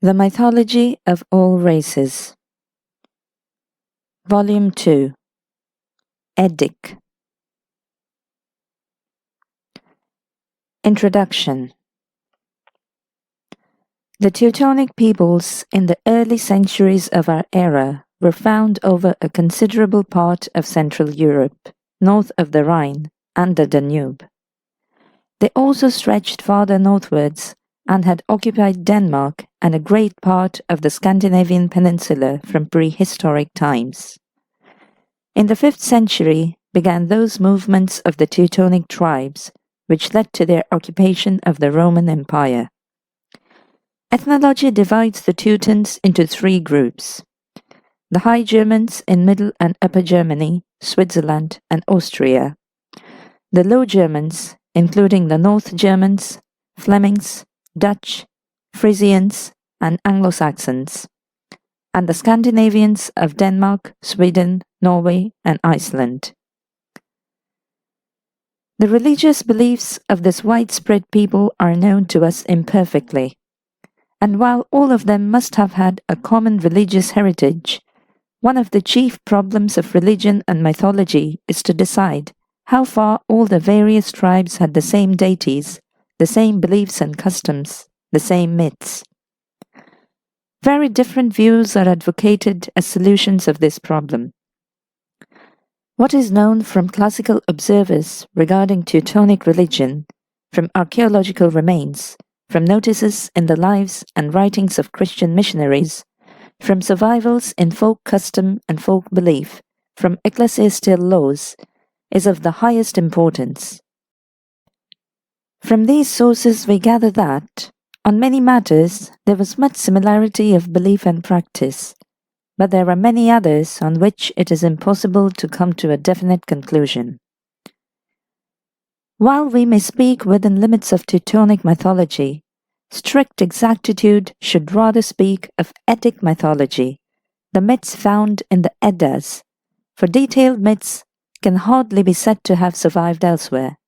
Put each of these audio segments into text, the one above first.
The Mythology of All Races. Volume 2. Eddic. Introduction. The Teutonic peoples in the early centuries of our era were found over a considerable part of Central Europe, north of the Rhine and the Danube. They also stretched farther northwards and had occupied Denmark and a great part of the Scandinavian peninsula from prehistoric times. In the 5th century began those movements of the Teutonic tribes which led to their occupation of the Roman Empire. Ethnology divides the Teutons into 3 groups: the High Germans in Middle and Upper Germany, Switzerland and Austria, the Low Germans, including the North Germans, Flemings, Dutch, Frisians and Anglo-Saxons, and the Scandinavians of Denmark, Sweden, Norway and Iceland. The religious beliefs of this widespread people are known to us imperfectly, and while all of them must have had a common religious heritage, one of the chief problems of religion and mythology is to decide how far all the various tribes had the same deities, the same beliefs and customs, the same myths. Very different views are advocated as solutions of this problem. What is known from classical observers regarding Teutonic religion, from archaeological remains, from notices in the lives and writings of Christian missionaries, from survivals in folk custom and folk belief, from ecclesiastical laws, is of the highest importance. From these sources we gather that, on many matters, there was much similarity of belief and practice, but there are many others on which it is impossible to come to a definite conclusion. While we may speak within limits of Teutonic mythology, strict exactitude should rather speak of Eddic mythology, the myths found in the Eddas, for detailed myths can hardly be said to have survived elsewhere.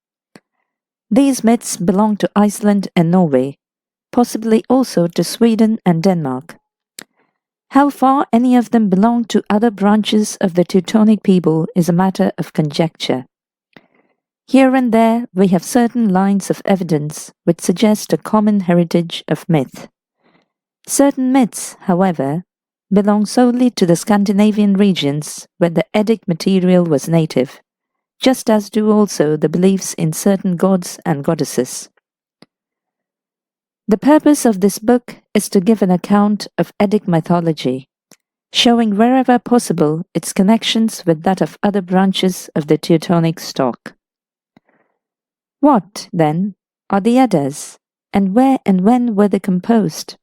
These myths belong to Iceland and Norway, possibly also to Sweden and Denmark. How far any of them belong to other branches of the Teutonic people is a matter of conjecture. Here and there we have certain lines of evidence which suggest a common heritage of myth. Certain myths, however, belong solely to the Scandinavian regions where the Eddic material was native, just as do also the beliefs in certain gods and goddesses. The purpose of this book is to give an account of Eddic mythology, showing wherever possible its connections with that of other branches of the Teutonic stock. What, then, are the Eddas, and where and when were they composed?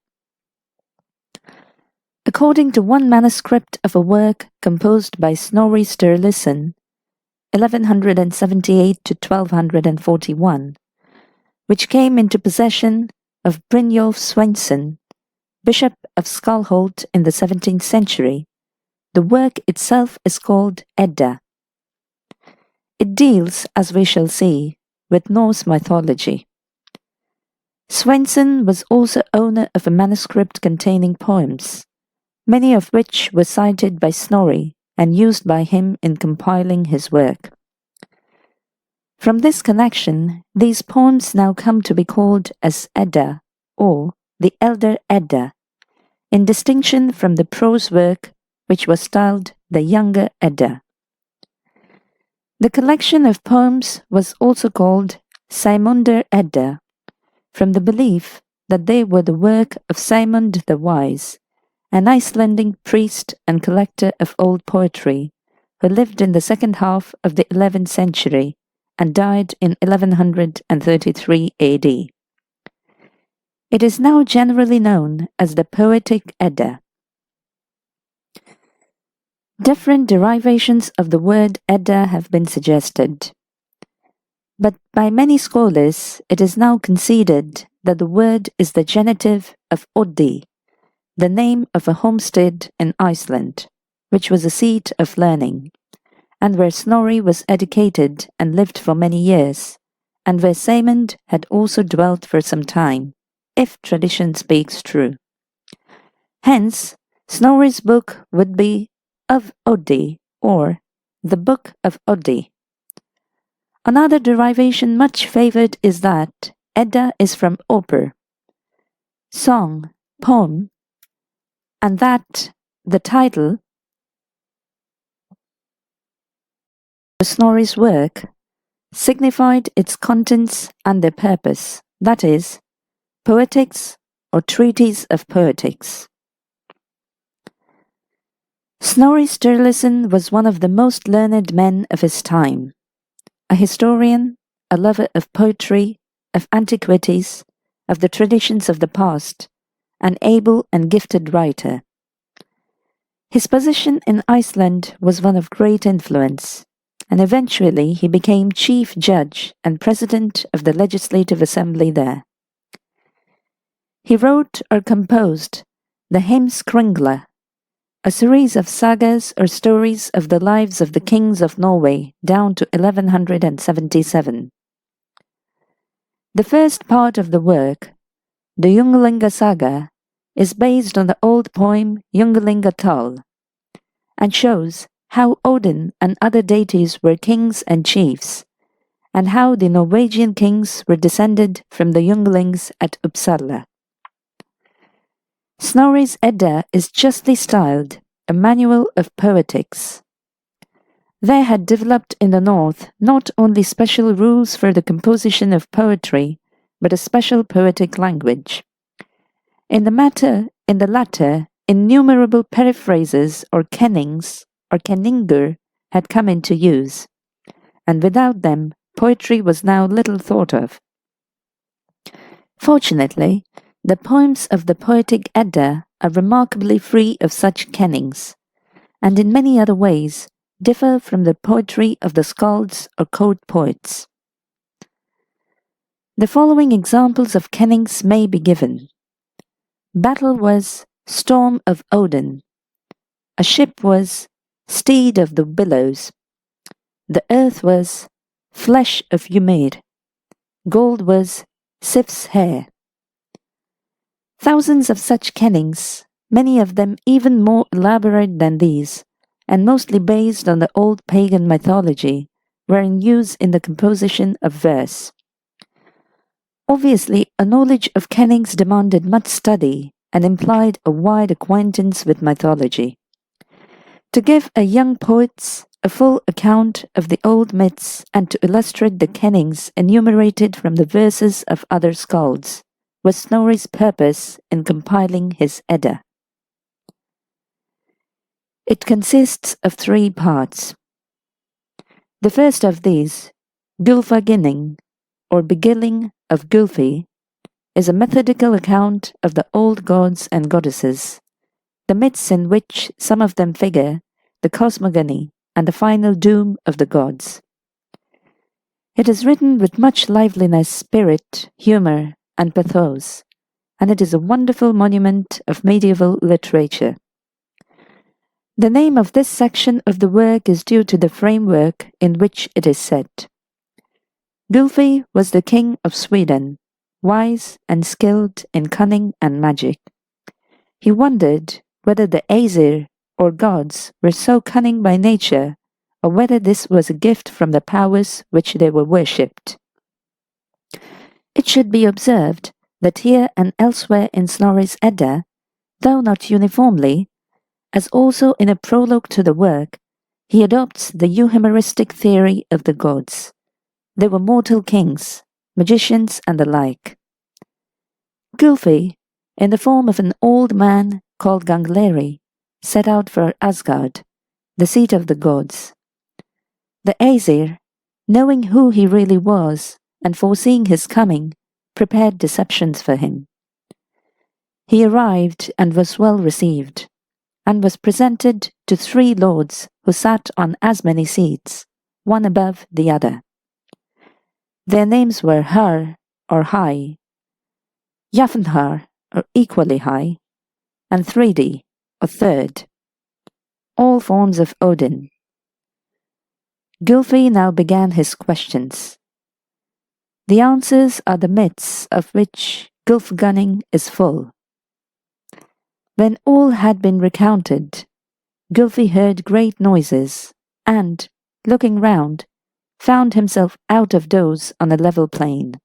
According to one manuscript of a work composed by Snorristerlison, 1178 to 1241, which came into possession of Brynjolf Sveinsson, Bishop of Skalholt in the 17th century, the work itself is called Edda. It deals, as we shall see, with Norse mythology. Sveinsson was also owner of a manuscript containing poems, many of which were cited by Snorri and used by him in compiling his work. From this connection, these poems now come to be called as Edda, or the Elder Edda, in distinction from the prose work which was styled the Younger Edda. The collection of poems was also called Saemundar Edda, from the belief that they were the work of Saemund the Wise, an Icelandic priest and collector of old poetry, who lived in the second half of the 11th century and died in 1133 AD. It is now generally known as the Poetic Edda. Different derivations of the word Edda have been suggested, but by many scholars it is now conceded that the word is the genitive of Oddi, the name of a homestead in Iceland, which was a seat of learning, and where Snorri was educated and lived for many years, and where Saemund had also dwelt for some time, if tradition speaks true. Hence, Snorri's book would be of Oddi, or the Book of Oddi. Another derivation much favoured is that Edda is from Opr, song, poem, and that the title of Snorri's work signified its contents and their purpose, that is, poetics or treatise of poetics. Snorristerlison was one of the most learned men of his time, a historian, a lover of poetry, of antiquities, of the traditions of the past, an able and gifted writer. His position in Iceland was one of great influence, and eventually he became chief judge and president of the legislative assembly there. He wrote or composed the Heimskringla, a series of sagas or stories of the lives of the kings of Norway down to 1177. The first part of the work, the Ynglinga Saga, is based on the old poem Ynglinga Tal, and shows how Odin and other deities were kings and chiefs, and how the Norwegian kings were descended from the Ynglings at Uppsala. Snorri's Edda is justly styled a manual of poetics. There had developed in the north not only special rules for the composition of poetry, but a special poetic language. In the latter, innumerable periphrases or kennings or kenningur had come into use, and without them poetry was now little thought of. Fortunately, the poems of the poetic Edda are remarkably free of such kennings, and in many other ways differ from the poetry of the skalds or court poets. The following examples of kennings may be given. Battle was storm of Odin. A ship was steed of the billows. The earth was flesh of Ymir. Gold was Sif's hair. Thousands of such kennings, many of them even more elaborate than these, and mostly based on the old pagan mythology, were in use in the composition of verse. Obviously, a knowledge of kennings demanded much study and implied a wide acquaintance with mythology. To give a young poet a full account of the old myths and to illustrate the kennings enumerated from the verses of other skalds was Snorri's purpose in compiling his Edda. It consists of 3 parts. The first of these, Gylfaginning, or Beginning of Gylfi, is a methodical account of the old gods and goddesses, the myths in which some of them figure, the cosmogony, and the final doom of the gods. It is written with much liveliness, spirit, humour, and pathos, and it is a wonderful monument of medieval literature. The name of this section of the work is due to the framework in which it is set. Gylfi was the king of Sweden, wise and skilled in cunning and magic. He wondered whether the Aesir, or gods, were so cunning by nature, or whether this was a gift from the powers which they were worshipped. It should be observed that here and elsewhere in Snorri's Edda, though not uniformly, as also in a prologue to the work, he adopts the euhemeristic theory of the gods. They were mortal kings, magicians, and the like. Gylfi, in the form of an old man called Gangleri, set out for Asgard, the seat of the gods. The Aesir, knowing who he really was and foreseeing his coming, prepared deceptions for him. He arrived and was well received, and was presented to 3 lords who sat on as many seats, one above the other. Their names were Har, or High, Jafnhar, or equally high, and Thridi, or third, all forms of Odin. Gylfi now began his questions. The answers are the myths of which Gylfaginning is full. When all had been recounted, Gylfi heard great noises, and, looking round, found himself out of doors on a level plain.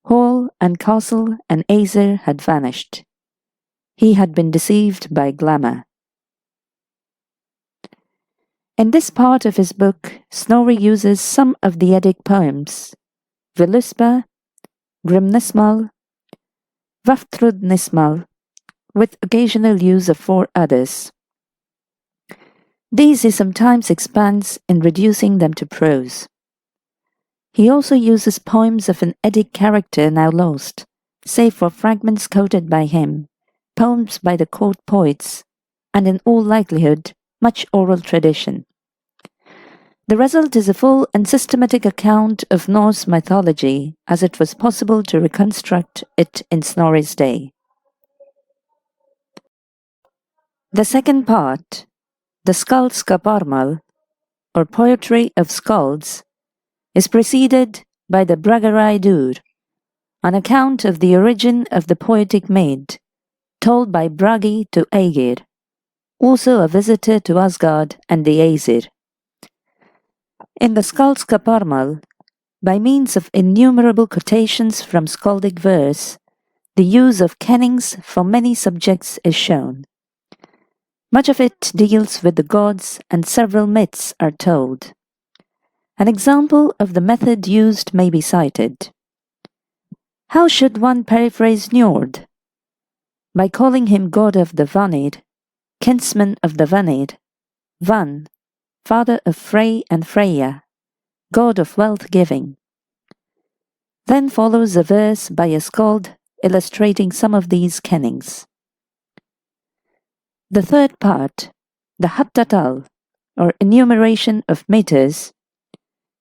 Hall and castle and Aesir had vanished. He had been deceived by glamour. In this part of his book, Snorri uses some of the Eddic poems, Völuspá, Grimnismal, Vafthrudnismal, with occasional use of 4 others. These he sometimes expands in reducing them to prose. He also uses poems of an Eddic character now lost, save for fragments quoted by him, poems by the court poets, and in all likelihood, much oral tradition. The result is a full and systematic account of Norse mythology as it was possible to reconstruct it in Snorri's day. The second part, the Skald's kaparmal, or poetry of skalds, is preceded by the Bragaræður, an account of the origin of the poetic maid, told by Bragi to Aegir, also a visitor to Asgard and the Aesir. In the Skald's kaparmal, by means of innumerable quotations from skaldic verse, the use of kennings for many subjects is shown. Much of it deals with the gods, and several myths are told. An example of the method used may be cited. How should one paraphrase Njord? By calling him god of the Vanir, kinsman of the Vanir, Van, father of Frey and Freya, god of wealth-giving. Then follows a verse by a skald illustrating some of these kennings. The third part, the Hattatal, or enumeration of meters,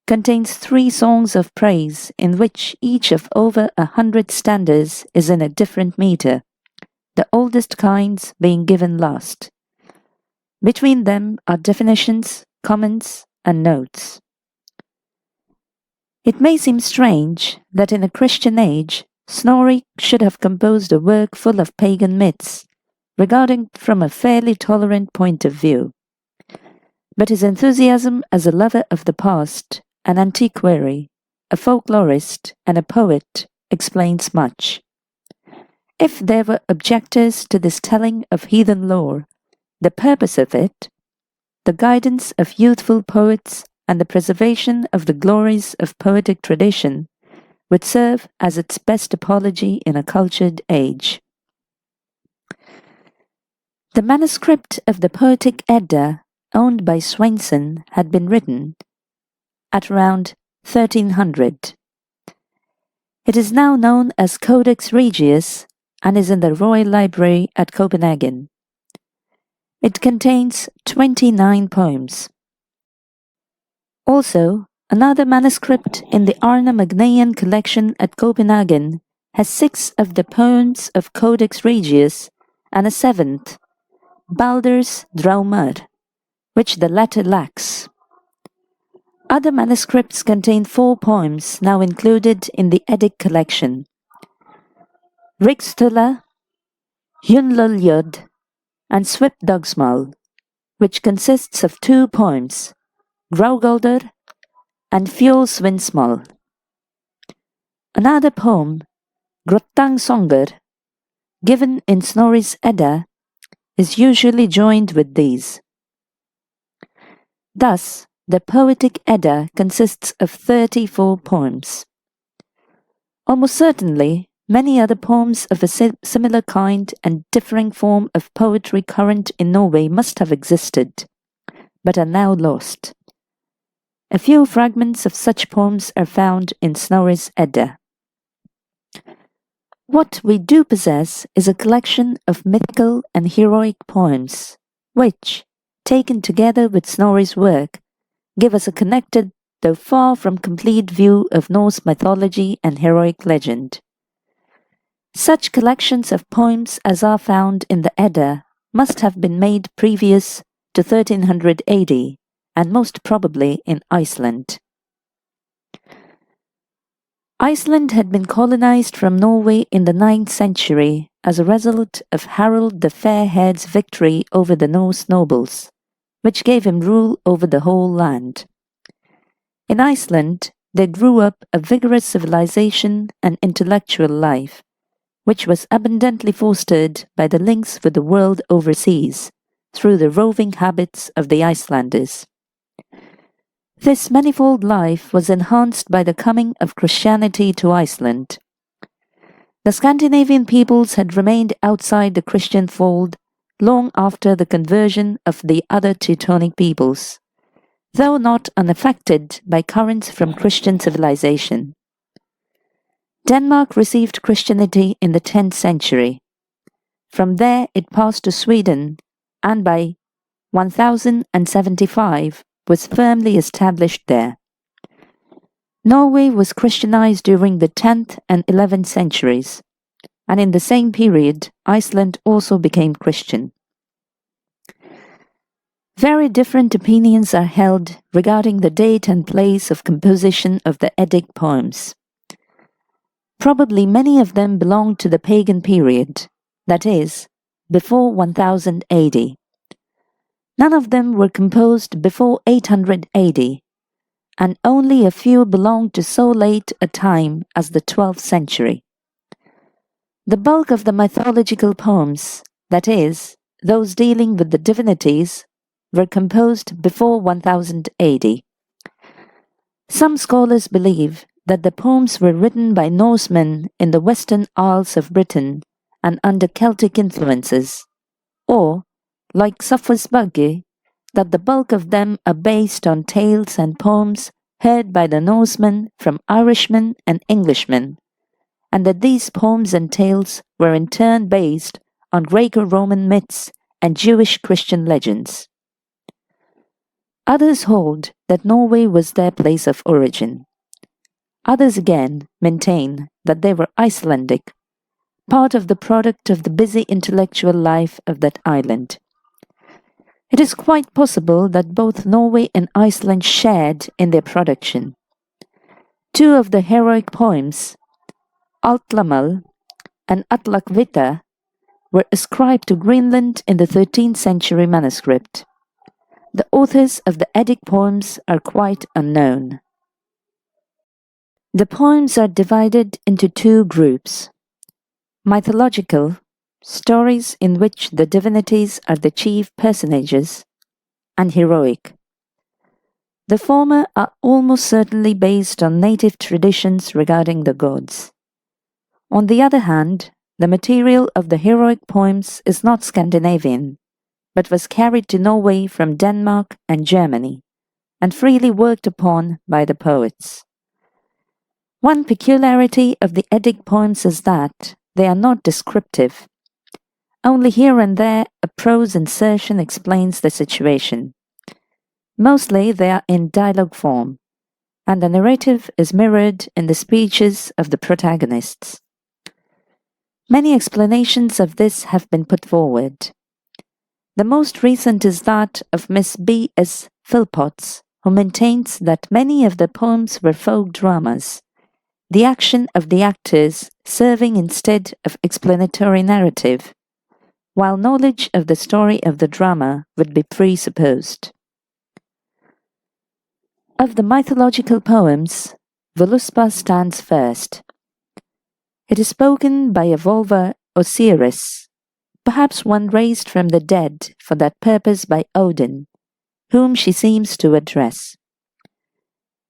contains 3 songs of praise in which each of over 100 stanzas is in a different meter, the oldest kinds being given last. Between them are definitions, comments, and notes. It may seem strange that in a Christian age, Snorri should have composed a work full of pagan myths, regarding from a fairly tolerant point of view. But his enthusiasm as a lover of the past, an antiquary, a folklorist, and a poet explains much. If there were objectors to this telling of heathen lore, the purpose of it, the guidance of youthful poets, and the preservation of the glories of poetic tradition, would serve as its best apology in a cultured age. The manuscript of the Poetic Edda, owned by Swainson, had been written at around 1300. It is now known as Codex Regius and is in the Royal Library at Copenhagen. It contains 29 poems. Also, another manuscript in the Arna Magnaean collection at Copenhagen has 6 of the poems of Codex Regius and a 7th, Baldur's Draumar, which the latter lacks. Other manuscripts contain 4 poems now included in the Eddic collection. Rikstulla, Hjunluljod, and Svipdagsmal, which consists of 2 poems, Graugaldr and Fjolsvindsmal. Another poem, Grottangsånger, given in Snorri's Edda, is usually joined with these. Thus, the Poetic Edda consists of 34 poems. Almost certainly, many other poems of a similar kind and differing form of poetry current in Norway must have existed, but are now lost. A few fragments of such poems are found in Snorri's Edda. What we do possess is a collection of mythical and heroic poems, which, taken together with Snorri's work, give us a connected, though far from complete view of Norse mythology and heroic legend. Such collections of poems as are found in the Edda must have been made previous to 1300 AD, and most probably in Iceland. Iceland had been colonized from Norway in the 9th century as a result of Harald the Fair-Haired's victory over the Norse nobles, which gave him rule over the whole land. In Iceland, they grew up a vigorous civilization and intellectual life, which was abundantly fostered by the links with the world overseas through the roving habits of the Icelanders. This manifold life was enhanced by the coming of Christianity to Iceland. The Scandinavian peoples had remained outside the Christian fold long after the conversion of the other Teutonic peoples, though not unaffected by currents from Christian civilization. Denmark received Christianity in the 10th century. From there it passed to Sweden, and by 1075 was firmly established there. Norway was Christianized during the 10th and 11th centuries, and in the same period Iceland also became Christian. Very different opinions are held regarding the date and place of composition of the Eddic poems. Probably many of them belong to the pagan period, that is, before 1000 AD. None of them were composed before 800 AD, and only a few belong to so late a time as the 12th century. The bulk of the mythological poems, that is, those dealing with the divinities, were composed before 1000 AD. Some scholars believe that the poems were written by Norsemen in the western Isles of Britain and under Celtic influences, or, like Sappho's Bugge, that the bulk of them are based on tales and poems heard by the Norsemen from Irishmen and Englishmen, and that these poems and tales were in turn based on Greco-Roman myths and Jewish Christian legends. Others hold that Norway was their place of origin. Others again maintain that they were Icelandic, part of the product of the busy intellectual life of that island. It is quite possible that both Norway and Iceland shared in their production. Two of the heroic poems, Altlamal and Atlakvita, were ascribed to Greenland in the 13th century manuscript. The authors of the Eddic poems are quite unknown. The poems are divided into two groups: mythological, stories in which the divinities are the chief personages, and heroic. The former are almost certainly based on native traditions regarding the gods. On the other hand, the material of the heroic poems is not Scandinavian, but was carried to Norway from Denmark and Germany, and freely worked upon by the poets. One peculiarity of the Eddic poems is that they are not descriptive. Only here and there a prose insertion explains the situation. Mostly they are in dialogue form, and the narrative is mirrored in the speeches of the protagonists. Many explanations of this have been put forward. The most recent is that of Miss B. S. Philpotts, who maintains that many of the poems were folk dramas, the action of the actors serving instead of explanatory narrative, while knowledge of the story of the drama would be presupposed. Of the mythological poems, Voluspa stands first. It is spoken by a Volva Osiris, perhaps one raised from the dead for that purpose by Odin, whom she seems to address.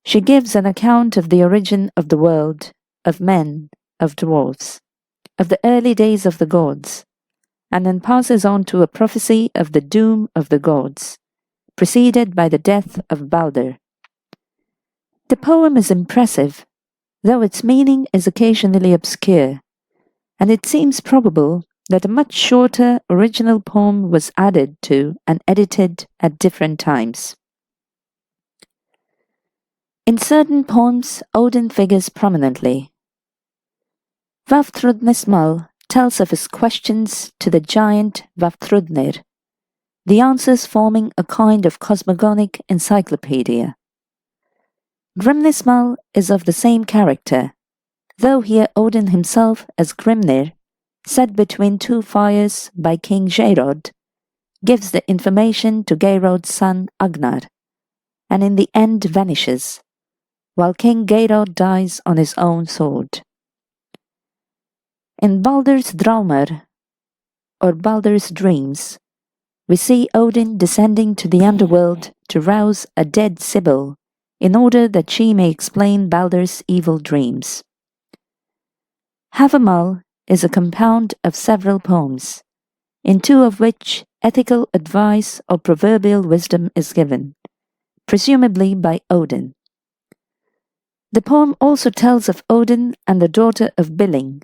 She gives an account of the origin of the world, of men, of dwarfs, of the early days of the gods, and then passes on to a prophecy of the doom of the gods, preceded by the death of Balder. The poem is impressive, though its meaning is occasionally obscure, and it seems probable that a much shorter original poem was added to and edited at different times. In certain poems, Odin figures prominently. Vafthrudnismal tells of his questions to the giant Vafthrudnir, the answers forming a kind of cosmogonic encyclopedia. Grimnismal is of the same character, though here Odin himself as Grimnir set between two fires by King Geirrod, gives the information to Geirrod's son Agnar, and in the end vanishes, while King Geirrod dies on his own sword. In Baldur's Draumar, or Baldur's Dreams, we see Odin descending to the underworld to rouse a dead Sibyl in order that she may explain Baldur's evil dreams. Havamal is a compound of several poems, in two of which ethical advice or proverbial wisdom is given, presumably by Odin. The poem also tells of Odin and the daughter of Billing,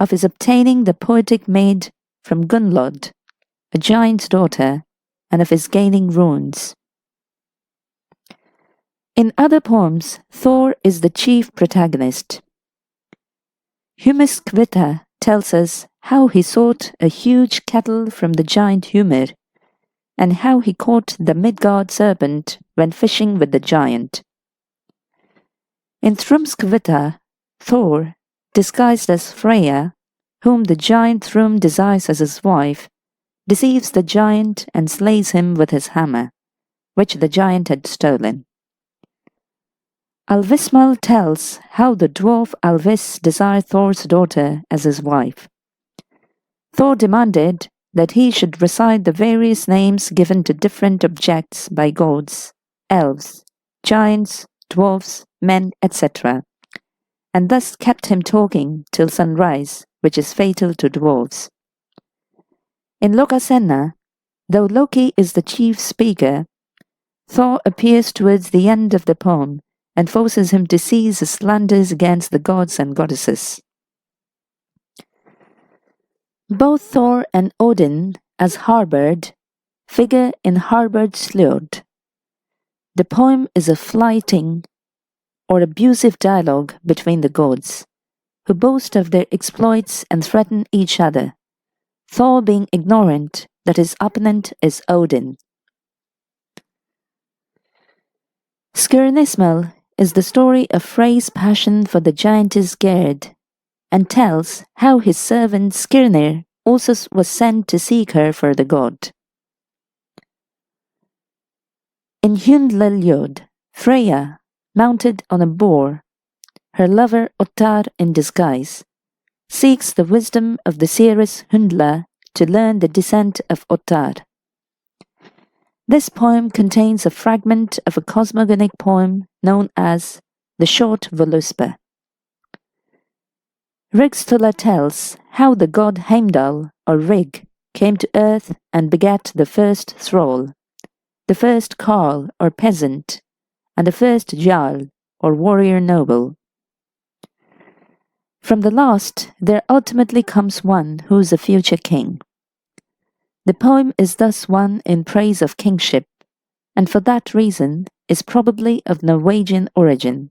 of his obtaining the poetic maid from Gunnlod, a giant's daughter, and of his gaining runes. In other poems, Thor is the chief protagonist. Humiskvita tells us how he sought a huge kettle from the giant Humir, and how he caught the Midgard serpent when fishing with the giant. In Thrumskvita, Thor, disguised as Freya, whom the giant Thrym desires as his wife, deceives the giant and slays him with his hammer, which the giant had stolen. Alvismal tells how the dwarf Alvis desired Thor's daughter as his wife. Thor demanded that he should recite the various names given to different objects by gods, elves, giants, dwarfs, men, etc., and thus kept him talking till sunrise, which is fatal to dwarfs. In Lokasenna, though Loki is the chief speaker, Thor appears towards the end of the poem and forces him to cease his slanders against the gods and goddesses. Both Thor and Odin, as Harbard, figure in Harbard's Slöjd. The poem is a flighting or abusive dialogue between the gods, who boast of their exploits and threaten each other, Thor being ignorant that his opponent is Odin. Skirnismal is the story of Frey's passion for the giantess Gerd, and tells how his servant Skirnir also was sent to seek her for the god. In Hyndlelyod, Freya, mounted on a boar, her lover Ottar in disguise, seeks the wisdom of the seeress Hyndla to learn the descent of Ottar. This poem contains a fragment of a cosmogonic poem known as the Short Voluspa. Rigstula tells how the god Heimdall, or Rig, came to earth and begat the first thrall, the first carl, or peasant, and the first jarl, or warrior noble. From the last, there ultimately comes one who is a future king. The poem is thus one in praise of kingship, and for that reason is probably of Norwegian origin,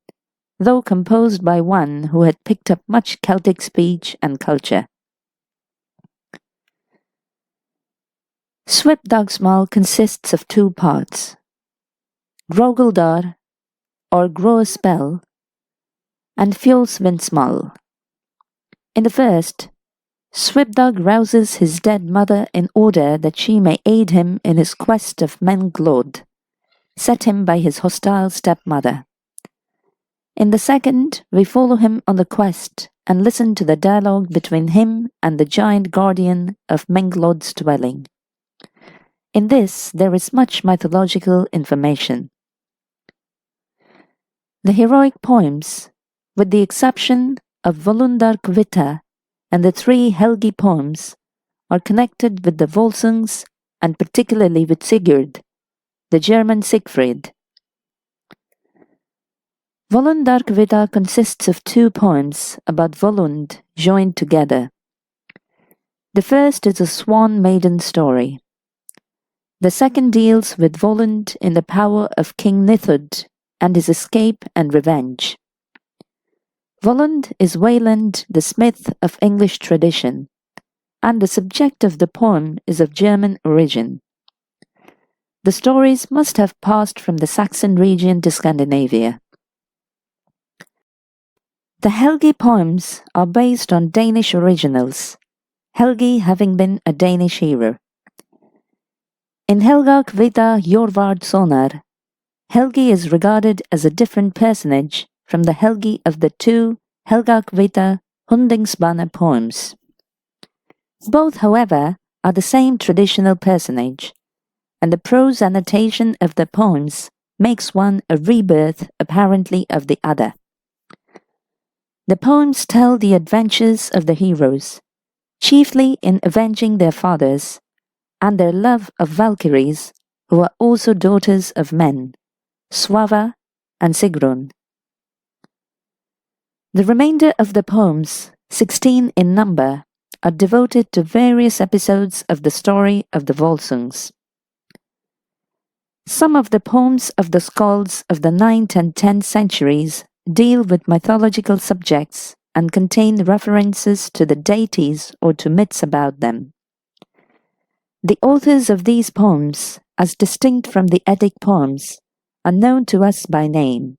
though composed by one who had picked up much Celtic speech and culture. Svipdagsmal consists of two parts, Grogeldar, or Groespel, and Fjolsvindsmal. In the first, Svipdag rouses his dead mother in order that she may aid him in his quest of Menglod, set him by his hostile stepmother. In the second, we follow him on the quest and listen to the dialogue between him and the giant guardian of Menglod's dwelling. In this, there is much mythological information. The heroic poems, with the exception of Volundarkvita and the three Helgi poems, are connected with the Volsungs and particularly with Sigurd, the German Siegfried. Volundarkvita consists of two poems about Volund joined together. The first is a swan maiden story. The second deals with Volund in the power of King Nithud and his escape and revenge. Volund is Wayland, the smith of English tradition, and the subject of the poem is of German origin. The stories must have passed from the Saxon region to Scandinavia. The Helgi poems are based on Danish originals, Helgi having been a Danish hero. In Helga Kvita Jorvard Sonar, Helgi is regarded as a different personage from the Helgi of the two Helga Kvita Hundingsbane poems. Both, however, are the same traditional personage, and the prose annotation of the poems makes one a rebirth apparently of the other. The poems tell the adventures of the heroes, chiefly in avenging their fathers, and their love of Valkyries, who are also daughters of men, Svava and Sigrun. The remainder of the poems, 16 in number, are devoted to various episodes of the story of the Volsungs. Some of the poems of the skalds of the 9th and 10th centuries deal with mythological subjects and contain references to the deities or to myths about them. The authors of these poems, as distinct from the Eddic poems, are known to us by name.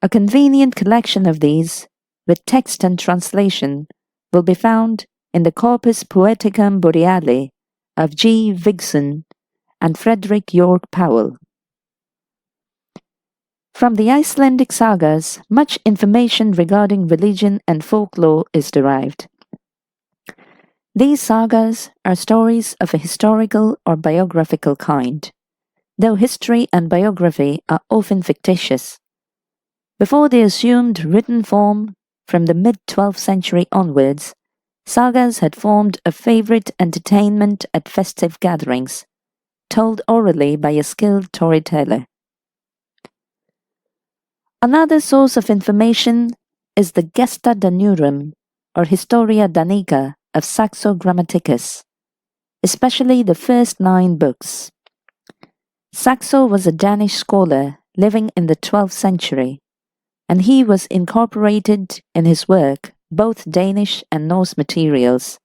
A convenient collection of these, with text and translation, will be found in the Corpus Poeticum Boreale of G. Vigson and Frederick York Powell. From the Icelandic sagas, much information regarding religion and folklore is derived. These sagas are stories of a historical or biographical kind, though history and biography are often fictitious. Before they assumed written form from the mid-12th century onwards, sagas had formed a favorite entertainment at festive gatherings, told orally by a skilled storyteller. Another source of information is the Gesta Danurum, or Historia Danica of Saxo Grammaticus, especially the first 9 books. Saxo was a Danish scholar living in the 12th century, and he was incorporated in his work both Danish and Norse materials,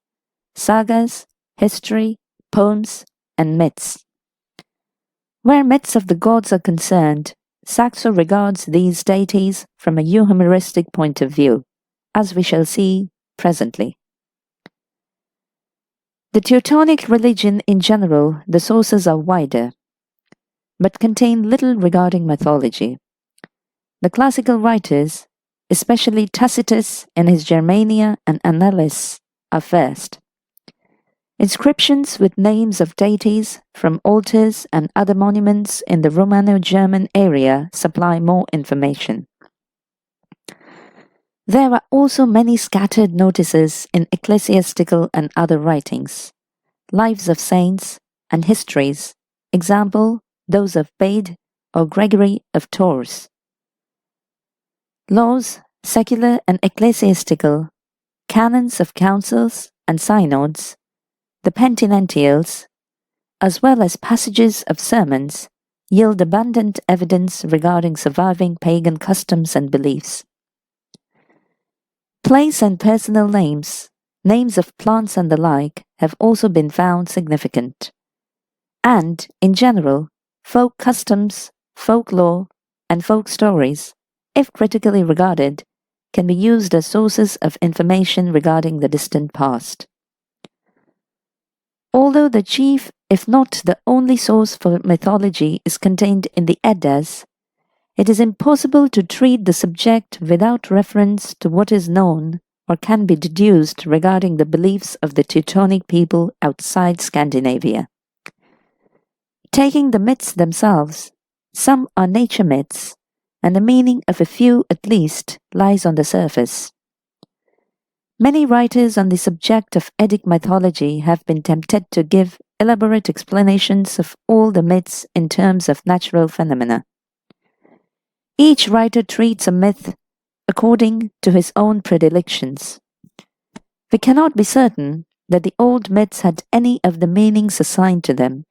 sagas, history, poems, and myths. Where myths of the gods are concerned, Saxo regards these deities from a euhemeristic point of view, as we shall see presently. The Teutonic religion in general, the sources are wider, but contain little regarding mythology. The classical writers, especially Tacitus in his Germania and Annales, are first. Inscriptions with names of deities from altars and other monuments in the Romano-German area supply more information. There are also many scattered notices in ecclesiastical and other writings, lives of saints, and histories, example, those of Bede or Gregory of Tours. Laws, secular and ecclesiastical, canons of councils and synods, the penitentials, as well as passages of sermons, yield abundant evidence regarding surviving pagan customs and beliefs. Place and personal names, names of plants and the like, have also been found significant. And, in general, folk customs, folklore, and folk stories, if critically regarded, can be used as sources of information regarding the distant past. Although the chief, if not the only source for mythology is contained in the Eddas, it is impossible to treat the subject without reference to what is known or can be deduced regarding the beliefs of the Teutonic people outside Scandinavia. Taking the myths themselves, some are nature myths, and the meaning of a few at least lies on the surface. Many writers on the subject of Eddic mythology have been tempted to give elaborate explanations of all the myths in terms of natural phenomena. Each writer treats a myth according to his own predilections. We cannot be certain that the old myths had any of the meanings assigned to them.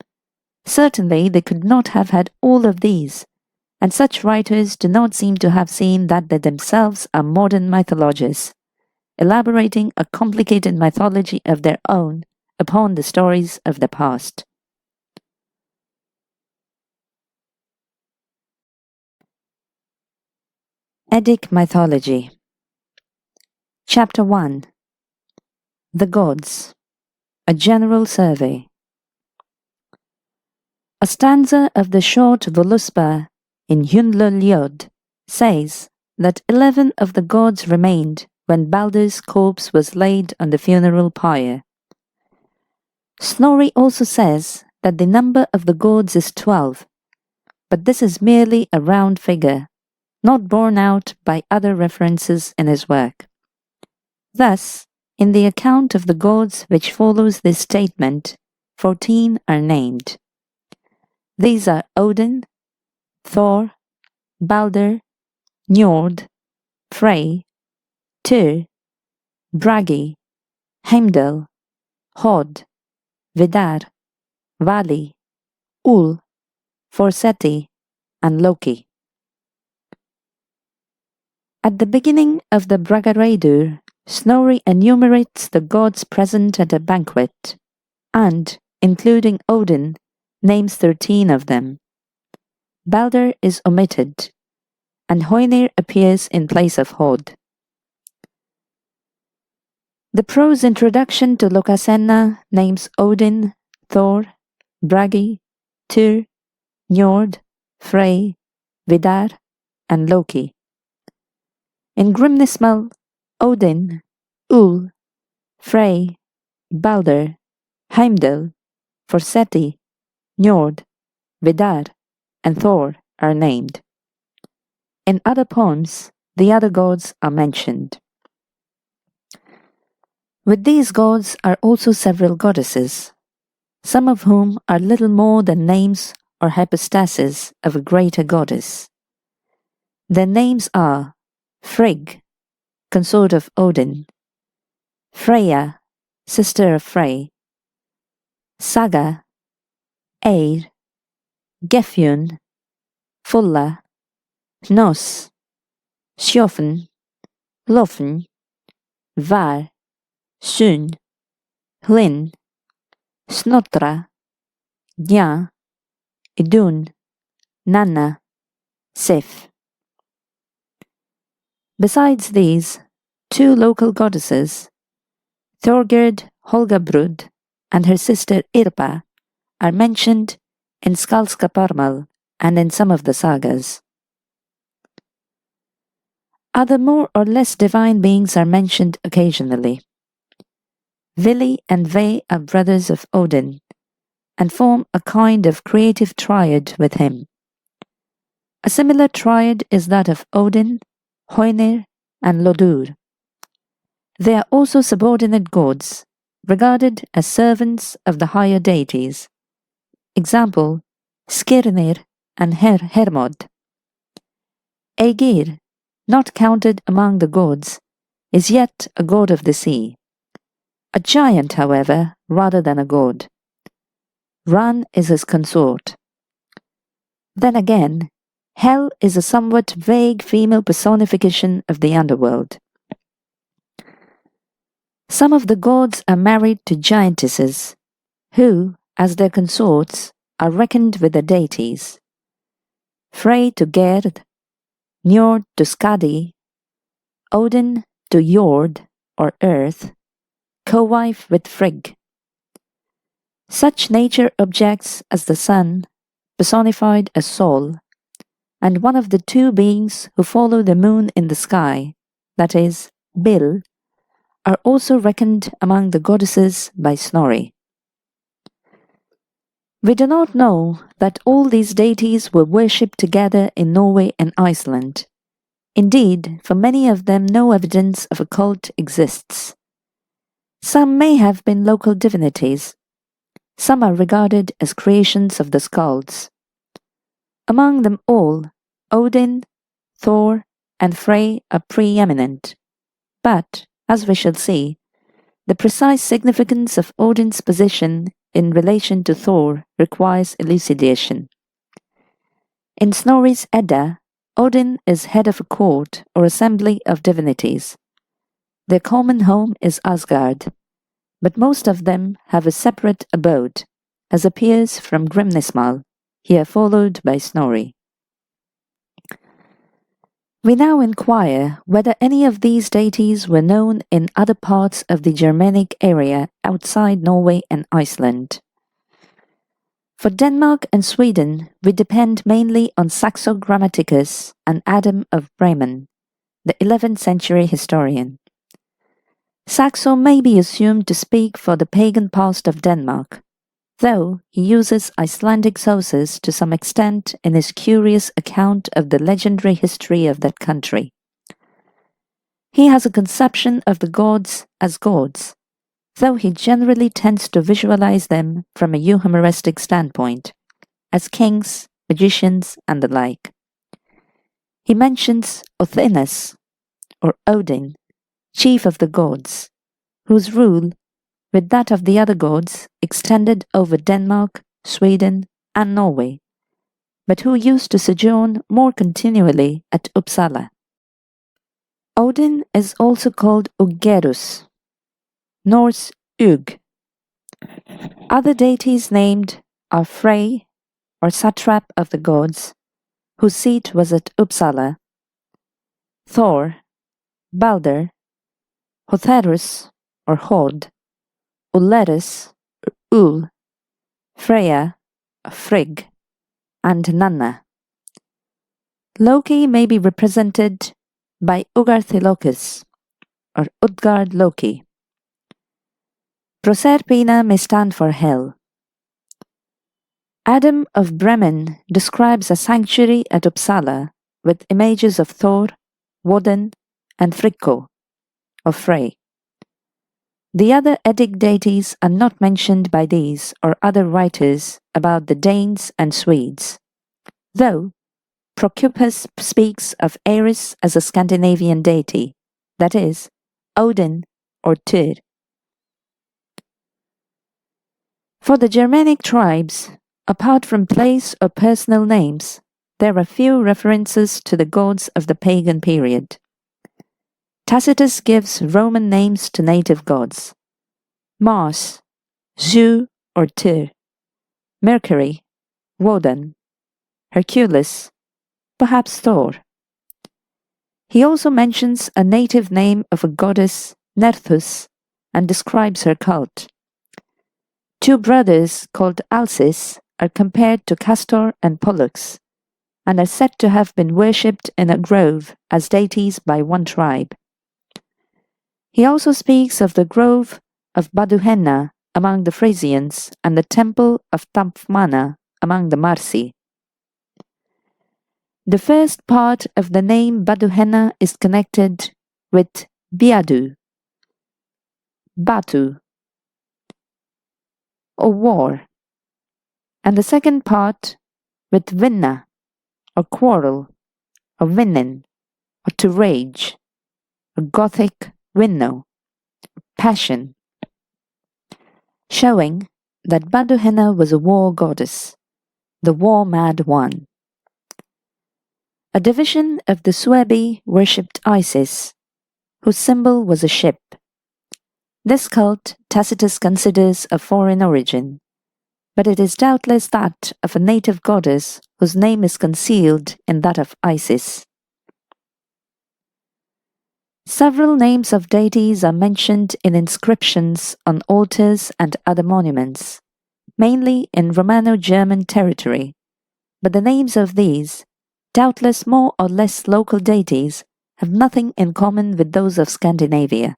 Certainly they could not have had all of these, and such writers do not seem to have seen that they themselves are modern mythologies, elaborating a complicated mythology of their own upon the stories of the past. Eddic Mythology. Chapter 1. The Gods. A General Survey. A stanza of the short Voluspa in Hyndluljóð says that 11 of the gods remained when Baldur's corpse was laid on the funeral pyre. Snorri also says that the number of the gods is 12, but this is merely a round figure, not borne out by other references in his work. Thus, in the account of the gods which follows this statement, 14 are named. These are Odin, Thor, Baldur, Njord, Frey, Tyr, Bragi, Heimdall, Hod, Vidar, Vali, Ul, Forseti, and Loki. At the beginning of the Bragareidur, Snorri enumerates the gods present at a banquet, and, including Odin, names 13 of them. Baldur is omitted, and Hoenir appears in place of Hod. The prose introduction to Lokasenna names Odin, Thor, Bragi, Tyr, Njord, Frey, Vidar, and Loki. In Grimnismal, Odin, Ul, Frey, Baldur, Heimdall, Forseti, Njord, Vidar, and Thor are named. In other poems, the other gods are mentioned. With these gods are also several goddesses, some of whom are little more than names or hypostases of a greater goddess. Their names are Frigg, consort of Odin, Freya, sister of Frey, Saga, Eir, Gefjun, Fulla, Hnoss, Skjofn, Lofn, Var, Sun, Hlin, Snotra, Gja, Idun, Nanna, Sif. Besides these, 2 local goddesses, Thorgerd Holgabrud and her sister Irpa, are mentioned in Kaparmal and in some of the sagas. Other more or less divine beings are mentioned occasionally. Vili and Ve are brothers of Odin, and form a kind of creative triad with him. A similar triad is that of Odin, Hoenir, and Lodur. They are also subordinate gods, regarded as servants of the higher deities. Example, Skirnir and Hermod. Aegir, not counted among the gods, is yet a god of the sea. A giant, however, rather than a god. Ran is his consort. Then again, Hel is a somewhat vague female personification of the underworld. Some of the gods are married to giantesses, who, as their consorts, are reckoned with the deities. Frey to Gerd, Njord to Skadi, Odin to Jord, or Earth, co-wife with Frigg. Such nature objects as the sun, personified as Sol, and one of the 2 beings who follow the moon in the sky, that is, Bil, are also reckoned among the goddesses by Snorri. We do not know that all these deities were worshipped together in Norway and Iceland. Indeed, for many of them no evidence of a cult exists. Some may have been local divinities. Some are regarded as creations of the Skalds. Among them all, Odin, Thor, and Frey are preeminent. But, as we shall see, the precise significance of Odin's position in relation to Thor requires elucidation. In Snorri's Edda, Odin is head of a court or assembly of divinities. Their common home is Asgard, but most of them have a separate abode, as appears from Grimnismal, here followed by Snorri. We now inquire whether any of these deities were known in other parts of the Germanic area outside Norway and Iceland. For Denmark and Sweden, we depend mainly on Saxo Grammaticus and Adam of Bremen, the 11th century historian. Saxo may be assumed to speak for the pagan past of Denmark, though he uses Icelandic sources to some extent in his curious account of the legendary history of that country. He has a conception of the gods as gods, though he generally tends to visualize them from a euhemeristic standpoint, as kings, magicians, and the like. He mentions Othinus, or Odin, chief of the gods, whose rule, with that of the other gods, extended over Denmark, Sweden, and Norway, but who used to sojourn more continually at Uppsala. Odin is also called Ugerus, Norse Ug. Other deities named are Frey, or satrap of the gods, whose seat was at Uppsala, Thor, Balder, Hotherus, or Hod, Ullerus, Ul, Freya, Frigg, and Nanna. Loki may be represented by Ugarthilochus, or Utgard Loki. Proserpina may stand for hell. Adam of Bremen describes a sanctuary at Uppsala with images of Thor, Woden, and Fricko, of Frey. The other Eddic deities are not mentioned by these or other writers about the Danes and Swedes, though Procopius speaks of Ares as a Scandinavian deity, that is, Odin or Tyr. For the Germanic tribes, apart from place or personal names, there are few references to the gods of the pagan period. Tacitus gives Roman names to native gods: Mars, Zeus or Tyr, Mercury, Woden, Hercules, perhaps Thor. He also mentions a native name of a goddess, Nerthus, and describes her cult. Two brothers called Alcis are compared to Castor and Pollux, and are said to have been worshipped in a grove as deities by one tribe. He also speaks of the grove of Baduhenna among the Frisians and the temple of Tampmana among the Marsi. The first part of the name Baduhenna is connected with Biadu, Batu, or war, and the second part with Vinna, or quarrel, or Vinnin, or to rage, or Gothic Winno, passion, showing that Baduhenna was a war goddess, the war-mad one. A division of the Suebi worshipped Isis, whose symbol was a ship. This cult Tacitus considers of foreign origin, but it is doubtless that of a native goddess whose name is concealed in that of Isis. Several names of deities are mentioned in inscriptions on altars and other monuments, mainly in Romano-German territory, but the names of these, doubtless more or less local deities, have nothing in common with those of Scandinavia.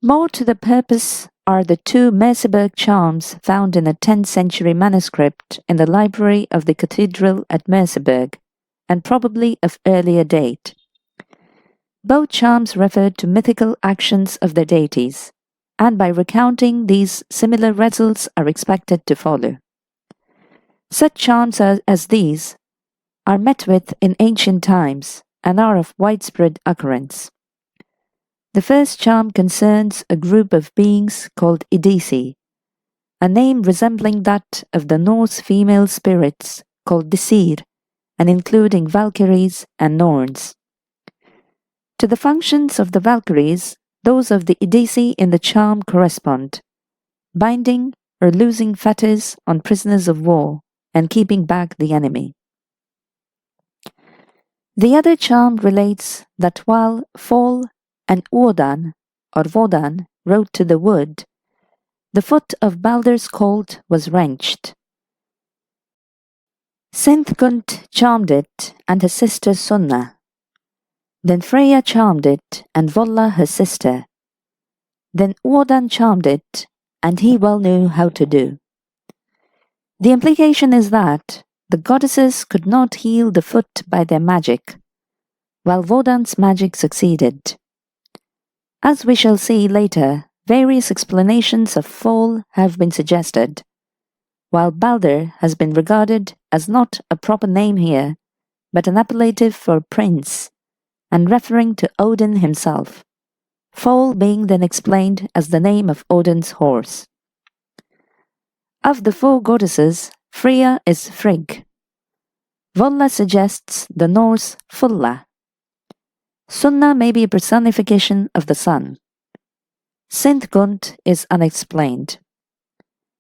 More to the purpose are the two Merseburg charms found in a 10th century manuscript in the library of the cathedral at Merseburg, and probably of earlier date. Both charms refer to mythical actions of the deities, and by recounting these, similar results are expected to follow. Such charms as these are met with in ancient times and are of widespread occurrence. The first charm concerns a group of beings called Idisi, a name resembling that of the Norse female spirits called Aesir, and including Valkyries and Norns. To the functions of the Valkyries, those of the Idisi in the charm correspond: binding or loosing fetters on prisoners of war and keeping back the enemy. The other charm relates that while Fall and Wodan rode to the wood, the foot of Baldur's colt was wrenched. Sinthgund charmed it and her sister Sunna. Then Freya charmed it and Volla her sister. Then Wodan charmed it, and he well knew how to do. The implication is that the goddesses could not heal the foot by their magic, while Wodan's magic succeeded. As we shall see later, various explanations of Fall have been suggested, while Baldur has been regarded as not a proper name here, but an appellative for prince, and referring to Odin himself, Fall being then explained as the name of Odin's horse. Of the four goddesses, Freya is Frigg. Volla suggests the Norse Fulla. Sunna may be a personification of the sun. Sinthgund is unexplained.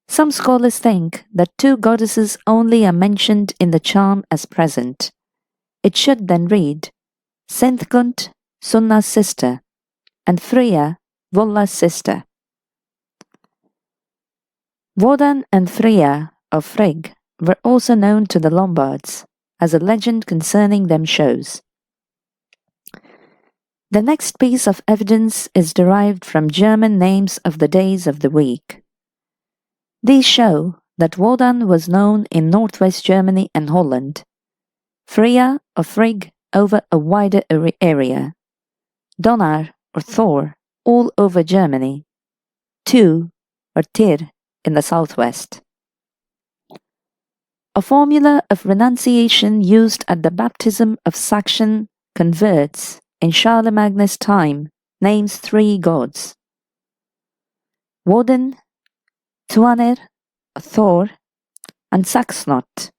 Some scholars think that two goddesses only are mentioned in the charm as present. It should then read Sinthgund, Sunna's sister, and Freya, Volla's sister. Wodan and Freya of Frigg were also known to the Lombards, as a legend concerning them shows. The next piece of evidence is derived from German names of the days of the week. These show that Wodan was known in northwest Germany and Holland, Freya or Frigg over a wider area, Donar or Thor all over Germany, Tu or Tyr in the southwest. A formula of renunciation used at the baptism of Saxon converts in Charlemagne's time names three gods: Woden, Tuanir, Thor, and Saxnot,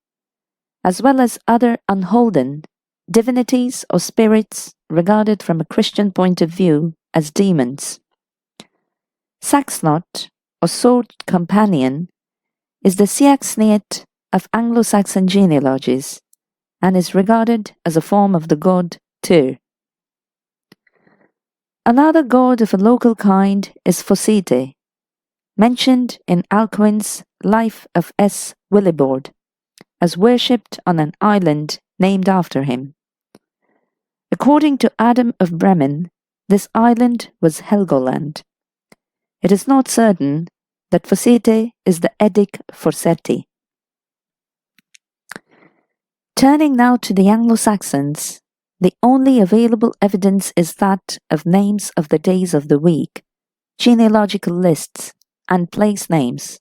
as well as other unholden divinities or spirits regarded from a Christian point of view as demons. Saxnot, or sword companion, is the Siaxniet of Anglo-Saxon genealogies and is regarded as a form of the god Tyr. Another god of a local kind is Fosite, mentioned in Alcuin's Life of S. Willibord, as worshipped on an island named after him. According to Adam of Bremen, this island was Helgoland. It is not certain that Fosite is the Edic Forseti. Turning now to the Anglo-Saxons, the only available evidence is that of names of the days of the week, genealogical lists, and place names.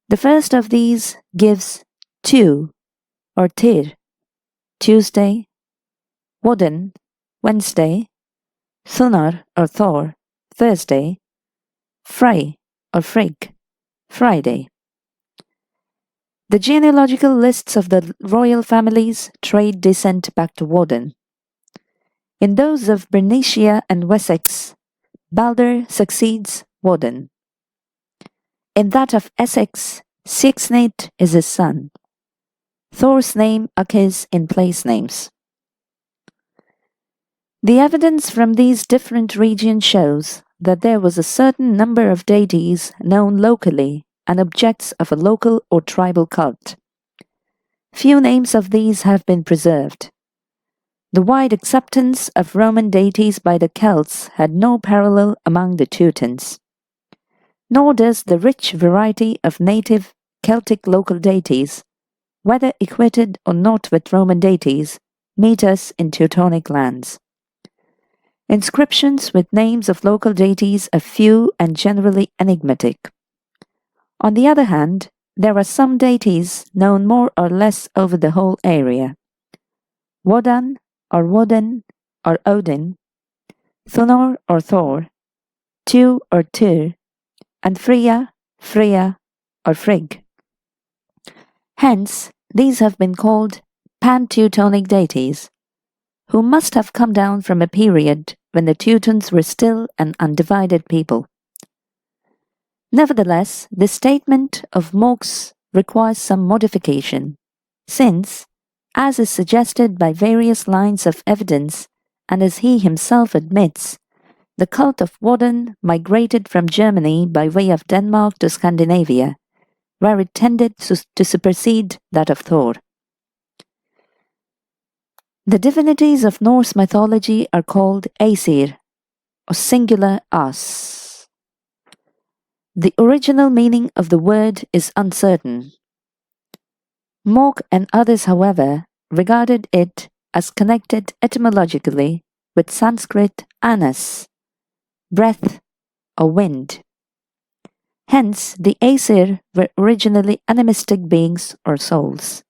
The first of these gives Tu, or Tyr, Tuesday, Woden, Wednesday, Thunar, or Thor, Thursday, Frey, or Frigg, Friday. The genealogical lists of the royal families trade descent back to Woden. In those of Bernicia and Wessex, Baldur succeeds Woden. In that of Essex, Siaxnet is his son. Thor's name occurs in place names. The evidence from these different regions shows that there was a certain number of deities known locally and objects of a local or tribal cult. Few names of these have been preserved. The wide acceptance of Roman deities by the Celts had no parallel among the Teutons. Nor does the rich variety of native Celtic local deities, whether equated or not with Roman deities, meet us in Teutonic lands. Inscriptions with names of local deities are few and generally enigmatic. On the other hand, there are some deities known more or less over the whole area. Wodan, or Woden, or Odin, Thunor or Thor, Tu or Tyr, and Freya, Freya, or Frigg. Hence, these have been called Panteutonic deities, who must have come down from a period when the Teutons were still an undivided people. Nevertheless, this statement of Mox requires some modification, since, as is suggested by various lines of evidence, and as he himself admits, the cult of Woden migrated from Germany by way of Denmark to Scandinavia, where it tended to supersede that of Thor. The divinities of Norse mythology are called Aesir, or singular As. The original meaning of the word is uncertain. Mork and others, however, regarded it as connected etymologically with Sanskrit anas, breath or wind. Hence, the Aesir were originally animistic beings or souls.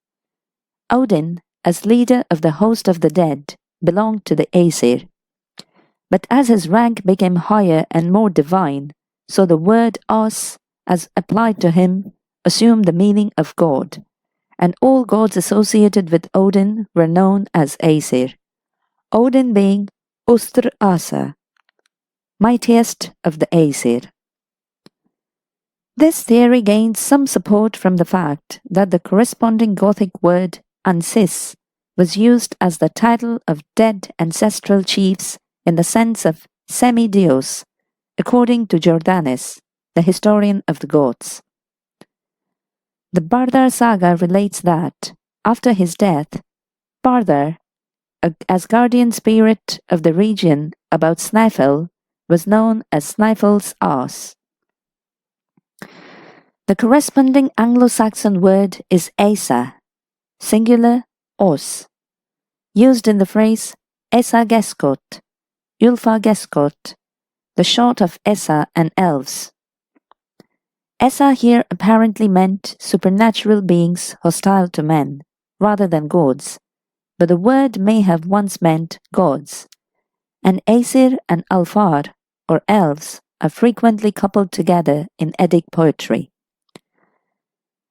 Odin, as leader of the host of the dead, belonged to the Aesir. But as his rank became higher and more divine, so the word As, as applied to him, assumed the meaning of God, and all gods associated with Odin were known as Aesir, Odin being Ustr Asa, mightiest of the Aesir. This theory gains some support from the fact that the corresponding Gothic word Ansis was used as the title of dead ancestral chiefs in the sense of semi-deus, according to Jordanes, the historian of the gods. The Bardar saga relates that, after his death, Bardar, as guardian spirit of the region about Snæfell, was known as Snæfell's As. The corresponding Anglo-Saxon word is Asa, singular Os, used in the phrase Esa Geskot, Ylfa Geskot, the short of Esa and elves. Esa here apparently meant supernatural beings hostile to men, rather than gods, but the word may have once meant gods, and Aesir and Alfar, or elves, are frequently coupled together in Eddic poetry.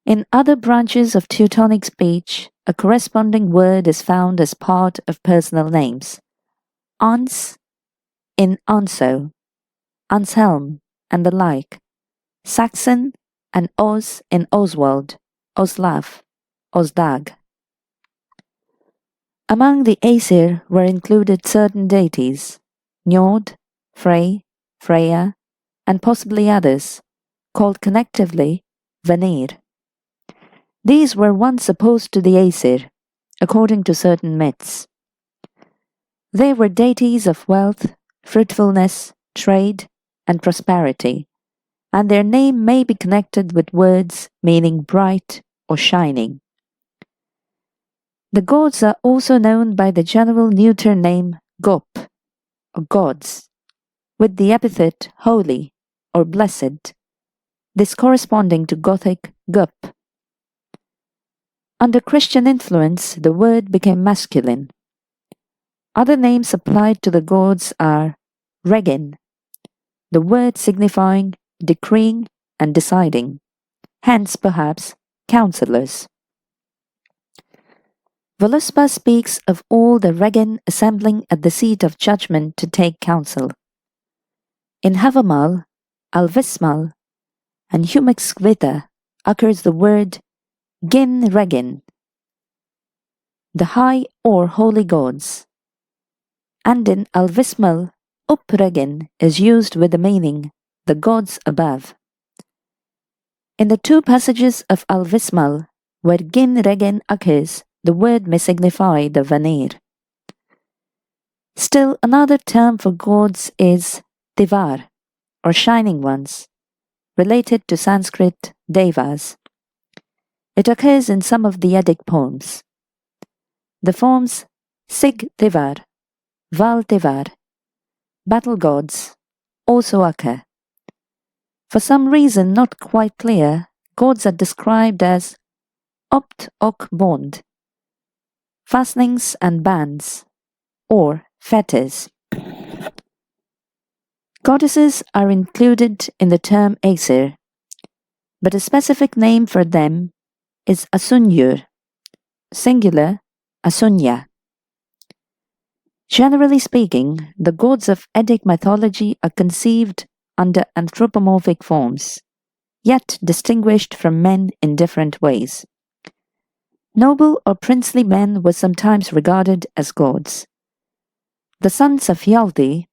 In other branches of Teutonic speech, a corresponding word is found as part of personal names. Ans in Anso, Anshelm, and the like. Saxon and Os in Oswald, Oslaf, Osdag. Among the Aesir were included certain deities, Njord, Frey, Freya, and possibly others, called connectively Vanir. These were once opposed to the Aesir, according to certain myths. They were deities of wealth, fruitfulness, trade, and prosperity, and their name may be connected with words meaning bright or shining. The gods are also known by the general neuter name Gop, or gods, with the epithet holy or blessed, this corresponding to Gothic Gup. Under Christian influence, the word became masculine. Other names applied to the gods are Regin, the word signifying decreeing and deciding, hence perhaps counselors. Voluspa speaks of all the Regin assembling at the seat of judgment to take counsel. In Havamal, Alvismal, and Humexquita occurs the word Gin Regin, the high or holy gods, and in Alvismal, Upregin is used with the meaning the gods above. In the two passages of Alvismal, where Gin Regin occurs, the word may signify the Vanir. Still another term for gods is Tivar, or shining ones, related to Sanskrit devas. It occurs in some of the Eddic poems. The forms Sig Tivar, Val Tivar, battle gods, also occur. For some reason not quite clear, gods are described as opt ok bond, fastenings and bands, or fetters. Goddesses are included in the term Aesir, but a specific name for them is Asunyur, singular Asunya. Generally speaking, the gods of Eddic mythology are conceived under anthropomorphic forms, yet distinguished from men in different ways. Noble or princely men were sometimes regarded as gods. The sons of Hjalti,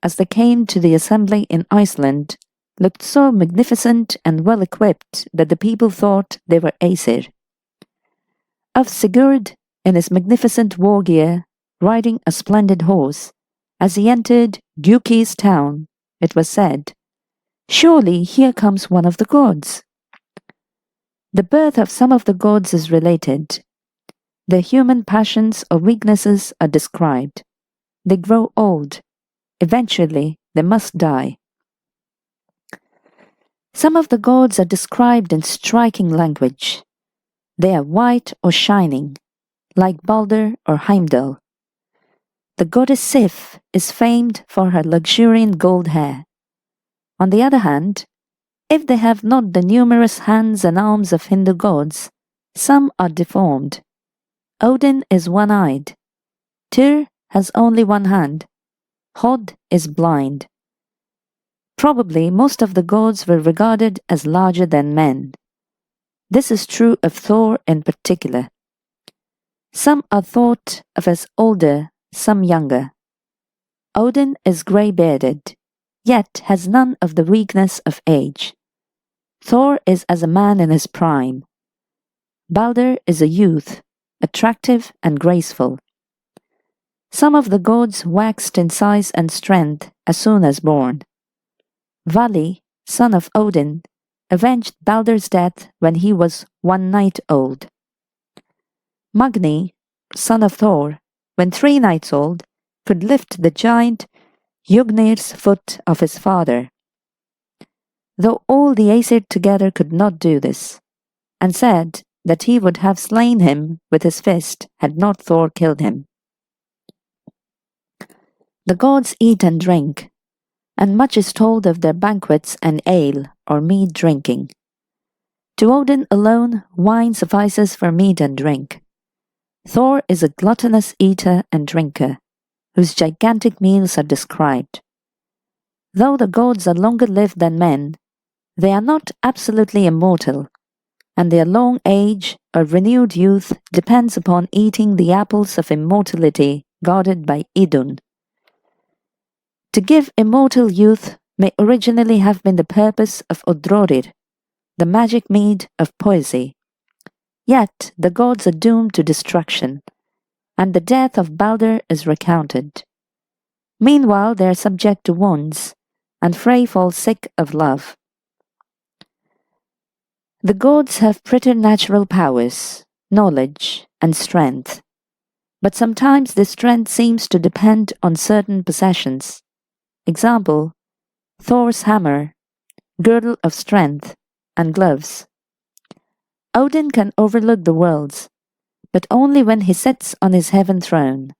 as they came to the assembly in Iceland, looked so magnificent and well equipped that the people thought they were Aesir. Of Sigurd, in his magnificent war gear, riding a splendid horse, as he entered Giuki's town, it was said, "Surely here comes one of the gods." The birth of some of the gods is related. Their human passions or weaknesses are described. They grow old. Eventually, they must die. Some of the gods are described in striking language. They are white or shining, like Balder or Heimdall. The goddess Sif is famed for her luxuriant gold hair. On the other hand, if they have not the numerous hands and arms of Hindu gods, some are deformed. Odin is one-eyed. Tyr has only one hand. Hod is blind. Probably most of the gods were regarded as larger than men. This is true of Thor in particular. Some are thought of as older, some younger. Odin is grey-bearded, yet has none of the weakness of age. Thor is as a man in his prime. Balder is a youth, attractive and graceful. Some of the gods waxed in size and strength as soon as born. Vali, son of Odin, avenged Balder's death when he was 1 night old. Magni, son of Thor, when 3 nights old, could lift the giant Jögnir's foot of his father. Though all the Aesir together could not do this, and said that he would have slain him with his fist had not Thor killed him. The gods eat and drink, and much is told of their banquets and ale or mead drinking. To Odin alone, wine suffices for meat and drink. Thor is a gluttonous eater and drinker, whose gigantic meals are described. Though the gods are longer lived than men, they are not absolutely immortal, and their long age or renewed youth depends upon eating the apples of immortality guarded by Idun. To give immortal youth may originally have been the purpose of Odrorir, the magic mead of poesy. Yet the gods are doomed to destruction, and the death of Balder is recounted. Meanwhile they are subject to wounds, and Frey falls sick of love. The gods have preternatural powers, knowledge, and strength, but sometimes this strength seems to depend on certain possessions. Example, Thor's hammer, girdle of strength, and gloves. Odin can overlook the worlds, but only when he sits on his heaven throne.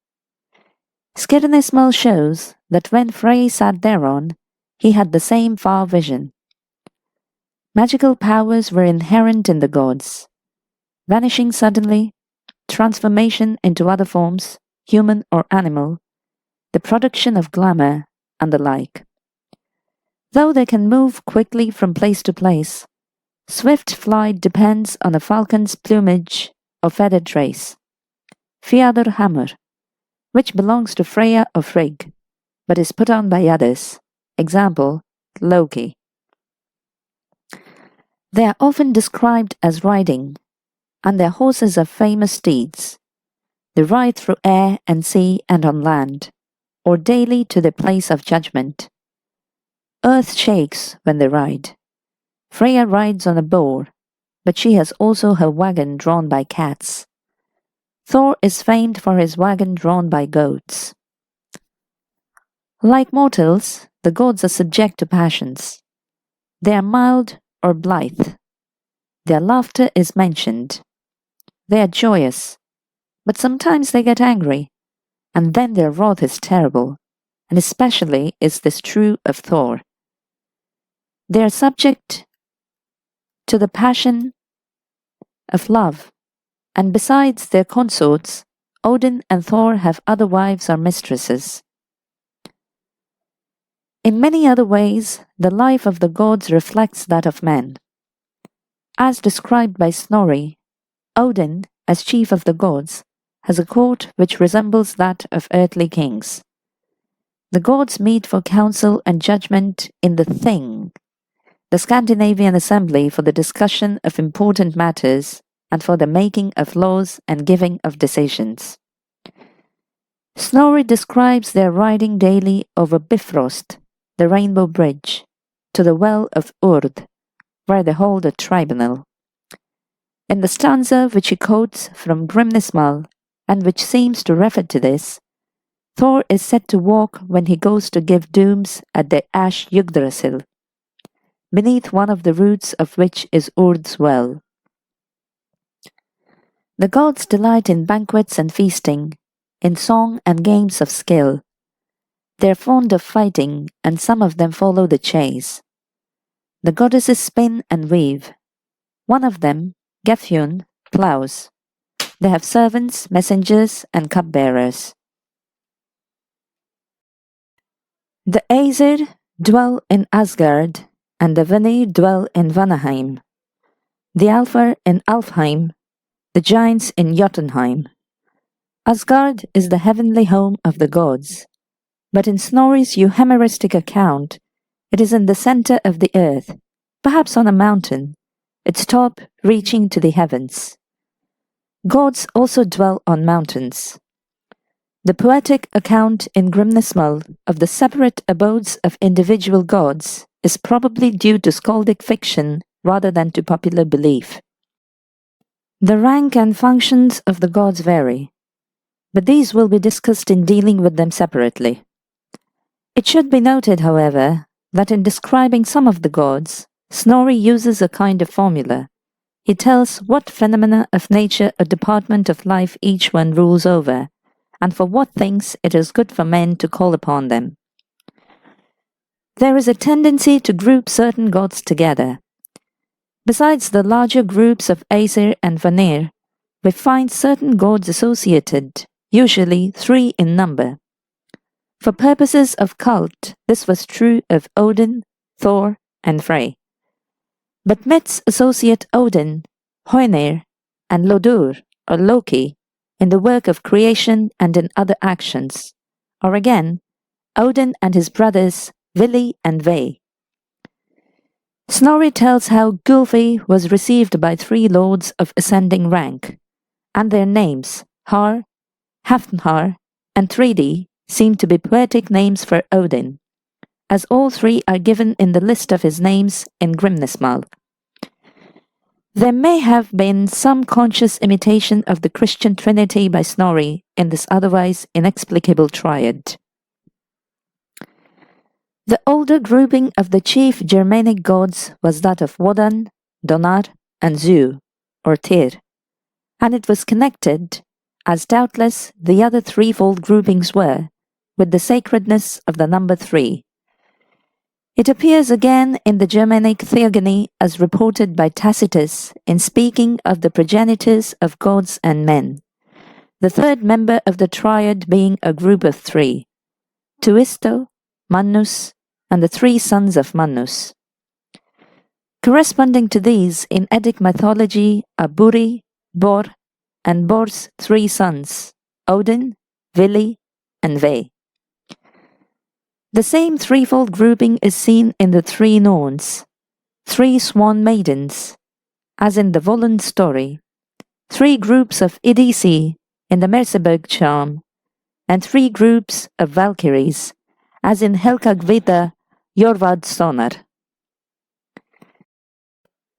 Skirnismal shows that when Frey sat thereon, he had the same far vision. Magical powers were inherent in the gods. Vanishing suddenly, transformation into other forms, human or animal, the production of glamour, and the like. Though they can move quickly from place to place, swift flight depends on a falcon's plumage or feather trace. Fjaðrhamr, which belongs to Freya or Frigg, but is put on by others. Example, Loki. They are often described as riding, and their horses are famous steeds. They ride through air and sea and on land, or daily to the place of judgment. Earth shakes when they ride. Freya rides on a boar, but she has also her wagon drawn by cats. Thor is famed for his wagon drawn by goats. Like mortals, the gods are subject to passions. They are mild or blithe. Their laughter is mentioned. They are joyous, but sometimes they get angry, and then their wrath is terrible, and especially is this true of Thor. They are subject to the passion of love, and besides their consorts, Odin and Thor have other wives or mistresses. In many other ways, the life of the gods reflects that of men. As described by Snorri, Odin, as chief of the gods, has a court which resembles that of earthly kings. The gods meet for counsel and judgment in the Thing, the Scandinavian assembly for the discussion of important matters and for the making of laws and giving of decisions. Snorri describes their riding daily over Bifrost, the rainbow bridge, to the well of Urd, where they hold a tribunal. In the stanza which he quotes from Grimnismal, and which seems to refer to this, Thor is said to walk when he goes to give dooms at the Ash Yggdrasil, beneath one of the roots of which is Urd's well. The gods delight in banquets and feasting, in song and games of skill. They are fond of fighting, and some of them follow the chase. The goddesses spin and weave. One of them, Gefjun, plows. They have servants, messengers, and cupbearers. The Aesir dwell in Asgard, and the Vanir dwell in Vanaheim. The Alfar in Alfheim, the giants in Jotunheim. Asgard is the heavenly home of the gods, but in Snorri's euhemeristic account, it is in the center of the earth, perhaps on a mountain, its top reaching to the heavens. Gods also dwell on mountains. The poetic account in Grimnismal of the separate abodes of individual gods is probably due to skaldic fiction rather than to popular belief. The rank and functions of the gods vary, but these will be discussed in dealing with them separately. It should be noted, however, that in describing some of the gods, Snorri uses a kind of formula. He tells what phenomena of nature a department of life each one rules over, and for what things it is good for men to call upon them. There is a tendency to group certain gods together. Besides the larger groups of Aesir and Vanir, we find certain gods associated, usually 3 in number. For purposes of cult, this was true of Odin, Thor, and Frey. But myths associate Odin, Hoenir, and Lodur, or Loki, in the work of creation and in other actions, or again, Odin and his brothers, Vili and Ve. Snorri tells how Gylfi was received by 3 lords of ascending rank, and their names, Har, Hafnhar, and Thridi, seem to be poetic names for Odin, as all 3 are given in the list of his names in Grimnismal. There may have been some conscious imitation of the Christian Trinity by Snorri in this otherwise inexplicable triad. The older grouping of the chief Germanic gods was that of Wodan, Donar, and Zu, or Tyr, and it was connected, as doubtless the other threefold groupings were, with the sacredness of the number 3. It appears again in the Germanic theogony as reported by Tacitus in speaking of the progenitors of gods and men, the third member of the triad being a group of 3, Tuisto, Mannus, and the 3 sons of Mannus. Corresponding to these in Eddic mythology are Buri, Bor, and Bor's 3 sons, Odin, Vili, and Ve. The same threefold grouping is seen in the 3 Norns, 3 swan maidens, as in the Volund story, 3 groups of Idisi in the Merseburg charm, and 3 groups of Valkyries, as in Helkagvita Jorvad Sonar.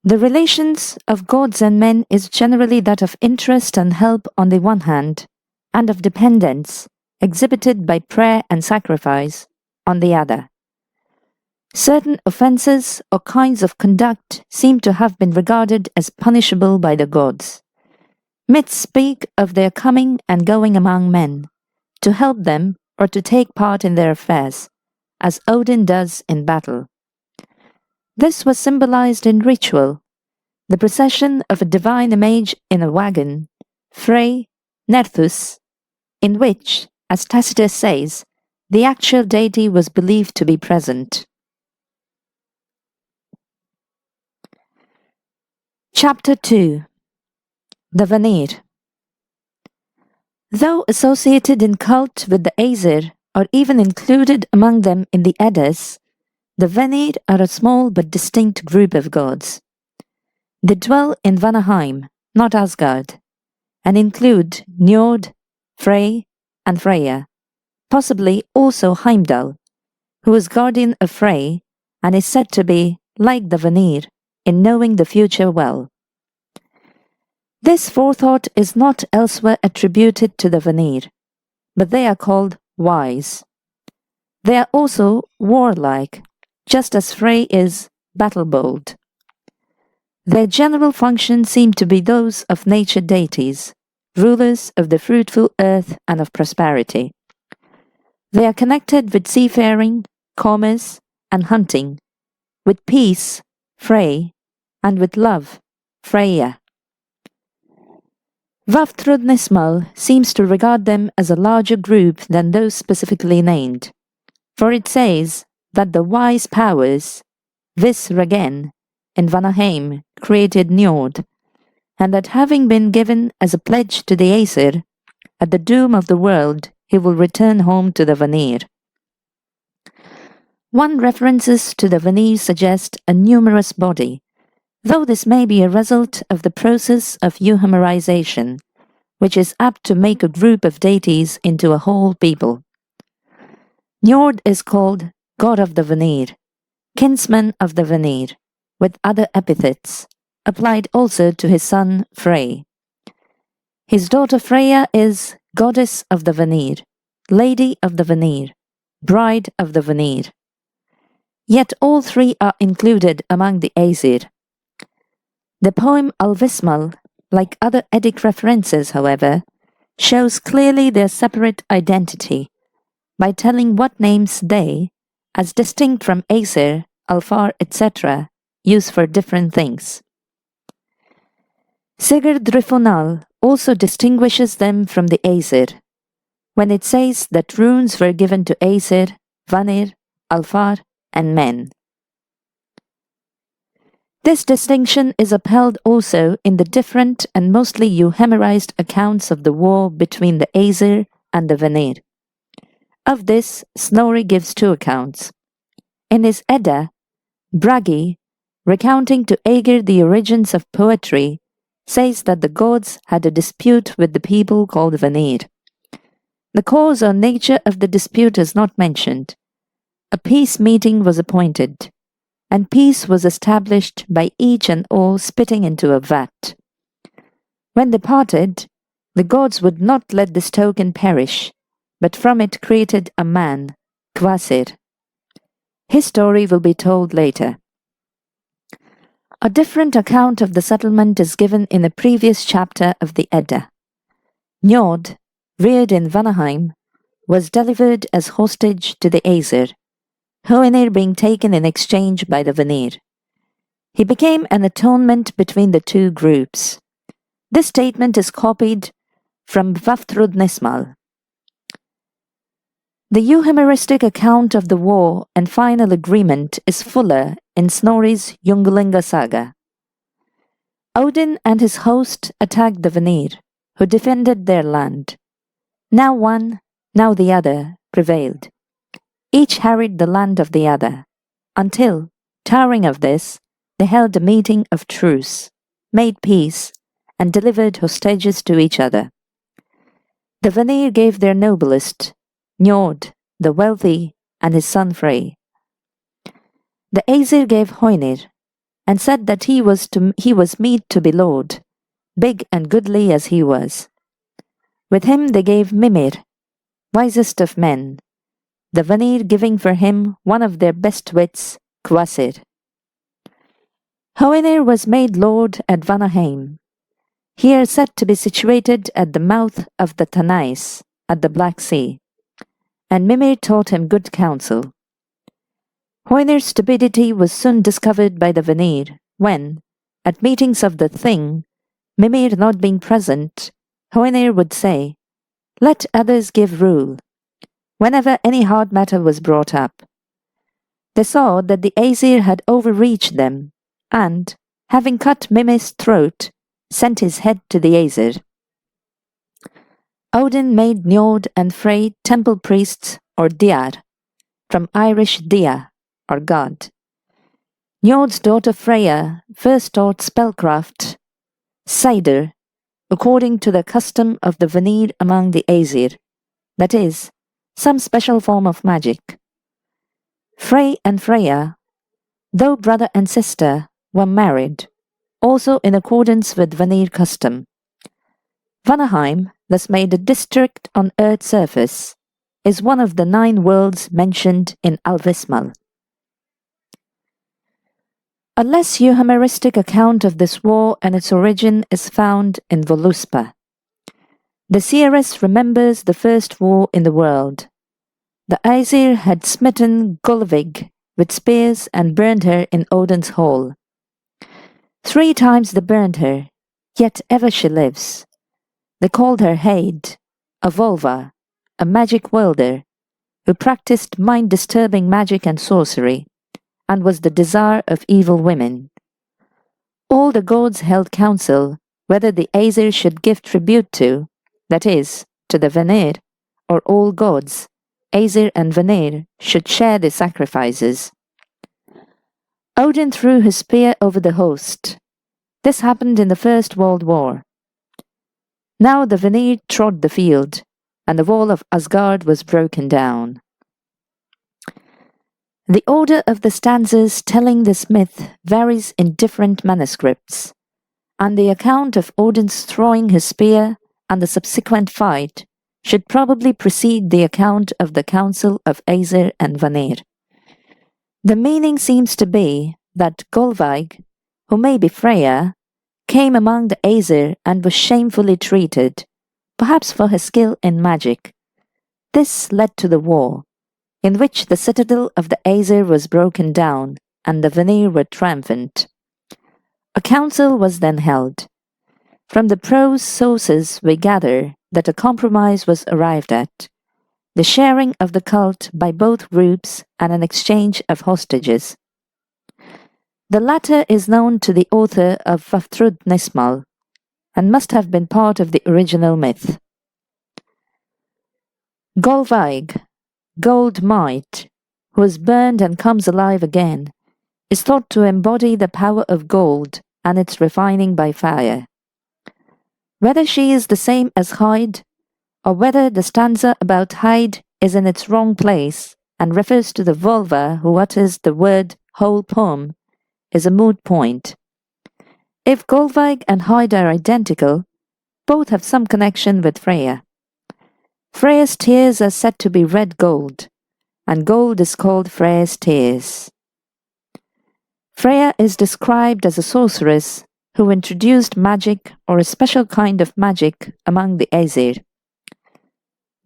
The relations of gods and men is generally that of interest and help on the one hand, and of dependence, exhibited by prayer and sacrifice, on the other. Certain offences or kinds of conduct seem to have been regarded as punishable by the gods. Myths speak of their coming and going among men, to help them or to take part in their affairs, as Odin does in battle. This was symbolized in ritual, the procession of a divine image in a wagon, Frey, Nerthus, in which, as Tacitus says, the actual deity was believed to be present. Chapter 2. The Vanir. Though associated in cult with the Aesir, or even included among them in the Eddas, the Vanir are a small but distinct group of gods. They dwell in Vanaheim, not Asgard, and include Njord, Frey, and Freya, possibly also Heimdall, who is guardian of Frey and is said to be, like the Vanir, in knowing the future well. This forethought is not elsewhere attributed to the Vanir, but they are called wise. They are also warlike, just as Frey is battle-bold. Their general functions seem to be those of nature deities, rulers of the fruitful earth and of prosperity. They are connected with seafaring, commerce, and hunting, with peace, Frey, and with love, Freya. Vafthrudnismal seems to regard them as a larger group than those specifically named, for it says that the wise powers, Vis Regen, in Vanaheim created Njord, and that having been given as a pledge to the Aesir, at the doom of the world he will return home to the Vanir. One references to the Vanir suggest a numerous body, though this may be a result of the process of euhemerization, which is apt to make a group of deities into a whole people. Njord is called God of the Vanir, kinsman of the Vanir, with other epithets, applied also to his son Frey. His daughter Freya is Goddess of the Vanir, Lady of the Vanir, Bride of the Vanir. Yet all three are included among the Aesir. The poem Alvismal, like other Eddic references, however, shows clearly their separate identity by telling what names they, as distinct from Aesir, Alfar, etc., use for different things. Sigurdrifunal also distinguishes them from the Aesir, when it says that runes were given to Aesir, Vanir, Alfar, and men. This distinction is upheld also in the different and mostly euhemerized accounts of the war between the Aesir and the Vanir. Of this, Snorri gives two accounts. In his Edda, Bragi, recounting to Aegir the origins of poetry, says that the gods had a dispute with the people called Vanir. The cause or nature of the dispute is not mentioned. A peace meeting was appointed, and peace was established by each and all spitting into a vat. When they parted, the gods would not let this token perish, but from it created a man, Kvasir. His story will be told later. A different account of the settlement is given in a previous chapter of the Edda. Njord, reared in Vanaheim, was delivered as hostage to the Aesir, Hoenir being taken in exchange by the Vanir. He became an atonement between the two groups. This statement is copied from Vafthrudnismal. The euhemeristic account of the war and final agreement is fuller in Snorri's Ynglinga saga. Odin and his host attacked the Vanir, who defended their land. Now one, now the other prevailed. Each harried the land of the other, until, tiring of this, they held a meeting of truce, made peace, and delivered hostages to each other. The Vanir gave their noblest, Njord, the wealthy, and his son Frey. The Aesir gave Hoenir, and said that he was meet to be lord, big and goodly as he was. With him they gave Mimir, wisest of men, the Vanir giving for him one of their best wits, Kvasir. Hoenir was made lord at Vanaheim, here said to be situated at the mouth of the Tanais, at the Black Sea, and Mimir taught him good counsel. Hoenir's stupidity was soon discovered by the Vanir, when, at meetings of the Thing, Mimir not being present, Hoenir would say, "Let others give rule," whenever any hard matter was brought up. They saw that the Aesir had overreached them, and, having cut Mimir's throat, sent his head to the Aesir. Odin made Njord and Frey temple priests or Diar, from Irish dia, or god. Njord's daughter Freya first taught spellcraft, Seidir, according to the custom of the Vanir among the Aesir, that is, some special form of magic. Frey and Freya, though brother and sister, were married, also in accordance with Vanir custom. Vanaheim, thus made a district on Earth's surface, is one of the 9 worlds mentioned in Alvismal. A less euhemeristic account of this war and its origin is found in Voluspa. The seeress remembers the first war in the world. The Aesir had smitten Gullveig with spears and burned her in Odin's hall. 3 times they burned her, yet ever she lives. They called her Heid, a Volva, a magic wielder, who practiced mind-disturbing magic and sorcery, and was the desire of evil women. All the gods held council whether the Aesir should give tribute to, that is, to the Vanir, or all gods, Aesir and Vanir, should share the sacrifices. Odin threw his spear over the host. This happened in the First World War. Now the Vanir trod the field, and the wall of Asgard was broken down. The order of the stanzas telling this myth varies in different manuscripts, and the account of Odin's throwing his spear and the subsequent fight should probably precede the account of the council of Aesir and Vanir. The meaning seems to be that Gullveig, who may be Freya, came among the Aesir and was shamefully treated, perhaps for her skill in magic. This led to the war, in which the citadel of the Aesir was broken down and the Vanir were triumphant. A council was then held. From the prose sources we gather that a compromise was arrived at, the sharing of the cult by both groups and an exchange of hostages. The latter is known to the author of Vafthrudnismal, and must have been part of the original myth. Gullveig, Gold Might, who is burned and comes alive again, is thought to embody the power of gold and its refining by fire. Whether she is the same as Heid, or whether the stanza about Heid is in its wrong place and refers to the Volva who utters the word whole poem, is a moot point. If Gullveig and Heid are identical, both have some connection with Freya. Freya's tears are said to be red gold, and gold is called Freya's tears. Freya is described as a sorceress who introduced magic or a special kind of magic among the Aesir.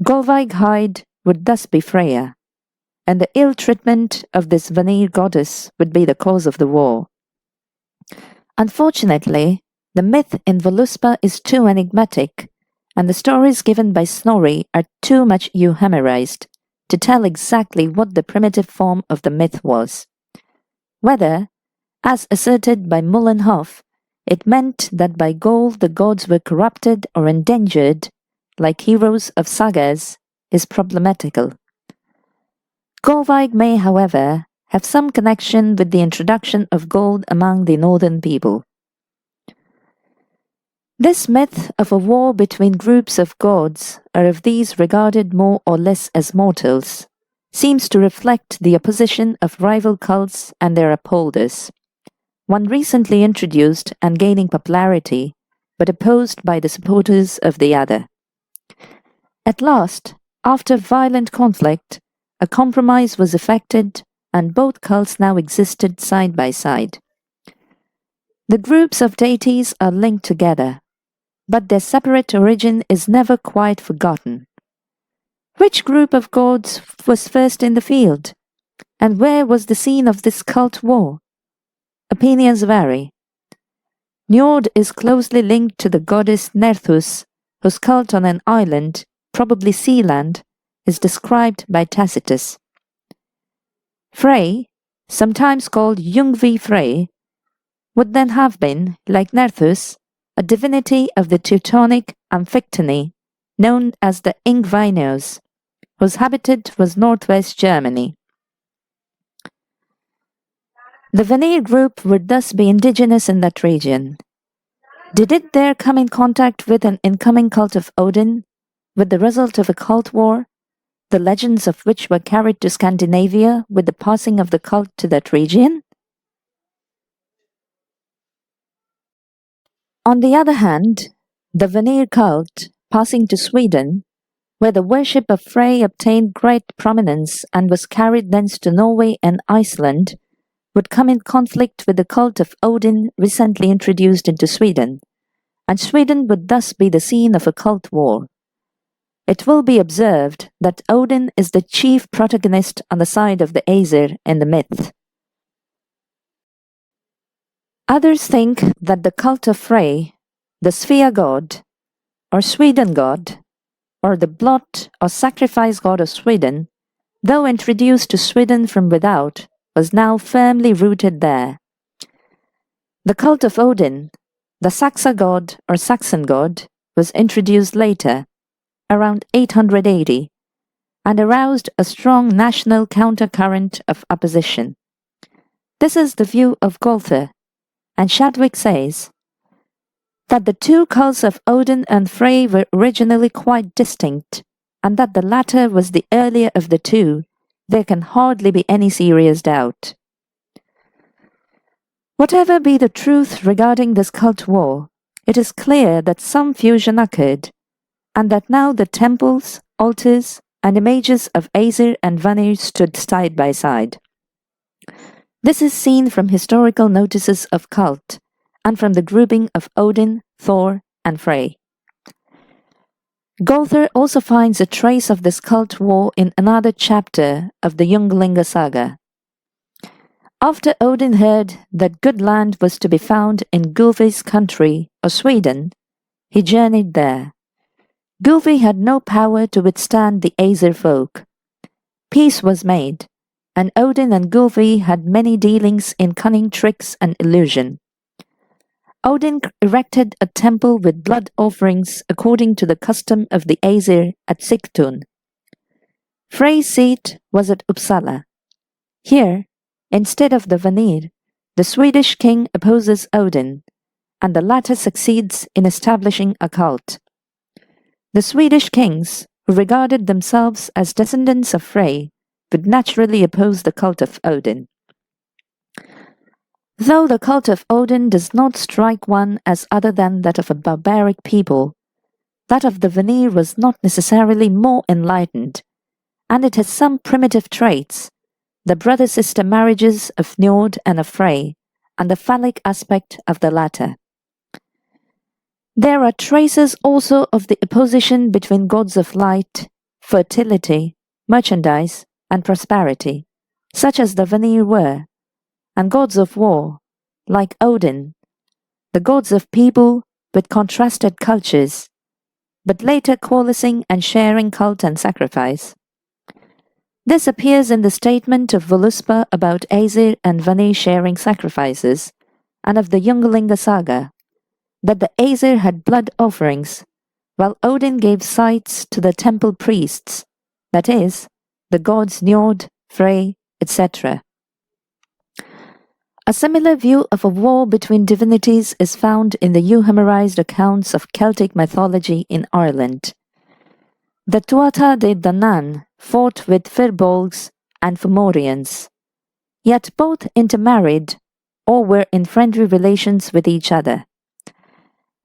Gullveig Heid would thus be Freya, and the ill treatment of this Vanir goddess would be the cause of the war. Unfortunately, the myth in Voluspa is too enigmatic, and the stories given by Snorri are too much euhemerized to tell exactly what the primitive form of the myth was. Whether, as asserted by Mullenhoff, it meant that by gold the gods were corrupted or endangered, like heroes of sagas, is problematical. Gullveig may, however, have some connection with the introduction of gold among the northern people. This myth of a war between groups of gods, or of these regarded more or less as mortals, seems to reflect the opposition of rival cults and their upholders, one recently introduced and gaining popularity, but opposed by the supporters of the other. At last, after violent conflict, a compromise was effected and both cults now existed side by side. The groups of deities are linked together, but their separate origin is never quite forgotten. Which group of gods was first in the field? And where was the scene of this cult war? Opinions vary. Njord is closely linked to the goddess Nerthus, whose cult on an island, probably Sealand, is described by Tacitus. Frey, sometimes called Yngvi Frey, would then have been, like Nerthus, a divinity of the Teutonic Amphictyony, known as the Ingvainers, whose habitat was northwest Germany. The Vanir group would thus be indigenous in that region. Did it there come in contact with an incoming cult of Odin, with the result of a cult war, the legends of which were carried to Scandinavia with the passing of the cult to that region? On the other hand, the Vanir cult, passing to Sweden, where the worship of Frey obtained great prominence and was carried thence to Norway and Iceland, would come in conflict with the cult of Odin recently introduced into Sweden, and Sweden would thus be the scene of a cult war. It will be observed that Odin is the chief protagonist on the side of the Aesir in the myth. Others think that the cult of Frey, the Svea god, or Sweden god, or the blot or sacrifice god of Sweden, though introduced to Sweden from without, was now firmly rooted there. The cult of Odin, the Saxa god or Saxon god, was introduced later, around 880, and aroused a strong national countercurrent of opposition. This is the view of Golther, and Shadwick says that the two cults of Odin and Frey were originally quite distinct, and that the latter was the earlier of the two. There can hardly be any serious doubt. Whatever be the truth regarding this cult war, it is clear that some fusion occurred, and that now the temples, altars, and images of Aesir and Vanir stood side by side. This is seen from historical notices of cult, and from the grouping of Odin, Thor, and Frey. Golther also finds a trace of this cult war in another chapter of the Ynglinga saga. After Odin heard that good land was to be found in Gulfi's country, or Sweden, he journeyed there. Gulfi had no power to withstand the Aesir folk. Peace was made, and Odin and Gulfi had many dealings in cunning tricks and illusion. Odin erected a temple with blood offerings according to the custom of the Aesir at Sigtun. Frey's seat was at Uppsala. Here, instead of the Vanir, the Swedish king opposes Odin, and the latter succeeds in establishing a cult. The Swedish kings, who regarded themselves as descendants of Frey, would naturally oppose the cult of Odin. Though the cult of Odin does not strike one as other than that of a barbaric people, that of the Vanir was not necessarily more enlightened, and it has some primitive traits, the brother-sister marriages of Njord and of Frey, and the phallic aspect of the latter. There are traces also of the opposition between gods of light, fertility, merchandise, and prosperity, such as the Vanir were, and gods of war, like Odin, the gods of people with contrasted cultures, but later coalescing and sharing cult and sacrifice. This appears in the statement of Voluspa about Aesir and Vanir sharing sacrifices, and of the Ynglinga saga, that the Aesir had blood offerings, while Odin gave sites to the temple priests, that is, the gods Njord, Frey, etc. A similar view of a war between divinities is found in the euhemerized accounts of Celtic mythology in Ireland. The Tuatha de Danann fought with Firbolgs and Fomorians, yet both intermarried or were in friendly relations with each other.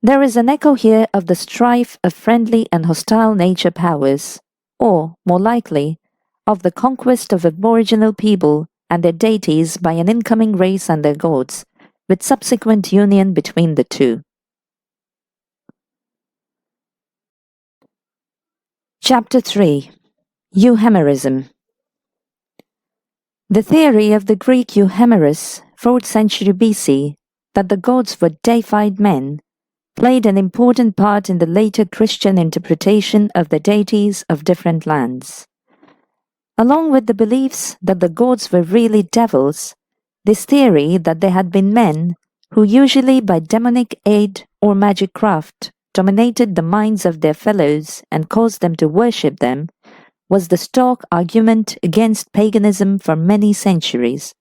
There is an echo here of the strife of friendly and hostile nature powers, or, more likely, of the conquest of aboriginal people and their deities by an incoming race and their gods, with subsequent union between the two. Chapter 3. Euhemerism. The theory of the Greek Euhemerus, 4th century BC, that the gods were deified men, played an important part in the later Christian interpretation of the deities of different lands. Along with the beliefs that the gods were really devils, this theory that they had been men who usually by demonic aid or magic craft dominated the minds of their fellows and caused them to worship them, was the stock argument against paganism for many centuries.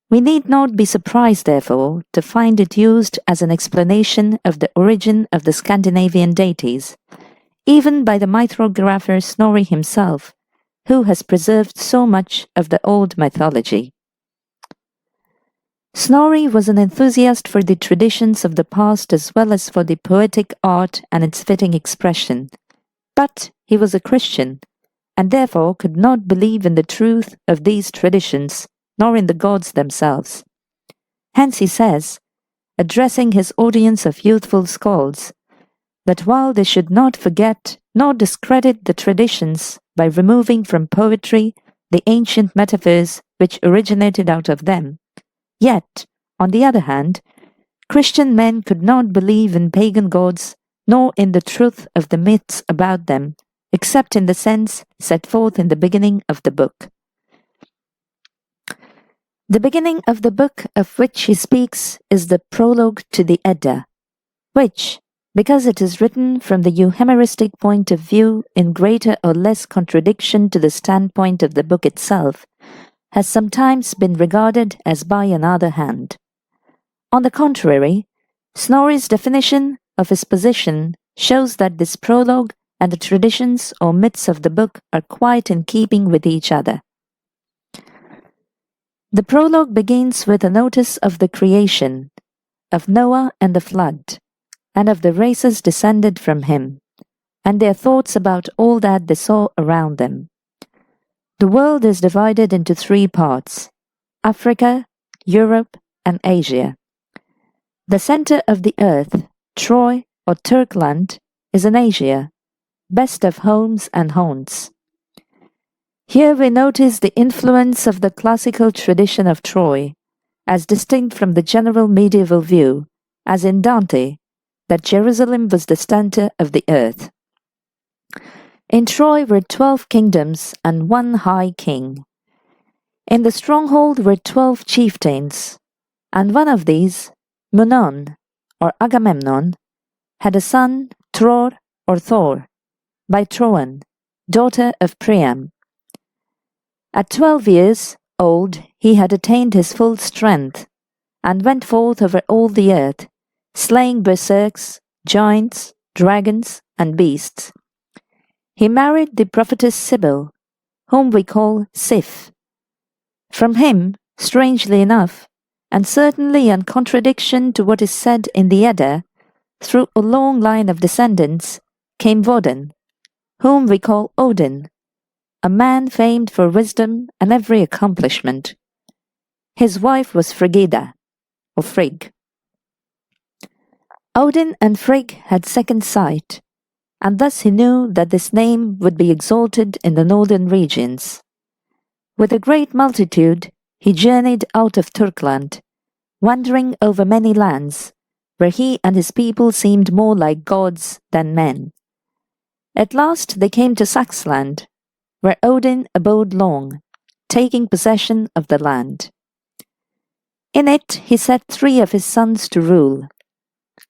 We need not be surprised, therefore, to find it used as an explanation of the origin of the Scandinavian deities, even by the mythographer Snorri himself, who has preserved so much of the old mythology. Snorri was an enthusiast for the traditions of the past as well as for the poetic art and its fitting expression, but he was a Christian, and therefore could not believe in the truth of these traditions, nor in the gods themselves. Hence he says, addressing his audience of youthful skalds, that while they should not forget nor discredit the traditions by removing from poetry the ancient metaphors which originated out of them, yet, on the other hand, Christian men could not believe in pagan gods nor in the truth of the myths about them, except in the sense set forth in the beginning of the book. The beginning of the book of which he speaks is the prologue to the Edda, which, because it is written from the euhemeristic point of view in greater or less contradiction to the standpoint of the book itself, has sometimes been regarded as by another hand. On the contrary, Snorri's definition of his position shows that this prologue and the traditions or myths of the book are quite in keeping with each other. The prologue begins with a notice of the creation, of Noah and the flood, and of the races descended from him, and their thoughts about all that they saw around them. The world is divided into three parts: Africa, Europe, and Asia. The center of the earth, Troy or Turkland, is in Asia, best of homes and haunts. Here we notice the influence of the classical tradition of Troy, as distinct from the general medieval view, as in Dante, that Jerusalem was the center of the earth. In Troy were 12 kingdoms and one high king. In the stronghold were 12 chieftains, and one of these, Munon, or Agamemnon, had a son, Tror or Thor, by Troan, daughter of Priam. At 12 years old he had attained his full strength, and went forth over all the earth, slaying berserks, giants, dragons, and beasts. He married the prophetess Sibyl, whom we call Sif. From him, strangely enough, and certainly in contradiction to what is said in the Edda, through a long line of descendants, came Woden, whom we call Odin, a man famed for wisdom and every accomplishment. His wife was Frigida, or Frigg. Odin and Frigg had second sight, and thus he knew that this name would be exalted in the northern regions. With a great multitude, he journeyed out of Turkland, wandering over many lands, where he and his people seemed more like gods than men. At last they came to Saxland, where Odin abode long, taking possession of the land. In it he set 3 of his sons to rule: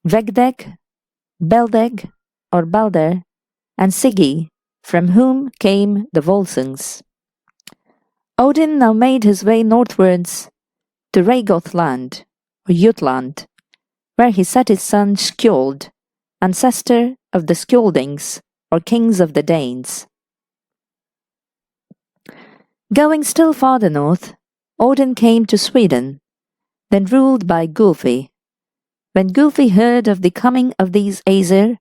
Vegdeg, Beldeg, or Balder, and Sigi, from whom came the Volsungs. Odin now made his way northwards to Reygothland, or Jutland, where he set his son Skjold, ancestor of the Skjoldings, or kings of the Danes. Going still farther north, Odin came to Sweden, then ruled by Gulfi. When Gulfi heard of the coming of these Aesir,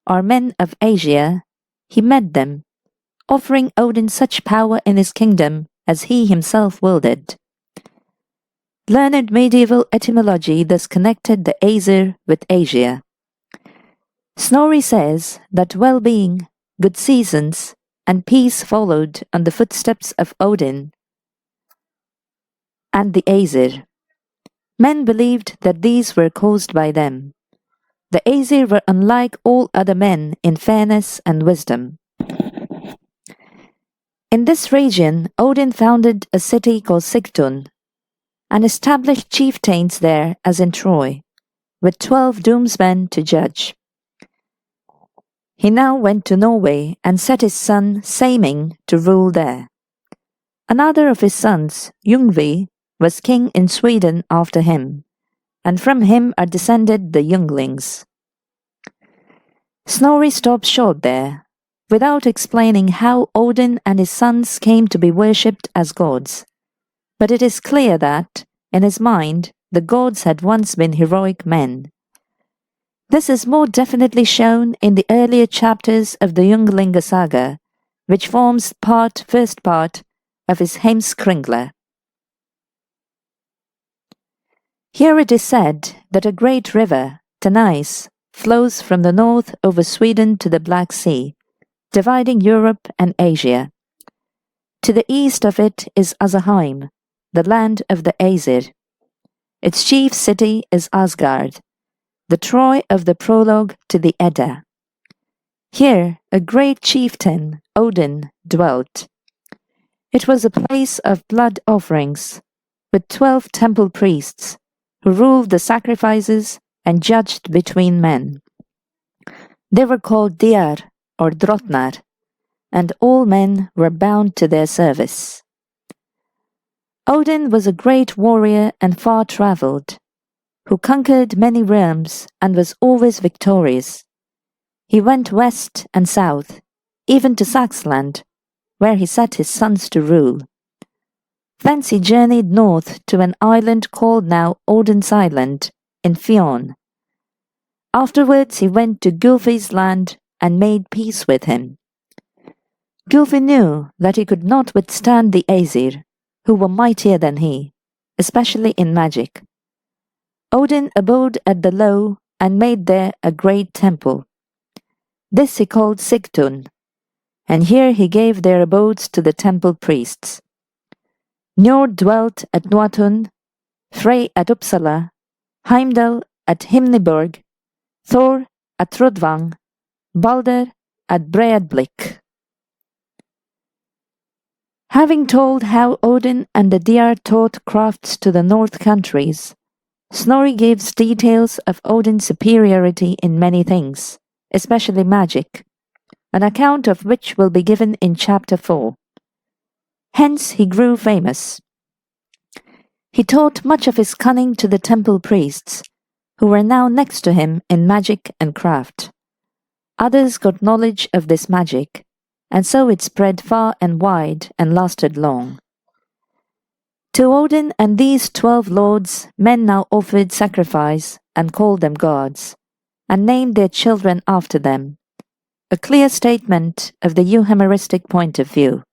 or men of Asia, he met them, offering Odin such power in his kingdom as he himself wielded. Learned medieval etymology thus connected the Aesir with Asia. Snorri says that well-being, good seasons, and peace followed on the footsteps of Odin and the Aesir. Men believed that these were caused by them. The Aesir were unlike all other men in fairness and wisdom. In this region, Odin founded a city called Sigtun, and established chieftains there as in Troy, with 12 doomsmen to judge. He now went to Norway and set his son Seiming to rule there. Another of his sons, Yngvi, was king in Sweden after him, and from him are descended the Younglings. Snorri stops short there, without explaining how Odin and his sons came to be worshipped as gods. But it is clear that, in his mind, the gods had once been heroic men. This is more definitely shown in the earlier chapters of the Ynglinga saga, which forms first part of his Heimskringla. Here it is said that a great river, Tanais, flows from the north over Sweden to the Black Sea, dividing Europe and Asia. To the east of it is Asaheim, the land of the Aesir. Its chief city is Asgard, the Troy of the prologue to the Edda. Here a great chieftain, Odin, dwelt. It was a place of blood offerings, with 12 temple priests, who ruled the sacrifices and judged between men. They were called Diar, or Drottnar, and all men were bound to their service. Odin was a great warrior and far-travelled, who conquered many realms and was always victorious. He went west and south, even to Saxland, where he set his sons to rule. Thence he journeyed north to an island called now Odin's Island, in Fionn. Afterwards he went to Gylfi's land and made peace with him. Gylfi knew that he could not withstand the Aesir, who were mightier than he, especially in magic. Odin abode at the Low and made there a great temple. This he called Sigtun, and here he gave their abodes to the temple priests. Njord dwelt at Noatun, Frey at Uppsala, Heimdall at Himniborg, Thor at Trodvang, Balder at Breidablik. Having told how Odin and the Diar taught crafts to the north countries, Snorri gives details of Odin's superiority in many things, especially magic, an account of which will be given in chapter 4. Hence he grew famous. He taught much of his cunning to the temple priests, who were now next to him in magic and craft. Others got knowledge of this magic, and so it spread far and wide and lasted long. To Odin and these 12 lords men now offered sacrifice and called them gods, and named their children after them, a clear statement of the euhemeristic point of view.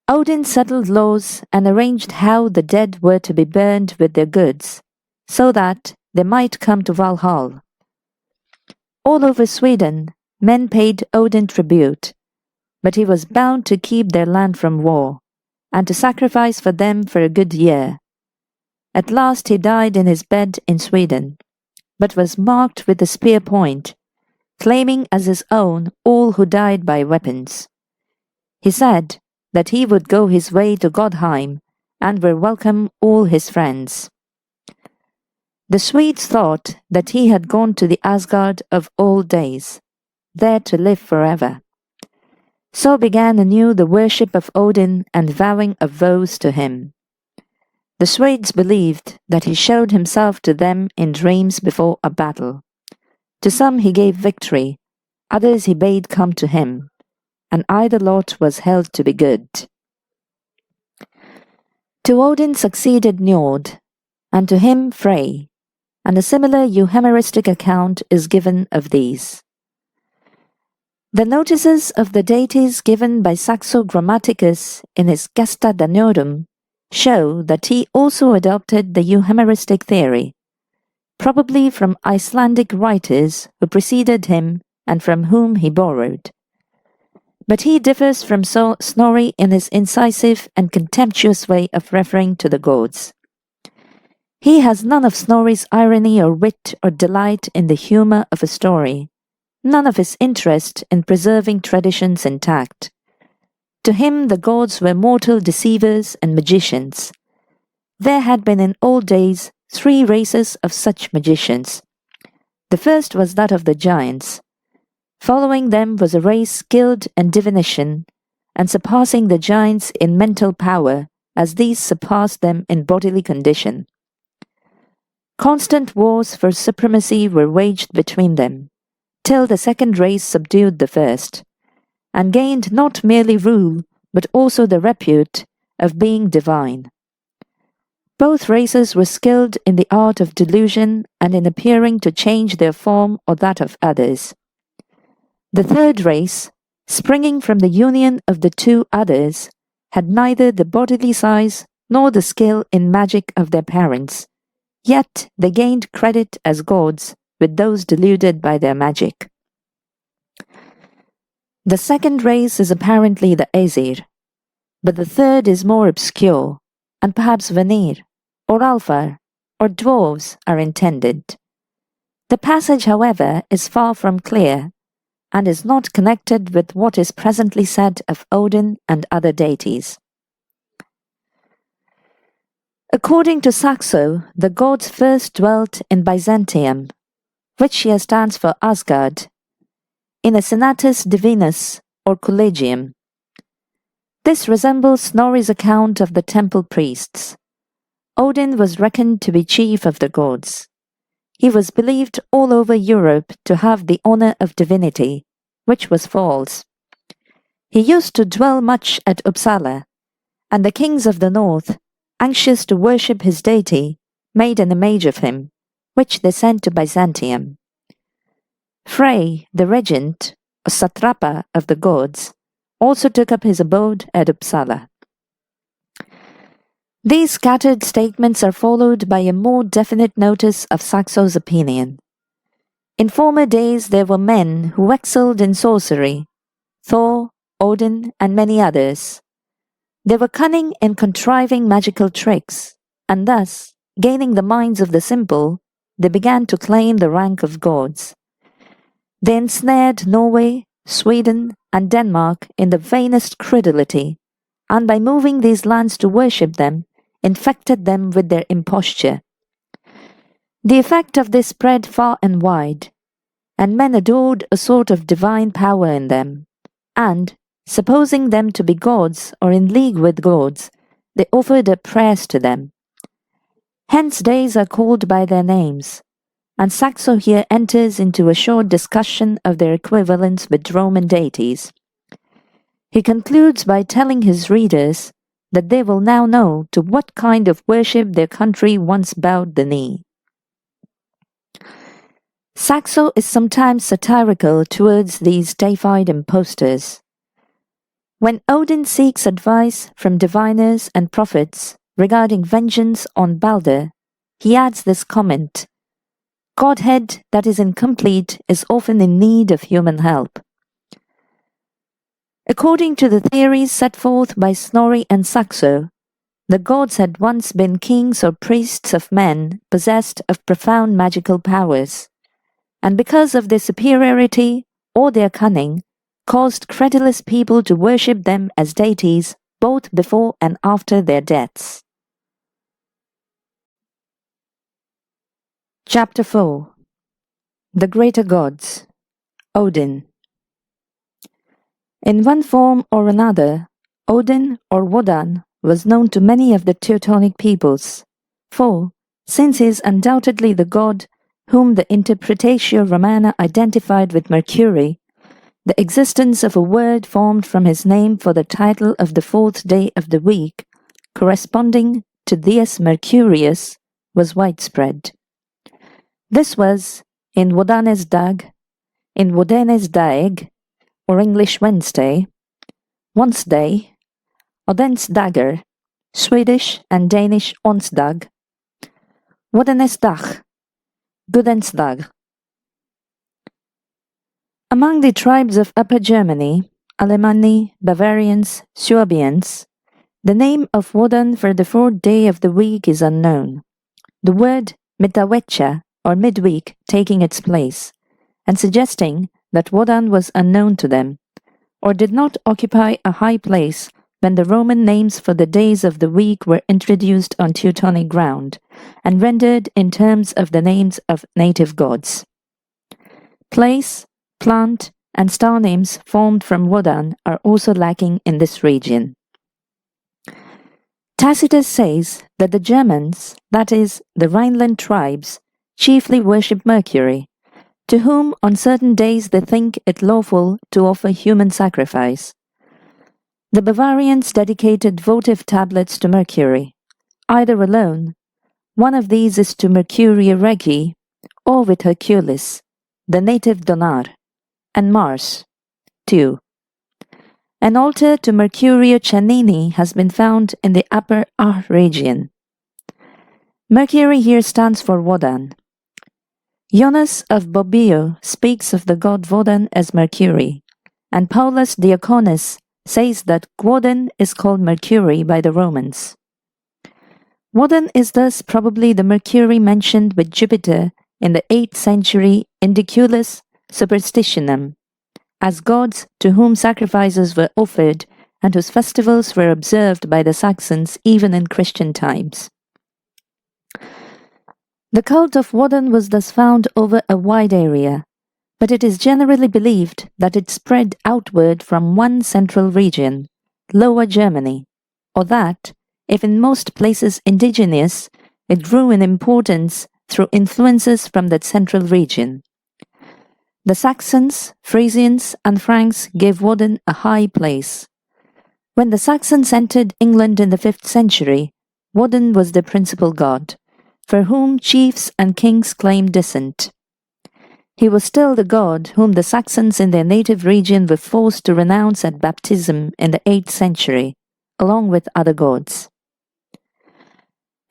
Odin settled laws and arranged how the dead were to be burned with their goods, so that they might come to Valhall. All over Sweden, men paid Odin tribute, but he was bound to keep their land from war, and to sacrifice for them for a good year. At last he died in his bed in Sweden, but was marked with a spear point, claiming as his own all who died by weapons. He said that he would go his way to Godheim, and were welcome all his friends. The Swedes thought that he had gone to the Asgard of old days, there to live forever. So began anew the worship of Odin and vowing of vows to him. The Swedes believed that he showed himself to them in dreams before a battle. To some he gave victory, others he bade come to him, and either lot was held to be good. To Odin succeeded Njord, and to him Frey, and a similar euhemeristic account is given of these. The notices of the deities given by Saxo Grammaticus in his Gesta Danorum show that he also adopted the euhemeristic theory, probably from Icelandic writers who preceded him and from whom he borrowed. But he differs from Snorri in his incisive and contemptuous way of referring to the gods. He has none of Snorri's irony or wit or delight in the humour of a story, none of his interest in preserving traditions intact. To him the gods were mortal deceivers and magicians. There had been in old days 3 races of such magicians. The first was that of the giants, Following them was a race skilled in divination and surpassing the giants in mental power as these surpassed them in bodily condition. Constant wars for supremacy were waged between them, till the second race subdued the first, and gained not merely rule, but also the repute of being divine. Both races were skilled in the art of delusion and in appearing to change their form or that of others. The third race, springing from the union of the two others, had neither the bodily size nor the skill in magic of their parents, yet they gained credit as gods with those deluded by their magic. The second race is apparently the Aesir, but the third is more obscure, and perhaps Vanir, or Alfar, or dwarves are intended. The passage, however, is far from clear, and is not connected with what is presently said of Odin and other deities. According to Saxo, the gods first dwelt in Byzantium, which here stands for Asgard, in a senatus divinus or collegium. This resembles Snorri's account of the temple priests. Odin was reckoned to be chief of the gods. He was believed all over Europe to have the honor of divinity, which was false. He used to dwell much at Uppsala, and the kings of the north, anxious to worship his deity, made an image of him, which they sent to Byzantium. Frey, the regent, or satrapa of the gods, also took up his abode at Uppsala. These scattered statements are followed by a more definite notice of Saxo's opinion. In former days there were men who excelled in sorcery, Thor, Odin, and many others. They were cunning in contriving magical tricks, and thus, gaining the minds of the simple, they began to claim the rank of gods. They ensnared Norway, Sweden, and Denmark in the vainest credulity, and by moving these lands to worship them, infected them with their imposture. The effect of this spread far and wide, and men adored a sort of divine power in them, and, supposing them to be gods or in league with gods, they offered up prayers to them. Hence days are called by their names, and Saxo here enters into a short discussion of their equivalents with Roman deities. He concludes by telling his readers that they will now know to what kind of worship their country once bowed the knee. Saxo is sometimes satirical towards these deified impostors. When Odin seeks advice from diviners and prophets regarding vengeance on Balder, he adds this comment: Godhead that is incomplete is often in need of human help. According to the theories set forth by Snorri and Saxo, the gods had once been kings or priests of men possessed of profound magical powers, and because of their superiority or their cunning, caused credulous people to worship them as deities both before and after their deaths. Chapter 4. The Greater Gods. Odin. In one form or another, Odin or Wodan was known to many of the Teutonic peoples, for, since he is undoubtedly the god whom the Interpretatio Romana identified with Mercury, the existence of a word formed from his name for the title of the fourth day of the week, corresponding to Dies Mercurius, was widespread. This was, in Wodanes Dag, in Wodanes Daeg, or English Wednesday, Once Day, Odens Dager, Swedish and Danish Onsdag, Wodanes Dag, Gudensdag. Among the tribes of Upper Germany, Alemanni, Bavarians, Swabians, the name of Wodan for the fourth day of the week is unknown, the word Mittawecca or midweek taking its place, and suggesting that Wodan was unknown to them, or did not occupy a high place when the Roman names for the days of the week were introduced on Teutonic ground, and rendered in terms of the names of native gods. Place, plant, and star names formed from Wodan are also lacking in this region. Tacitus says that the Germans, that is, the Rhineland tribes, chiefly worship Mercury, to whom on certain days they think it lawful to offer human sacrifice. The Bavarians dedicated votive tablets to Mercury, either alone, one of these is to Mercuria Regi, or with Hercules, the native Donar, and Mars, too. An altar to Mercurio Canini has been found in the upper Ar region. Mercury here stands for Wodan. Jonas of Bobbio speaks of the god Wodan as Mercury, and Paulus Diaconus says that Wodan is called Mercury by the Romans. Wodan is thus probably the Mercury mentioned with Jupiter in the 8th century Indiculus Superstitionum, as gods to whom sacrifices were offered and whose festivals were observed by the Saxons even in Christian times. The cult of Wodan was thus found over a wide area, but it is generally believed that it spread outward from one central region, Lower Germany, or that, if in most places indigenous, it grew in importance through influences from that central region. The Saxons, Frisians, and Franks gave Wodan a high place. When the Saxons entered England in the 5th century, Wodan was the principal god, for whom chiefs and kings claimed descent. He was still the god whom the Saxons in their native region were forced to renounce at baptism in the 8th century, along with other gods.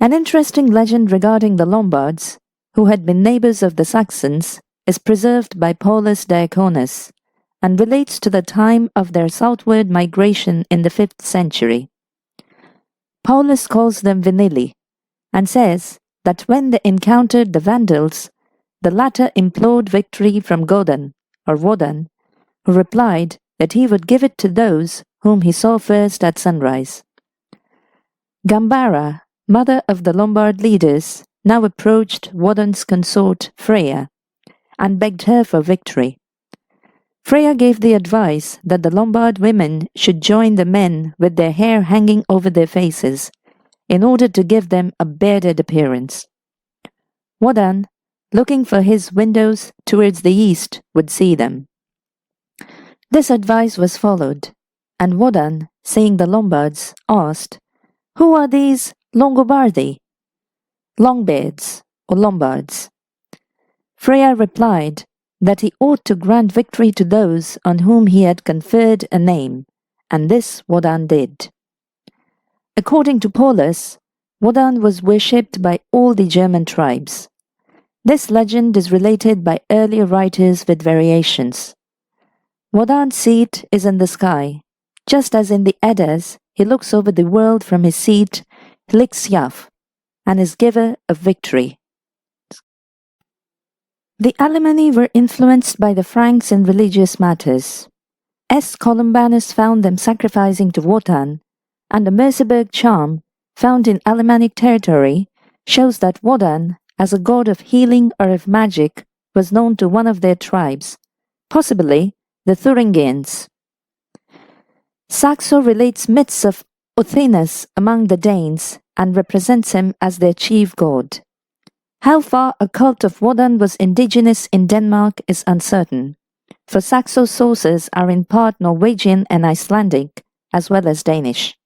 An interesting legend regarding the Lombards, who had been neighbors of the Saxons, is preserved by Paulus Diaconus, and relates to the time of their southward migration in the 5th century. Paulus calls them Venili, and says that when they encountered the Vandals, the latter implored victory from Godan, or Wodan, who replied that he would give it to those whom he saw first at sunrise. Gambara, mother of the Lombard leaders, now approached Wodan's consort Freya, and begged her for victory. Freya gave the advice that the Lombard women should join the men with their hair hanging over their faces, in order to give them a bearded appearance. Wodan, looking for his windows towards the east, would see them. This advice was followed, and Wodan, seeing the Lombards, asked, "Who are these Longobardi?" Longbeards, or Lombards. Freya replied that he ought to grant victory to those on whom he had conferred a name, and this Wodan did. According to Paulus, Wodan was worshipped by all the German tribes. This legend is related by earlier writers with variations. Wodan's seat is in the sky, just as in the Eddas he looks over the world from his seat, Hliksjaf, and is giver of victory. The Alemanni were influenced by the Franks in religious matters. S. Columbanus found them sacrificing to Wotan, and the Merseburg charm, found in Alemannic territory, shows that Wodan, as a god of healing or of magic, was known to one of their tribes, possibly the Thuringians. Saxo relates myths of Uthenus among the Danes and represents him as their chief god. How far a cult of Wodan was indigenous in Denmark is uncertain, for Saxo sources are in part Norwegian and Icelandic, as well as Danish.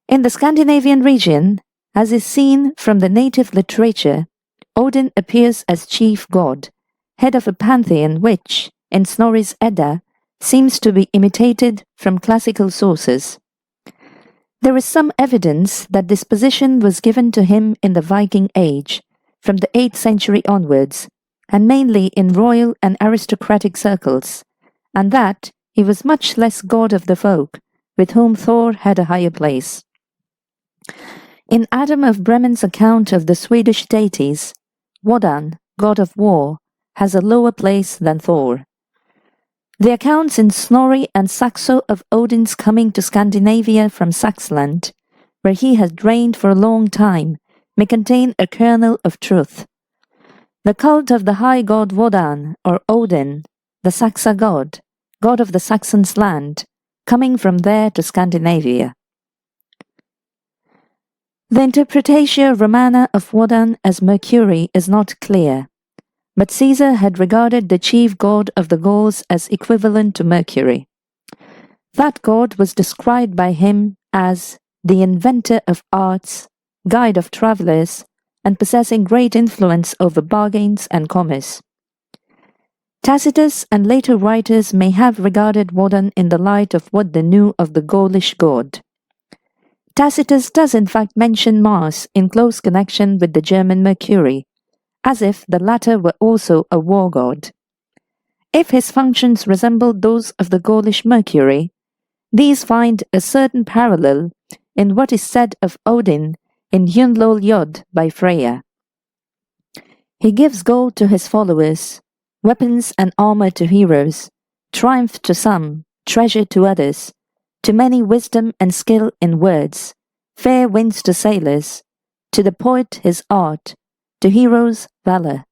In the Scandinavian region, as is seen from the native literature, Odin appears as chief god, head of a pantheon which, in Snorri's Edda, seems to be imitated from classical sources. There is some evidence that this position was given to him in the Viking Age, from the 8th century onwards, and mainly in royal and aristocratic circles, and that he was much less god of the folk, with whom Thor had a higher place. In Adam of Bremen's account of the Swedish deities, Wodan, god of war, has a lower place than Thor. The accounts in Snorri and Saxo of Odin's coming to Scandinavia from Saxland, where he had reigned for a long time, may contain a kernel of truth. The cult of the high god Wodan, or Odin, the Saxa god, god of the Saxons' land, coming from there to Scandinavia. The Interpretatio Romana of Wodan as Mercury is not clear, but Caesar had regarded the chief god of the Gauls as equivalent to Mercury. That god was described by him as the inventor of arts, guide of travelers, and possessing great influence over bargains and commerce. Tacitus and later writers may have regarded Wodan in the light of what they knew of the Gaulish god. Tacitus does in fact mention Mars in close connection with the German Mercury, as if the latter were also a war god. If his functions resembled those of the Gaulish Mercury, these find a certain parallel in what is said of Odin in Hyndlul Jod by Freya. He gives gold to his followers, weapons and armor to heroes, triumph to some, treasure to others, to many wisdom and skill in words, fair winds to sailors, to the poet his art, to heroes valor.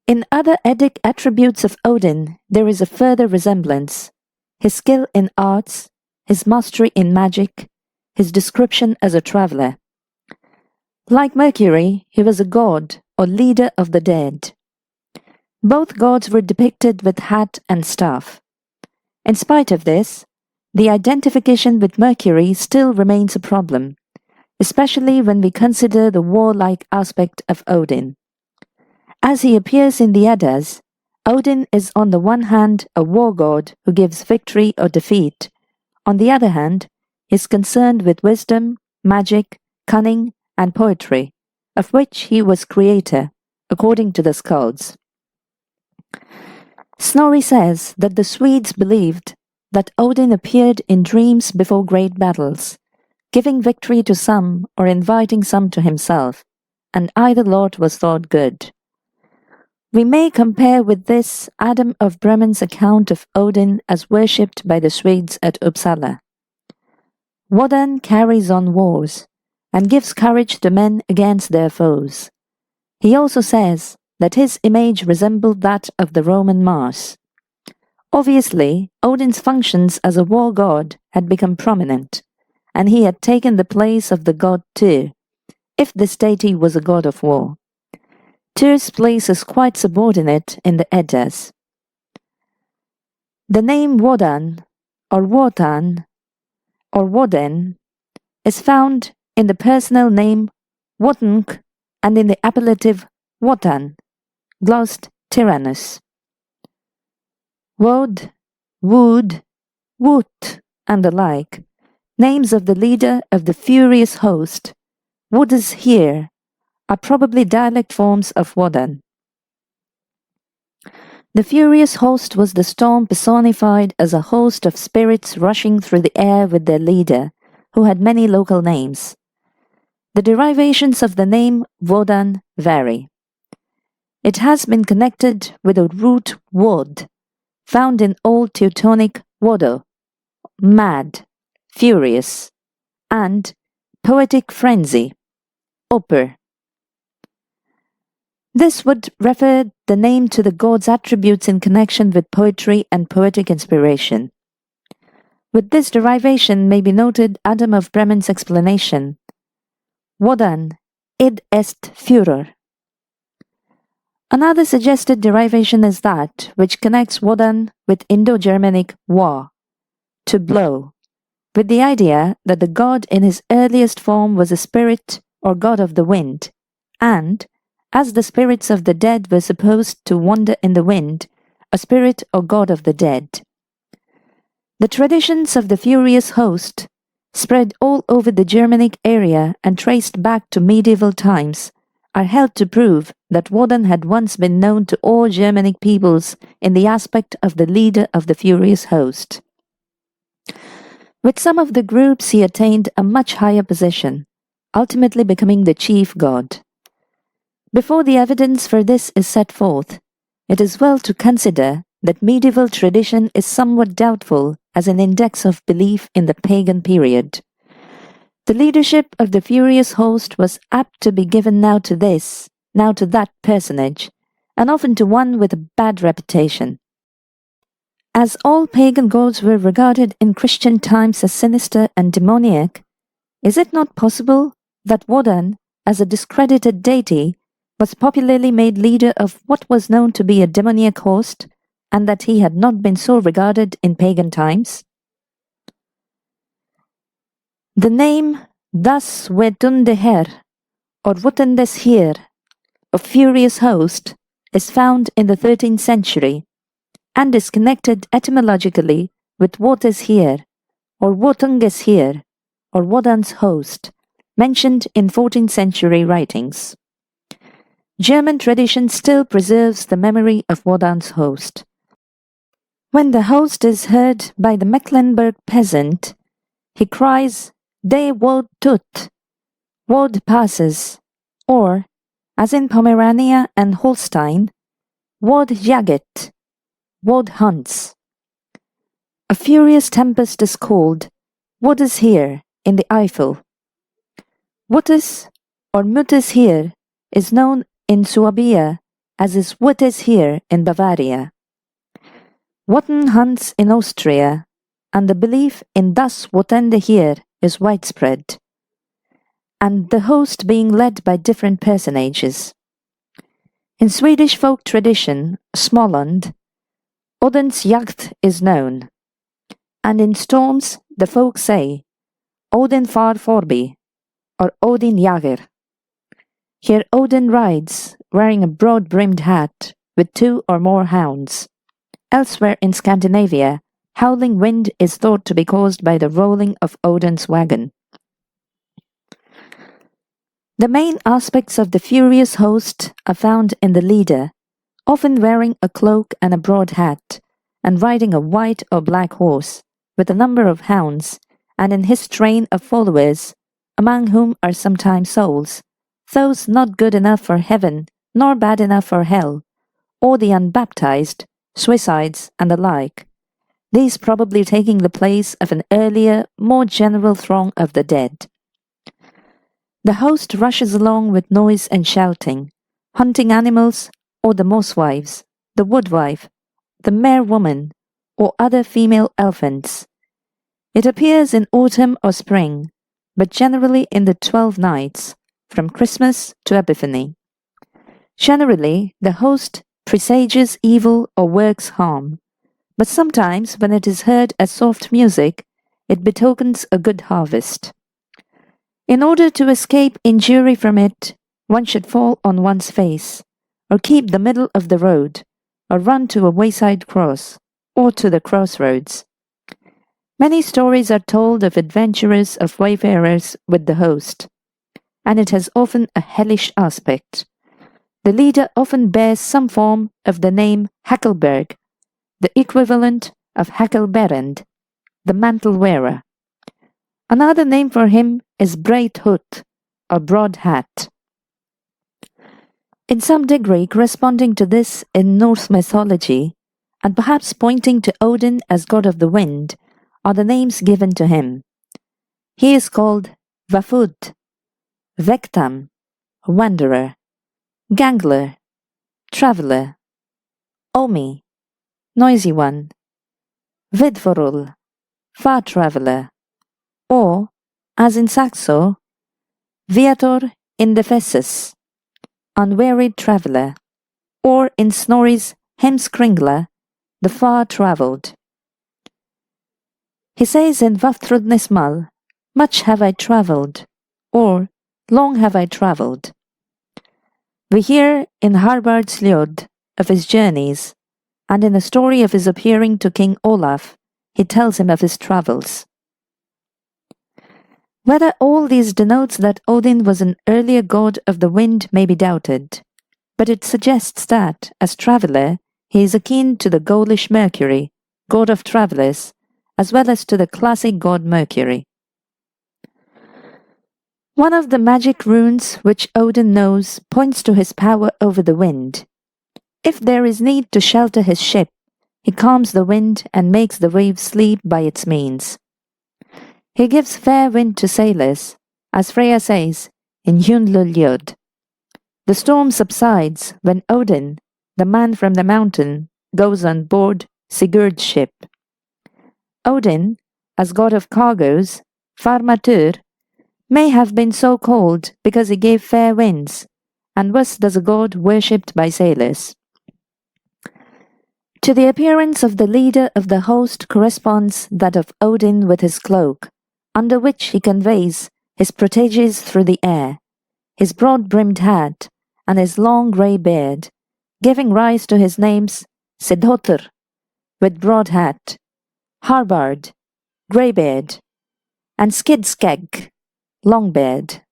In other Eddic attributes of Odin there is a further resemblance: his skill in arts, his mastery in magic, his description as a traveler. Like Mercury, he was a god or leader of the dead. Both gods were depicted with hat and staff. In spite of this, the identification with Mercury still remains a problem, especially when we consider the warlike aspect of Odin. As he appears in the Eddas, Odin is on the one hand a war god who gives victory or defeat. On the other hand, he is concerned with wisdom, magic, cunning, and poetry, of which he was creator, according to the skalds. Snorri says that the Swedes believed that Odin appeared in dreams before great battles, giving victory to some or inviting some to himself, and either lot was thought good. We may compare with this Adam of Bremen's account of Odin as worshipped by the Swedes at Uppsala. Wodan carries on wars and gives courage to men against their foes. He also says that his image resembled that of the Roman Mars. Obviously, Odin's functions as a war god had become prominent, and he had taken the place of the god Tyr, if this deity was a god of war. Tyr's place is quite subordinate in the Eddas. The name Wodan, or Wotan, or Woden, is found in the personal name Wotank and in the appellative Wotan, glossed Tyrannus. Wod, Wood, Woot, and the like, names of the leader of the furious host, Wood is here, are probably dialect forms of Wodan. The furious host was the storm personified as a host of spirits rushing through the air with their leader, who had many local names. The derivations of the name Wodan vary. It has been connected with the root wod, found in Old Teutonic wodo, mad, furious, and poetic frenzy, oper. This would refer the name to the god's attributes in connection with poetry and poetic inspiration. With this derivation may be noted Adam of Bremen's explanation: Wodan, id est furor. Another suggested derivation is that which connects Wodan with Indo-Germanic wa, to blow, with the idea that the god in his earliest form was a spirit or god of the wind, and, as the spirits of the dead were supposed to wander in the wind, a spirit or god of the dead. The traditions of the furious host, spread all over the Germanic area and traced back to medieval times, are held to prove that Wodan had once been known to all Germanic peoples in the aspect of the leader of the furious host. With some of the groups he attained a much higher position, ultimately becoming the chief god. Before the evidence for this is set forth, it is well to consider that medieval tradition is somewhat doubtful as an index of belief in the pagan period. The leadership of the furious host was apt to be given now to this, now to that personage, and often to one with a bad reputation. As all pagan gods were regarded in Christian times as sinister and demoniac, is it not possible that Wodan, as a discredited deity, was popularly made leader of what was known to be a demoniac host, and that he had not been so regarded in pagan times? The name Das Wetunde Her, or Wotandes Her, a furious host, is found in the 13th century, and is connected etymologically with Wotes Her, or Wotunges Her, or Wodan's host, mentioned in 14th century writings. German tradition still preserves the memory of Wodan's host. When the host is heard by the Mecklenburg peasant, he cries, De Wod tut, Wod passes, or, as in Pomerania and Holstein, Wod jaget, Wod hunts. A furious tempest is called Wod is here in the Eifel. Wotus or Muttes here is known in Suabia as is Wittes here in Bavaria. Wotan hunts in Austria, and the belief in Das Wotende here is widespread, and the host being led by different personages. In Swedish folk tradition, Småland, Odin's Jagd is known, and in storms the folk say, Odin far forbi, or Odin jager. Here Odin rides, wearing a broad-brimmed hat, with 2 or more hounds. Elsewhere in Scandinavia, howling wind is thought to be caused by the rolling of Odin's wagon. The main aspects of the furious host are found in the leader, often wearing a cloak and a broad hat, and riding a white or black horse, with a number of hounds, and in his train of followers, among whom are sometimes souls, those not good enough for heaven, nor bad enough for hell, or the unbaptized, suicides, and the like, these probably taking the place of an earlier, more general throng of the dead. The host rushes along with noise and shouting, hunting animals, or the moss wives, the wood wife, the mare woman, or other female elephants. It appears in autumn or spring, but generally in the 12 nights, from Christmas to Epiphany. Generally, the host presages evil or works harm, but sometimes when it is heard as soft music, it betokens a good harvest. In order to escape injury from it, one should fall on one's face, or keep the middle of the road, or run to a wayside cross, or to the crossroads. Many stories are told of adventurers of wayfarers with the host, and it has often a hellish aspect. The leader often bears some form of the name Hackelberg, the equivalent of Hackelberend, the mantle wearer. Another name for him is Breid Hut, or broad hat. In some degree corresponding to this in Norse mythology, and perhaps pointing to Odin as god of the wind, are the names given to him. He is called Vafud, Vektam, wanderer, Gangler, traveller, Omi, noisy one, Vidvorul, far traveller, or, as in Saxo, Viator indefessus, unwearied traveller, or in Snorri's Hemskringla, the far-travelled. He says in Vafthrudnismal, much have I travelled, or long have I travelled. We hear in Harbard's Ljod of his journeys, and in the story of his appearing to King Olaf, he tells him of his travels. Whether all these denotes that Odin was an earlier god of the wind may be doubted, but it suggests that, as traveller, he is akin to the Gaulish Mercury, god of travellers, as well as to the classic god Mercury. One of the magic runes which Odin knows points to his power over the wind. If there is need to shelter his ship, he calms the wind and makes the waves sleep by its means. He gives fair wind to sailors, as Freya says in Hjundluljod. The storm subsides when Odin, the man from the mountain, goes on board, Sigurd's ship. Odin, as god of cargoes, Farmatur, may have been so called because he gave fair winds, and was thus a god worshipped by sailors. To the appearance of the leader of the host corresponds that of Odin with his cloak, under which he conveys his proteges through the air, his broad-brimmed hat, and his long grey beard, giving rise to his names Sidhotur, with broad hat, Harbard, greybeard, and Skidskegg, long-beard.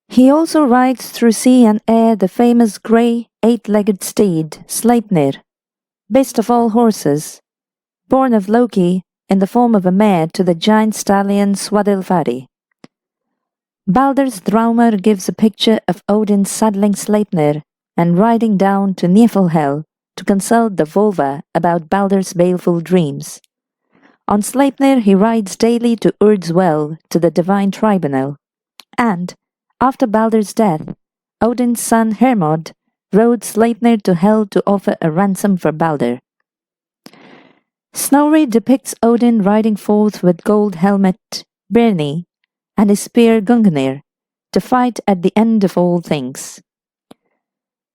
He also rides through sea and air the famous grey, eight-legged steed, Sleipnir, best of all horses, born of Loki in the form of a mare to the giant stallion Swadilfari. Baldur's Draumr gives a picture of Odin saddling Sleipnir and riding down to Niflhel to consult the Volva about Baldur's baleful dreams. On Sleipnir he rides daily to Urd's well, to the divine tribunal, and, after Baldur's death, Odin's son Hermod rode Sleipnir to Hel to offer a ransom for Baldur. Snorri depicts Odin riding forth with gold helmet Birni and his spear Gungnir to fight at the end of all things.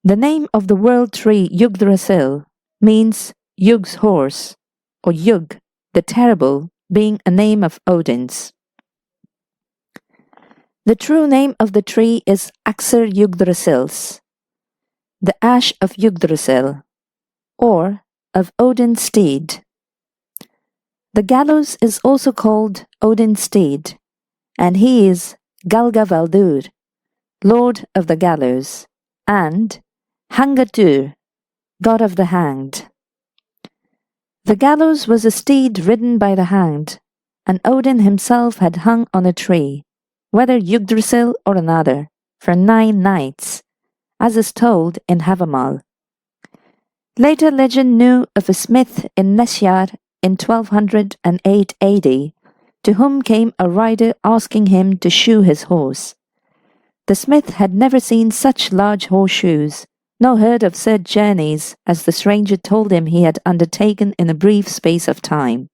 The name of the world tree Yggdrasil means Ygg's horse, or Yugg, the terrible, being a name of Odin's. The true name of the tree is Axir Yggdrasils, the ash of Yggdrasil, or of Odin's steed. The gallows is also called Odin's steed, and he is Galgavaldur, lord of the gallows, and Hangatur, god of the hanged. The gallows was a steed ridden by the hanged, and Odin himself had hung on a tree, whether Yggdrasil or another, for 9 nights, as is told in Havamal. Later legend knew of a smith in Nesjar in 1208 AD, to whom came a rider asking him to shoe his horse. The smith had never seen such large horseshoes, nor heard of such journeys as the stranger told him he had undertaken in a brief space of time.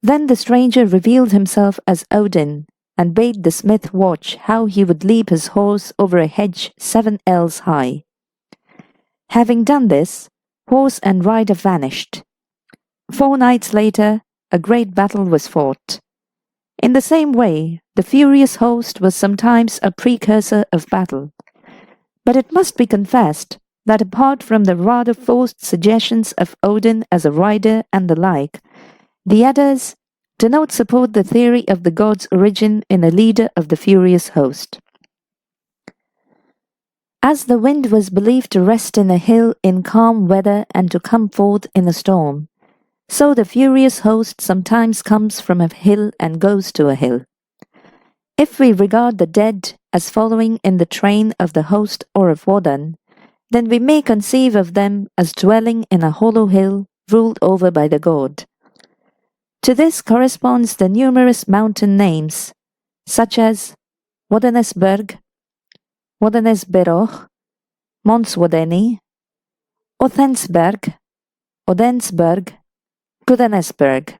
Then the stranger revealed himself as Odin, and bade the smith watch how he would leap his horse over a hedge 7 ells high. Having done this, horse and rider vanished. 4 nights later, a great battle was fought. In the same way, the furious host was sometimes a precursor of battle. But it must be confessed that apart from the rather forced suggestions of Odin as a rider and the like, the Eddas do not support the theory of the god's origin in a leader of the furious host. As the wind was believed to rest in a hill in calm weather and to come forth in a storm, so the furious host sometimes comes from a hill and goes to a hill. If we regard the dead as following in the train of the host or of Wodan, then we may conceive of them as dwelling in a hollow hill ruled over by the god. To this corresponds the numerous mountain names, such as Wodanesberg, Wodanesberoch, Monswodeni, Othensberg, Odensberg, Gudanesberg.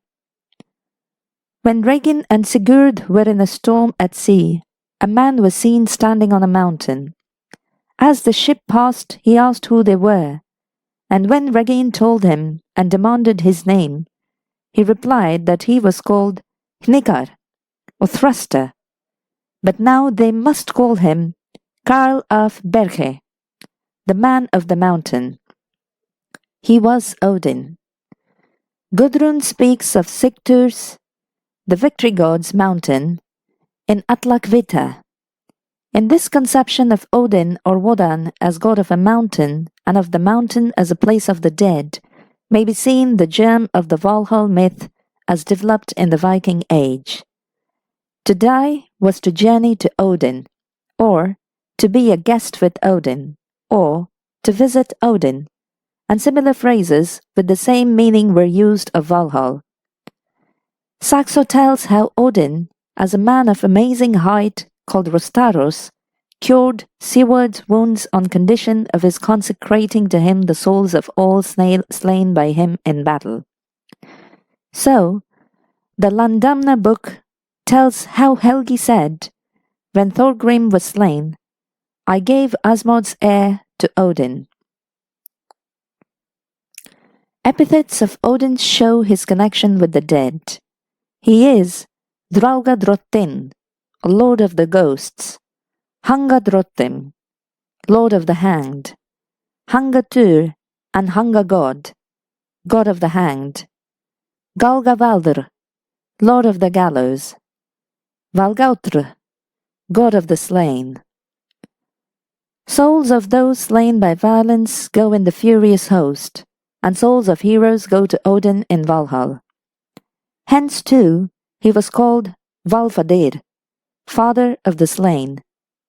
When Regin and Sigurd were in a storm at sea, a man was seen standing on a mountain. As the ship passed, he asked who they were, and when Regin told him and demanded his name, he replied that he was called Hnikar, or Thruster, but now they must call him Karl af Berge, the man of the mountain. He was Odin. Gudrun speaks of Sigturs, the victory god's mountain, in Atlakvita. In this conception of Odin or Wodan as god of a mountain, and of the mountain as a place of the dead, may be seen the germ of the Valhall myth as developed in the Viking Age. To die was to journey to Odin, or to be a guest with Odin, or to visit Odin, and similar phrases with the same meaning were used of Valhall. Saxo tells how Odin, as a man of amazing height called Rostaros, cured Sigurd's wounds on condition of his consecrating to him the souls of all slain by him in battle. So, the Landamna book tells how Helgi said, when Thorgrim was slain, I gave Asmod's heir to Odin. Epithets of Odin show his connection with the dead. He is Draugadrottin, Lord of the Ghosts, Hangadrottim, Lord of the Hanged, Hangatur and Hangagod, God of the Hanged, Galgavaldr, Lord of the Gallows, Valgautr, God of the Slain. Souls of those slain by violence go in the furious host, and souls of heroes go to Odin in Valhall. Hence, too, he was called Valfadir, Father of the Slain,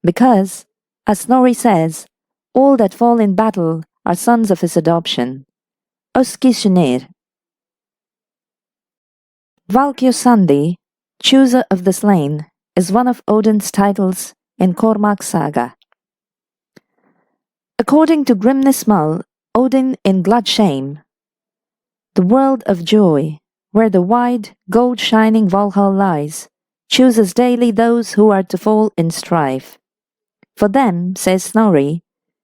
because, as Snorri says, all that fall in battle are sons of his adoption. Oskishnir. Valkjosandi, Chooser of the Slain, is one of Odin's titles in Cormac's saga. According to Grimnismal, Odin in Gladsheim, the world of joy, where the wide, gold-shining Valhall lies, chooses daily those who are to fall in strife. For them, says Snorri,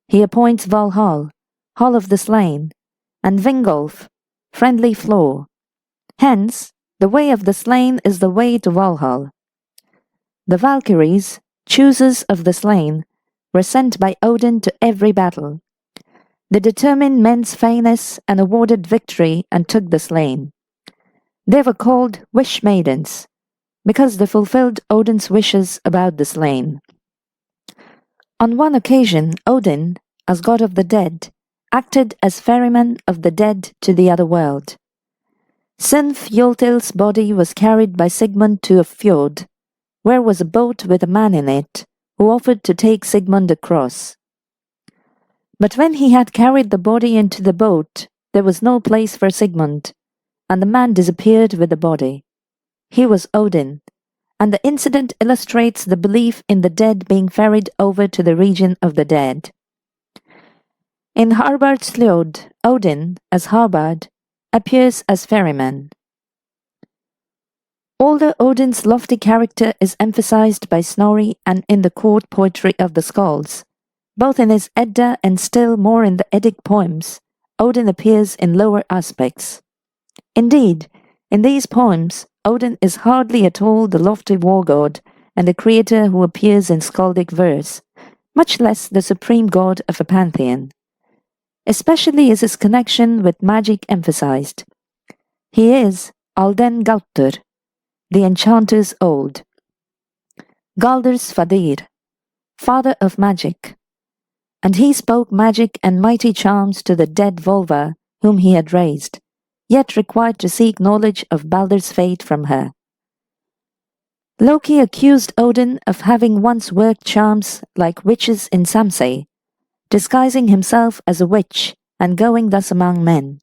he appoints Valhall, Hall of the Slain, and Vingolf, Friendly Floor. Hence, the way of the slain is the way to Valhall. The Valkyries, choosers of the slain, were sent by Odin to every battle. They determined men's fairness and awarded victory and took the slain. They were called Wish Maidens, because they fulfilled Odin's wishes about the slain. On one occasion, Odin, as god of the dead, acted as ferryman of the dead to the other world. Sinfjotild's body was carried by Sigmund to a fjord, where was a boat with a man in it, who offered to take Sigmund across. But when he had carried the body into the boat, there was no place for Sigmund, and the man disappeared with the body. He was Odin, and the incident illustrates the belief in the dead being ferried over to the region of the dead. In Harbardsljóð, Odin, as Harbard, appears as ferryman. Although Odin's lofty character is emphasized by Snorri and in the court poetry of the Skalds, both in his Edda and still more in the Eddic poems, Odin appears in lower aspects. Indeed, in these poems, Odin is hardly at all the lofty war god and the creator who appears in skaldic verse, much less the supreme god of a pantheon. Especially is his connection with magic emphasized. He is Alden Gautur, the enchanter's old, Galdr's Fadir, father of magic, and he spoke magic and mighty charms to the dead Volva whom he had raised, yet required to seek knowledge of Baldr's fate from her. Loki accused Odin of having once worked charms like witches in Samsey, disguising himself as a witch and going thus among men.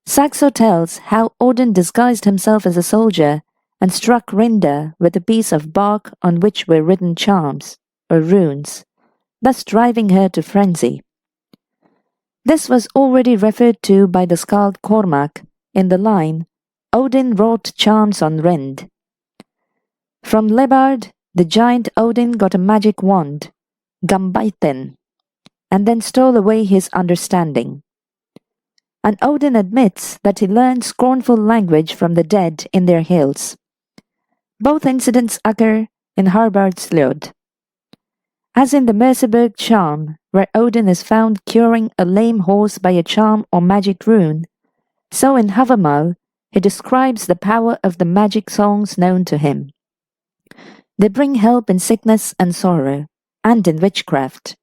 Saxo tells how Odin disguised himself as a soldier and struck Rinda with a piece of bark on which were written charms, or runes, thus driving her to frenzy. This was already referred to by the skald Cormac in the line, Odin wrought charms on Rind. From Lebard, the giant Odin got a magic wand, Gambaiten, and then stole away his understanding. And Odin admits that he learned scornful language from the dead in their hills. Both incidents occur in Harbardsljóð. As in the Merseburg charm, where Odin is found curing a lame horse by a charm or magic rune, so in Havamal he describes the power of the magic songs known to him. They bring help in sickness and sorrow, and in witchcraft.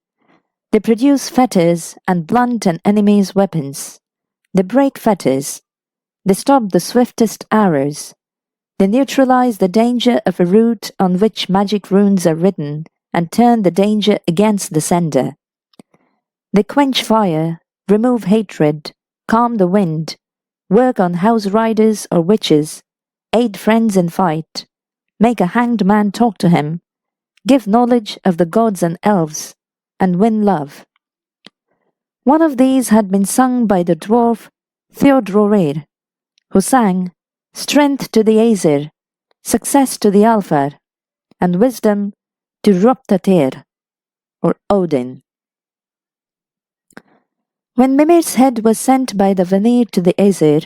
They produce fetters and blunt an enemy's weapons. They break fetters. They stop the swiftest arrows. They neutralize the danger of a route on which magic runes are written and turn the danger against the sender. They quench fire, remove hatred, calm the wind, work on house riders or witches, aid friends in fight, make a hanged man talk to him, give knowledge of the gods and elves, and win love. One of these had been sung by the dwarf Theodrorir, who sang, "Strength to the Aesir, success to the Alfar, and wisdom to Roptatyr," or Odin. When Mimir's head was sent by the Vanir to the Aesir,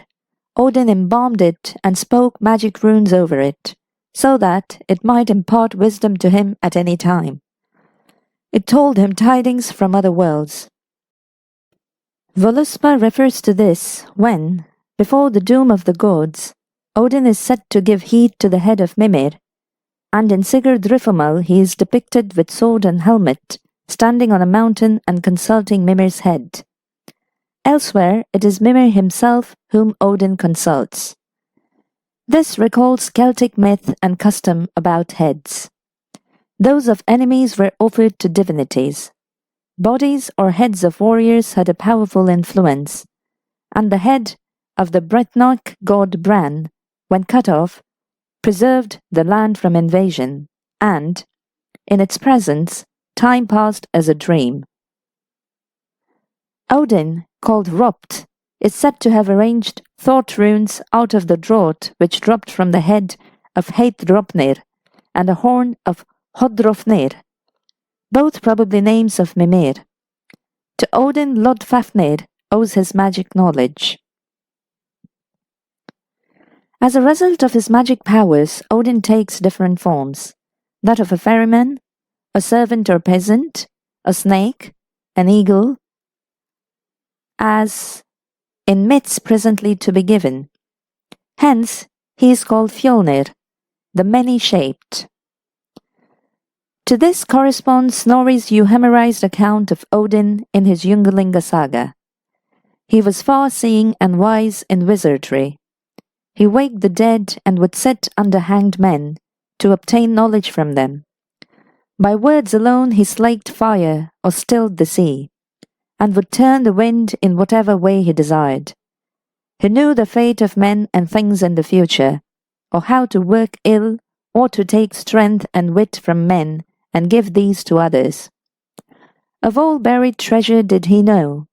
Odin embalmed it and spoke magic runes over it, so that it might impart wisdom to him at any time. It told him tidings from other worlds. Voluspa refers to this when, before the doom of the gods, Odin is said to give heed to the head of Mimir, and in Sigurd Rifamal he is depicted with sword and helmet, standing on a mountain and consulting Mimir's head. Elsewhere, it is Mimir himself whom Odin consults. This recalls Celtic myth and custom about heads. Those of enemies were offered to divinities. Bodies or heads of warriors had a powerful influence, and the head of the Bretnock god Bran, when cut off, preserved the land from invasion, and, in its presence, time passed as a dream. Odin, called Ropt, is said to have arranged thought runes out of the draught which dropped from the head of Heidropnir and a horn of Hodrofnir, both probably names of Mimir. To Odin, Lodfafnir owes his magic knowledge. As a result of his magic powers, Odin takes different forms: that of a ferryman, a servant or peasant, a snake, an eagle, as in myths presently to be given. Hence, he is called Fjolnir, the many-shaped. To this corresponds Snorri's euhemerized account of Odin in his Ynglinga saga. He was far-seeing and wise in wizardry. He waked the dead and would sit under hanged men to obtain knowledge from them. By words alone he slaked fire or stilled the sea, and would turn the wind in whatever way he desired. He knew the fate of men and things in the future, or how to work ill, or to take strength and wit from men and give these to others. Of all buried treasure did he know,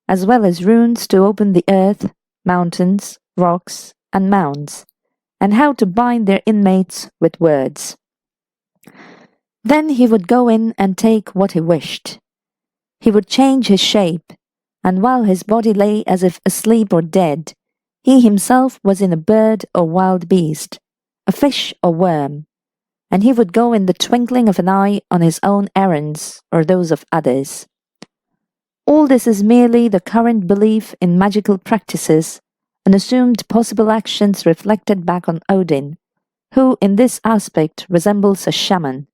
as well as runes to open the earth, mountains, rocks, and mounds, and how to bind their inmates with words. Then he would go in and take what he wished. He would change his shape, and while his body lay as if asleep or dead, he himself was in a bird or wild beast, a fish or worm, and he would go in the twinkling of an eye on his own errands or those of others. All this is merely the current belief in magical practices and assumed possible actions reflected back on Odin, who in this aspect resembles a shaman.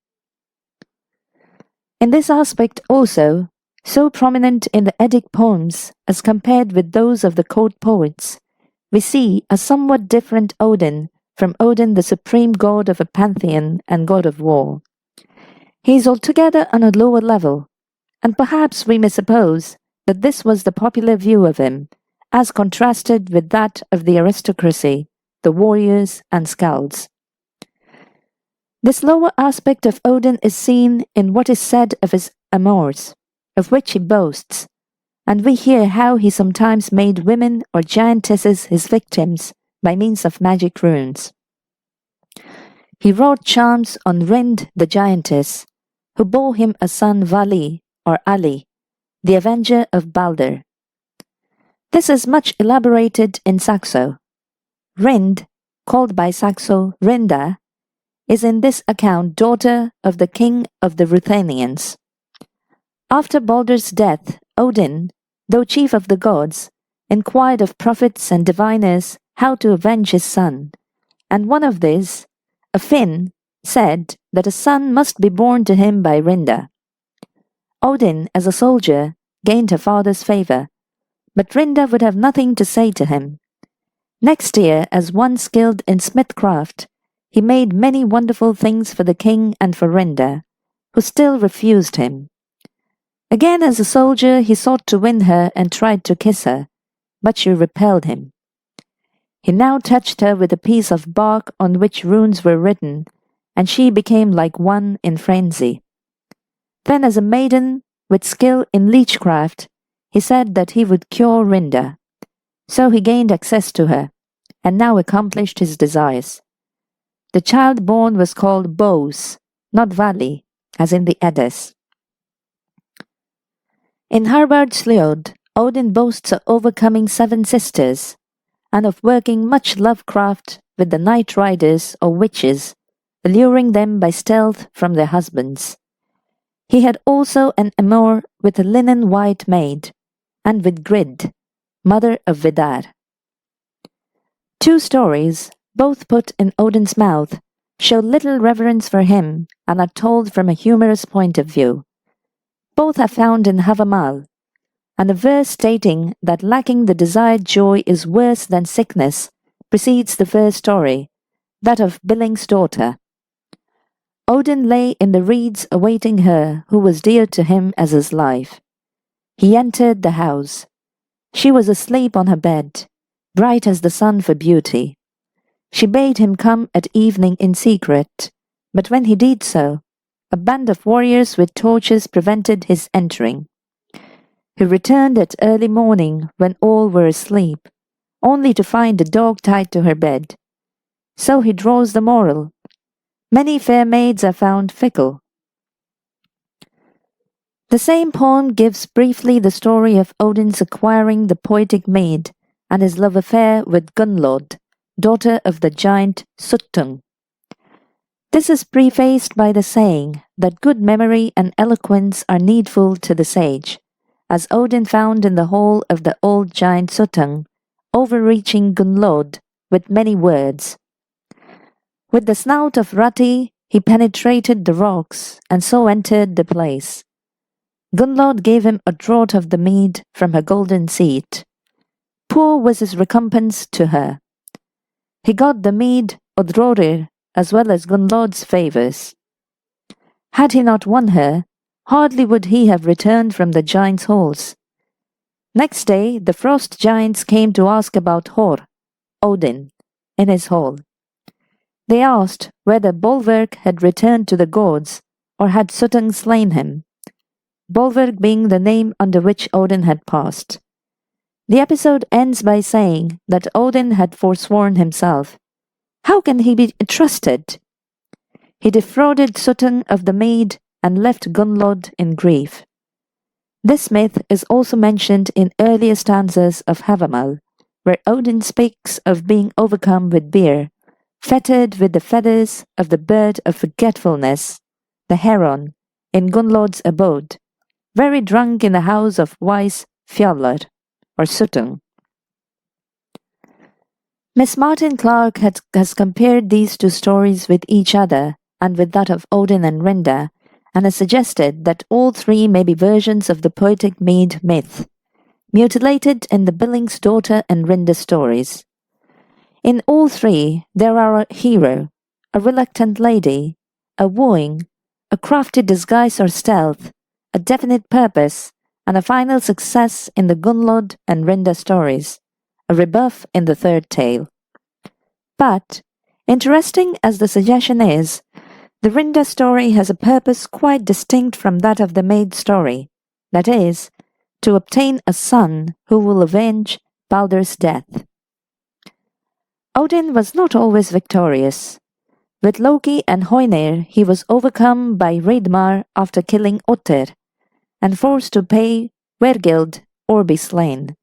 In this aspect also, so prominent in the Eddic poems as compared with those of the court poets, we see a somewhat different Odin from Odin, the supreme god of a pantheon and god of war. He is altogether on a lower level, and perhaps we may suppose that this was the popular view of him, as contrasted with that of the aristocracy, the warriors and skalds. This lower aspect of Odin is seen in what is said of his amours, of which he boasts, and we hear how he sometimes made women or giantesses his victims by means of magic runes. He wrought charms on Rind the giantess, who bore him a son Vali or Ali, the avenger of Balder. This is much elaborated in Saxo. Rind, called by Saxo Rinda, is in this account daughter of the king of the Ruthenians. After Balder's death, Odin, though chief of the gods, inquired of prophets and diviners how to avenge his son, and one of these, a Finn, said that a son must be born to him by Rinda. Odin, as a soldier, gained her father's favor, but Rinda would have nothing to say to him. Next year, as one skilled in smithcraft, he made many wonderful things for the king and for Rinda, who still refused him. Again, as a soldier, he sought to win her and tried to kiss her, but she repelled him. He now touched her with a piece of bark on which runes were written, and she became like one in frenzy. Then, as a maiden with skill in leechcraft, he said that he would cure Rinda. So he gained access to her, and now accomplished his desires. The child born was called Bose, not Vali, as in the Eddas. In Harbardsljóð, Odin boasts of overcoming 7 sisters, and of working much lovecraft with the night riders or witches, alluring them by stealth from their husbands. He had also an amour with a linen white maid, and with Grid, mother of Vidar. 2 stories, both put in Odin's mouth, show little reverence for him and are told from a humorous point of view. Both are found in Havamal, and a verse stating that lacking the desired joy is worse than sickness precedes the first story, that of Billing's daughter. Odin lay in the reeds awaiting her who was dear to him as his life. He entered the house. She was asleep on her bed, bright as the sun for beauty. She bade him come at evening in secret, but when he did so, a band of warriors with torches prevented his entering. He returned at early morning when all were asleep, only to find the dog tied to her bed. So he draws the moral: many fair maids are found fickle. The same poem gives briefly the story of Odin's acquiring the poetic maid and his love affair with Gunnlod, daughter of the giant Suttung. This is prefaced by the saying that good memory and eloquence are needful to the sage, as Odin found in the hall of the old giant Suttung, overreaching Gunnlod with many words. With the snout of Rati, he penetrated the rocks and so entered the place. Gunnlod gave him a draught of the mead from her golden seat. Poor was his recompense to her. He got the mead Odrorir as well as Gunnlod's favours. Had he not won her, hardly would he have returned from the giants' halls. Next day the frost giants came to ask about Hor, Odin, in his hall. They asked whether Bolverk had returned to the gods, or had Suttung slain him, Bolverk being the name under which Odin had passed. The episode ends by saying that Odin had forsworn himself. How can he be trusted? He defrauded Suttung of the maid and left Gunnlod in grief. This myth is also mentioned in earlier stanzas of Havamal, where Odin speaks of being overcome with beer, fettered with the feathers of the bird of forgetfulness, the heron, in Gunnlod's abode, very drunk in the house of wise Fjallar, or Suttung. Miss Martin Clark has compared these 2 stories with each other and with that of Odin and Rinda, and has suggested that all 3 may be versions of the poetic maid myth, mutilated in the Billing's daughter and Rinda stories. In all 3, there are a hero, a reluctant lady, a wooing, a crafty disguise or stealth, a definite purpose, and a final success in the Gunnlod and Rinda stories, a rebuff in the 3rd tale. But, interesting as the suggestion is, the Rinda story has a purpose quite distinct from that of the maid story, that is, to obtain a son who will avenge Baldur's death. Odin was not always victorious. With Loki and Hoenir, he was overcome by Hreidmar after killing Otter, and forced to pay Wergild or be slain.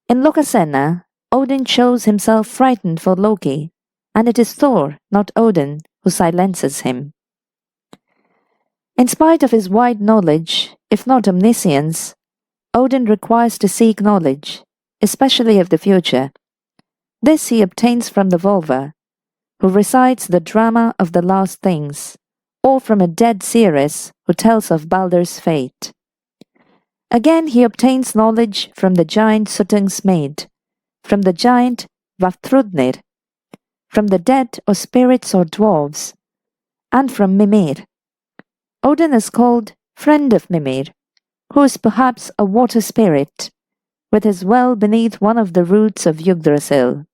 In Lokasenna, Odin shows himself frightened for Loki, and it is Thor, not Odin, who silences him. In spite of his wide knowledge, if not omniscience, Odin requires to seek knowledge, especially of the future. This he obtains from the Volva, who recites the drama of the last things, or from a dead seeress who tells of Baldur's fate. Again he obtains knowledge from the giant Suttung's maid, from the giant Vafthrudnir, from the dead or spirits or dwarves, and from Mimir. Odin is called friend of Mimir, who is perhaps a water spirit, with his well beneath one of the roots of Yggdrasil.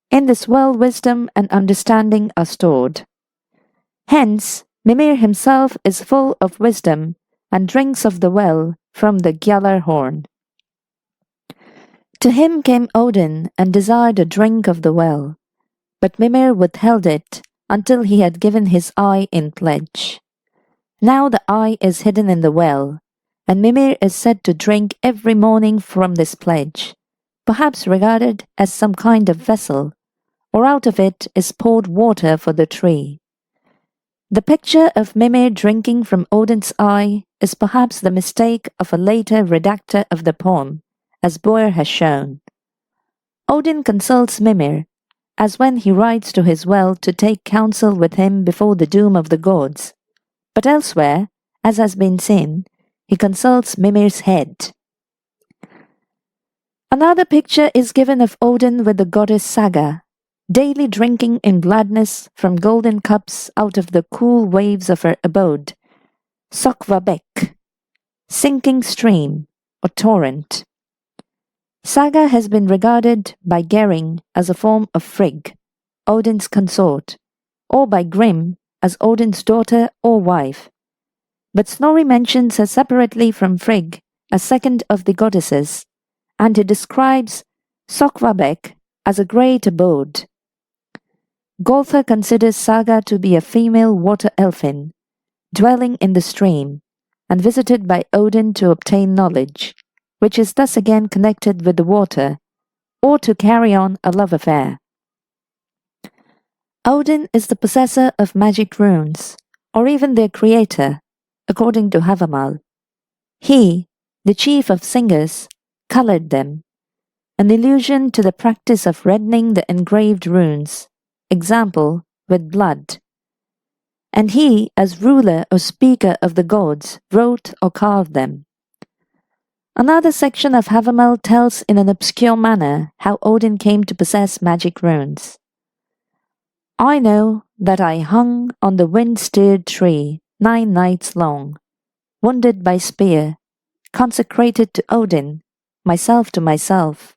In this well wisdom and understanding are stored. Hence, Mimir himself is full of wisdom and drinks of the well from the Gjallar horn. To him came Odin and desired a drink of the well, but Mimir withheld it until he had given his eye in pledge. Now the eye is hidden in the well, and Mimir is said to drink every morning from this pledge, perhaps regarded as some kind of vessel, or out of it is poured water for the tree. The picture of Mimir drinking from Odin's eye is perhaps the mistake of a later redactor of the poem, as Boyer has shown. Odin consults Mimir, as when he rides to his well to take counsel with him before the doom of the gods, but elsewhere, as has been seen, he consults Mimir's head. Another picture is given of Odin with the goddess Saga, daily drinking in gladness from golden cups out of the cool waves of her abode, Sokvabek, sinking stream or torrent. Saga has been regarded by Gering as a form of Frigg, Odin's consort, or by Grimm as Odin's daughter or wife. But Snorri mentions her separately from Frigg, a second of the goddesses, and he describes Sokvabek as a great abode. Golther considers Saga to be a female water elfin, dwelling in the stream, and visited by Odin to obtain knowledge, which is thus again connected with the water, or to carry on a love affair. Odin is the possessor of magic runes, or even their creator, according to Havamal. He, the chief of singers, colored them, an allusion to the practice of reddening the engraved runes, example, with blood. And he, as ruler or speaker of the gods, wrote or carved them. Another section of Havamal tells in an obscure manner how Odin came to possess magic runes. I know that I hung on the wind-steered tree 9 nights long, wounded by spear, consecrated to Odin, myself to myself,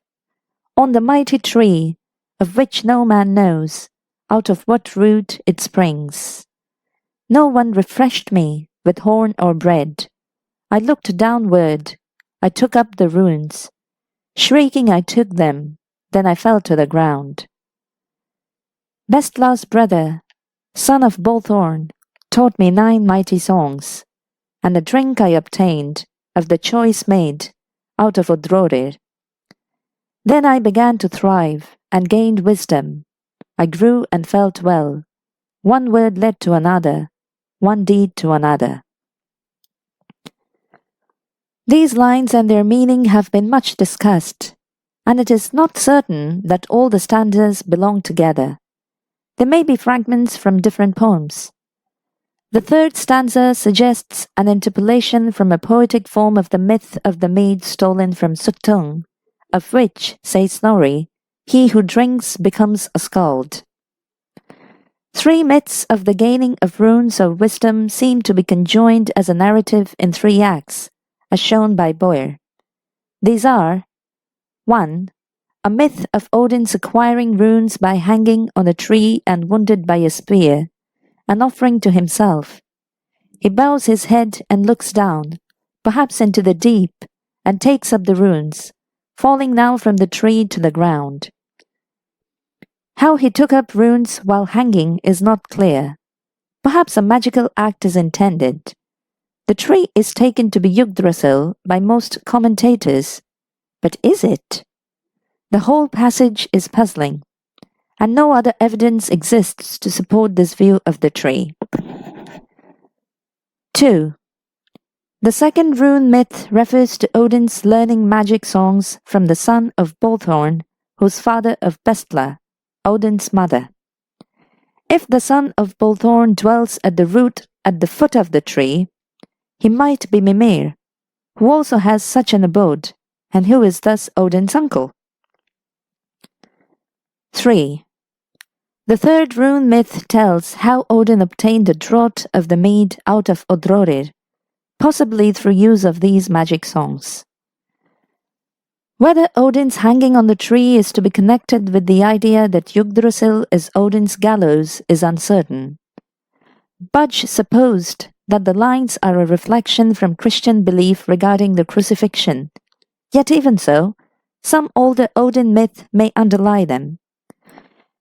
on the mighty tree, of which no man knows, out of what root it springs. No one refreshed me with horn or bread. I looked downward, I took up the runes. Shrieking I took them, then I fell to the ground. Bestla's brother, son of Bolthorn, taught me 9 mighty songs, and a drink I obtained of the choice made out of Odrorir. Then I began to thrive and gained wisdom. I grew and felt well. One word led to another, one deed to another. These lines and their meaning have been much discussed, and it is not certain that all the stanzas belong together. There may be fragments from different poems. The third stanza suggests an interpolation from a poetic form of the myth of the mead stolen from Suttung, of which, says Snorri, he who drinks becomes a skald. 3 myths of the gaining of runes or wisdom seem to be conjoined as a narrative in 3 acts, as shown by Boyer. These are 1. A myth of Odin's acquiring runes by hanging on a tree and wounded by a spear, an offering to himself. He bows his head and looks down, perhaps into the deep, and takes up the runes, falling now from the tree to the ground. How he took up runes while hanging is not clear. Perhaps a magical act is intended. The tree is taken to be Yggdrasil by most commentators, but is it? The whole passage is puzzling, and no other evidence exists to support this view of the tree. 2. The second rune myth refers to Odin's learning magic songs from the son of Bolthorn, who's father of Bestla, Odin's mother. If the son of Bolthorn dwells at the foot of the tree, he might be Mimir, who also has such an abode, and who is thus Odin's uncle. 3. The third rune myth tells how Odin obtained the draught of the mead out of Odrorir, possibly through use of these magic songs. Whether Odin's hanging on the tree is to be connected with the idea that Yggdrasil is Odin's gallows is uncertain. Budge supposed that the lines are a reflection from Christian belief regarding the crucifixion. Yet even so, some older Odin myth may underlie them.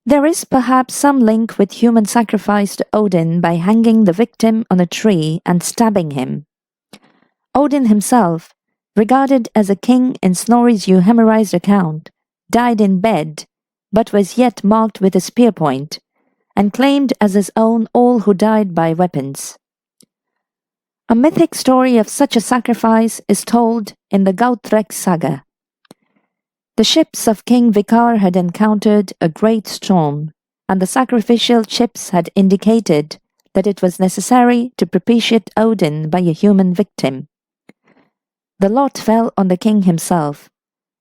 There is perhaps some link with human sacrifice to Odin by hanging the victim on a tree and stabbing him. Odin himself, regarded as a king in Snorri's euhemerized account, died in bed, but was yet marked with a spear point, and claimed as his own all who died by weapons. A mythic story of such a sacrifice is told in the Gautrek saga. The ships of King Vikar had encountered a great storm, and the sacrificial chips had indicated that it was necessary to propitiate Odin by a human victim. The lot fell on the king himself,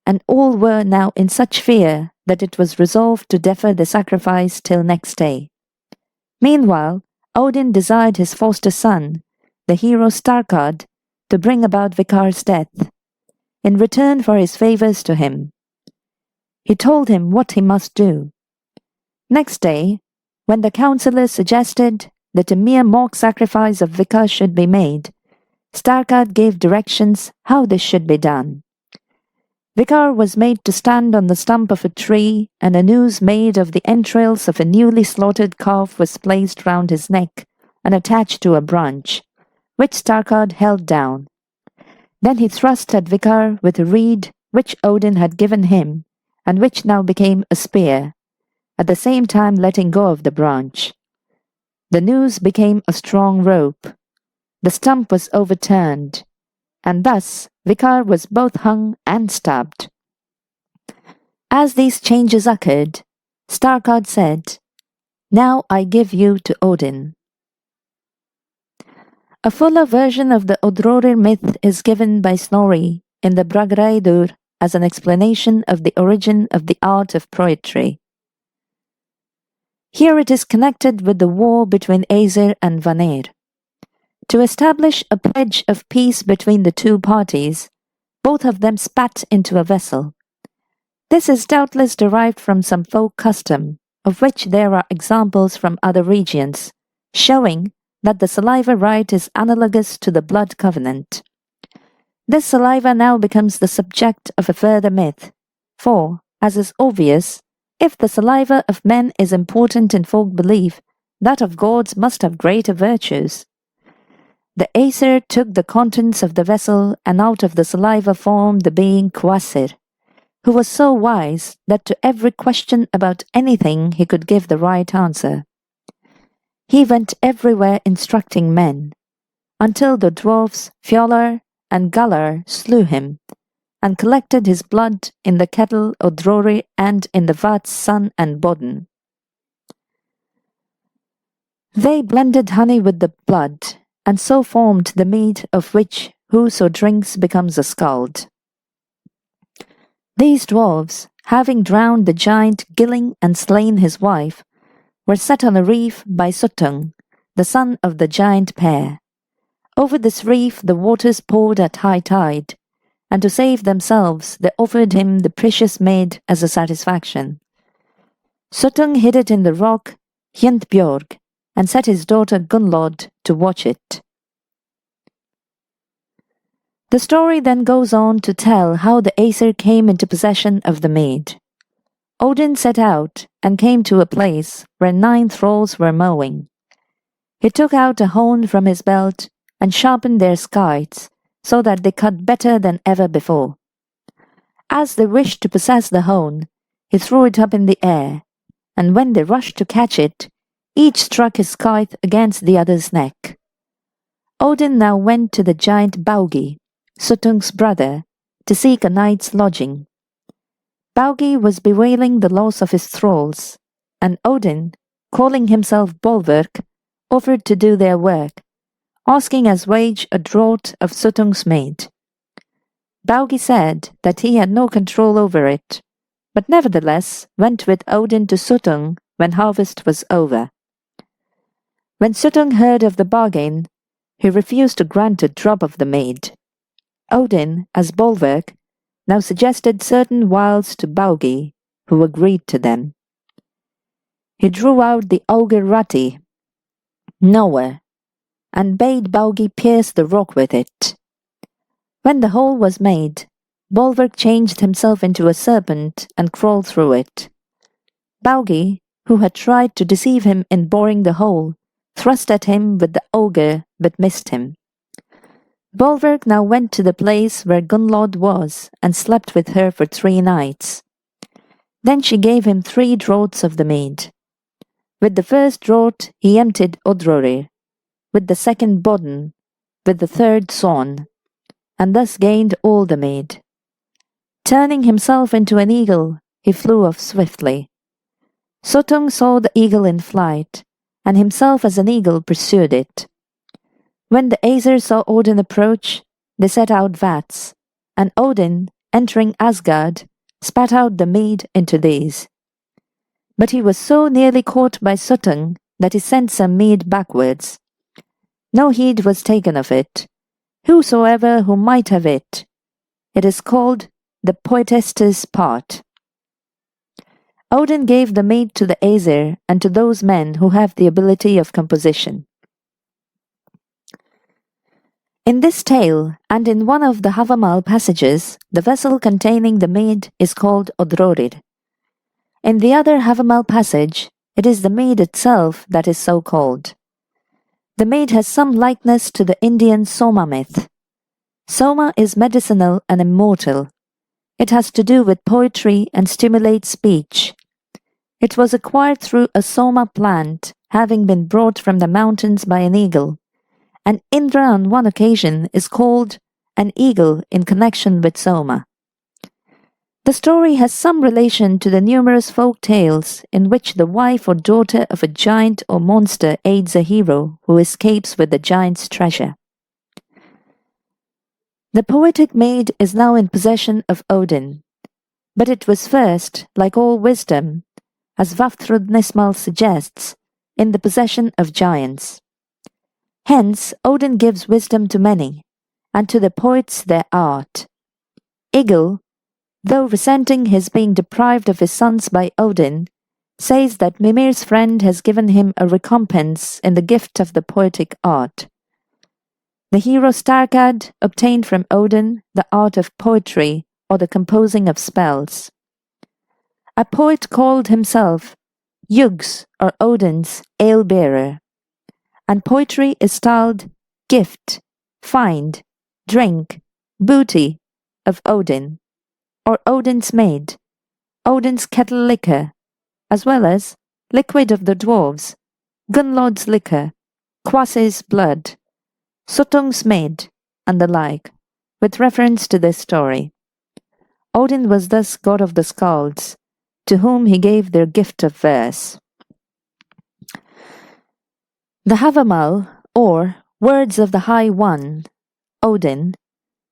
and all were now in such fear that it was resolved to defer the sacrifice till next day. Meanwhile, Odin desired his foster son, the hero Starkad, to bring about Vikar's death, in return for his favors to him. He told him what he must do. Next day, when the councillors suggested that a mere mock sacrifice of Vikar should be made, Starkad gave directions how this should be done. Vikar was made to stand on the stump of a tree, and a noose made of the entrails of a newly slaughtered calf was placed round his neck and attached to a branch, which Starkad held down. Then he thrust at Vikar with a reed which Odin had given him, and which now became a spear, at the same time letting go of the branch. The noose became a strong rope. The stump was overturned, and thus Vikar was both hung and stabbed. As these changes occurred, Starkad said, "Now I give you to Odin." A fuller version of the Odrorir myth is given by Snorri in the Bragreidur as an explanation of the origin of the art of poetry. Here it is connected with the war between Aesir and Vanir. To establish a pledge of peace between the two parties, both of them spat into a vessel. This is doubtless derived from some folk custom, of which there are examples from other regions, showing that the saliva rite is analogous to the blood covenant. This saliva now becomes the subject of a further myth, for, as is obvious, if the saliva of men is important in folk belief, that of gods must have greater virtues. The Aesir took the contents of the vessel, and out of the saliva formed the being Quasir, who was so wise that to every question about anything he could give the right answer. He went everywhere instructing men, until the dwarfs Fjolar and Galar slew him, and collected his blood in the kettle Odrori and in the vats Sun and Bodn. They blended honey with the blood, and so formed the mead of which whoso drinks becomes a skald. These dwarfs, having drowned the giant Gilling and slain his wife, were set on a reef by Suttung, the son of the giant pair. Over this reef the waters poured at high tide, and to save themselves they offered him the precious maid as a satisfaction. Suttung hid it in the rock Hjentbjorg, and set his daughter Gunnlod to watch it. The story then goes on to tell how the Aesir came into possession of the maid. Odin set out and came to a place where 9 thralls were mowing. He took out a hone from his belt and sharpened their scythes so that they cut better than ever before. As they wished to possess the hone, he threw it up in the air, and when they rushed to catch it, each struck his scythe against the other's neck. Odin now went to the giant Baugi, Suttung's brother, to seek a night's lodging. Baugi was bewailing the loss of his thralls, and Odin, calling himself Bolverk, offered to do their work, asking as wage a draught of Suttung's maid. Baugi said that he had no control over it, but nevertheless went with Odin to Suttung when harvest was over. When Suttung heard of the bargain, he refused to grant a drop of the maid. Odin, as Bolverk, now suggested certain wiles to Baugi, who agreed to them. He drew out the ogre Rati, nowhere, and bade Baugi pierce the rock with it. When the hole was made, Bolverk changed himself into a serpent and crawled through it. Baugi, who had tried to deceive him in boring the hole, thrust at him with the auger but missed him. Bolverk now went to the place where Gunnlod was and slept with her for 3 nights. Then she gave him 3 draughts of the mead. With the first draught he emptied Odrorir, with the second Bodden, with the third Son, and thus gained all the mead. Turning himself into an eagle, he flew off swiftly. Suttung saw the eagle in flight, and himself as an eagle pursued it. When the Aesir saw Odin approach, they set out vats, and Odin, entering Asgard, spat out the mead into these. But he was so nearly caught by Suttung that he sent some mead backwards. No heed was taken of it, whosoever who might have it. It is called the poetesses' part. Odin gave the mead to the Aesir and to those men who have the ability of composition. In this tale, and in one of the Havamal passages, the vessel containing the mead is called Odrorir. In the other Havamal passage, it is the mead itself that is so called. The mead has some likeness to the Indian Soma myth. Soma is medicinal and immortal. It has to do with poetry and stimulates speech. It was acquired through a Soma plant, having been brought from the mountains by an eagle, and Indra on one occasion is called an eagle in connection with Soma. The story has some relation to the numerous folk tales in which the wife or daughter of a giant or monster aids a hero who escapes with the giant's treasure. The poetic maid is now in possession of Odin, but it was first, like all wisdom, as Vafthrud Nismal suggests, in the possession of giants. Hence, Odin gives wisdom to many, and to the poets their art. Egil, though resenting his being deprived of his sons by Odin, says that Mimir's friend has given him a recompense in the gift of the poetic art. The hero Starkad obtained from Odin the art of poetry or the composing of spells. A poet called himself Yugs or Odin's ale-bearer, and poetry is styled gift, find, drink, booty of Odin, or Odin's maid, Odin's kettle liquor, as well as liquid of the dwarves, Gunnlod's liquor, Quas's blood, Suttung's maid, and the like, with reference to this story. Odin was thus god of the skalds, to whom he gave their gift of verse. The Havamal, or Words of the High One, Odin,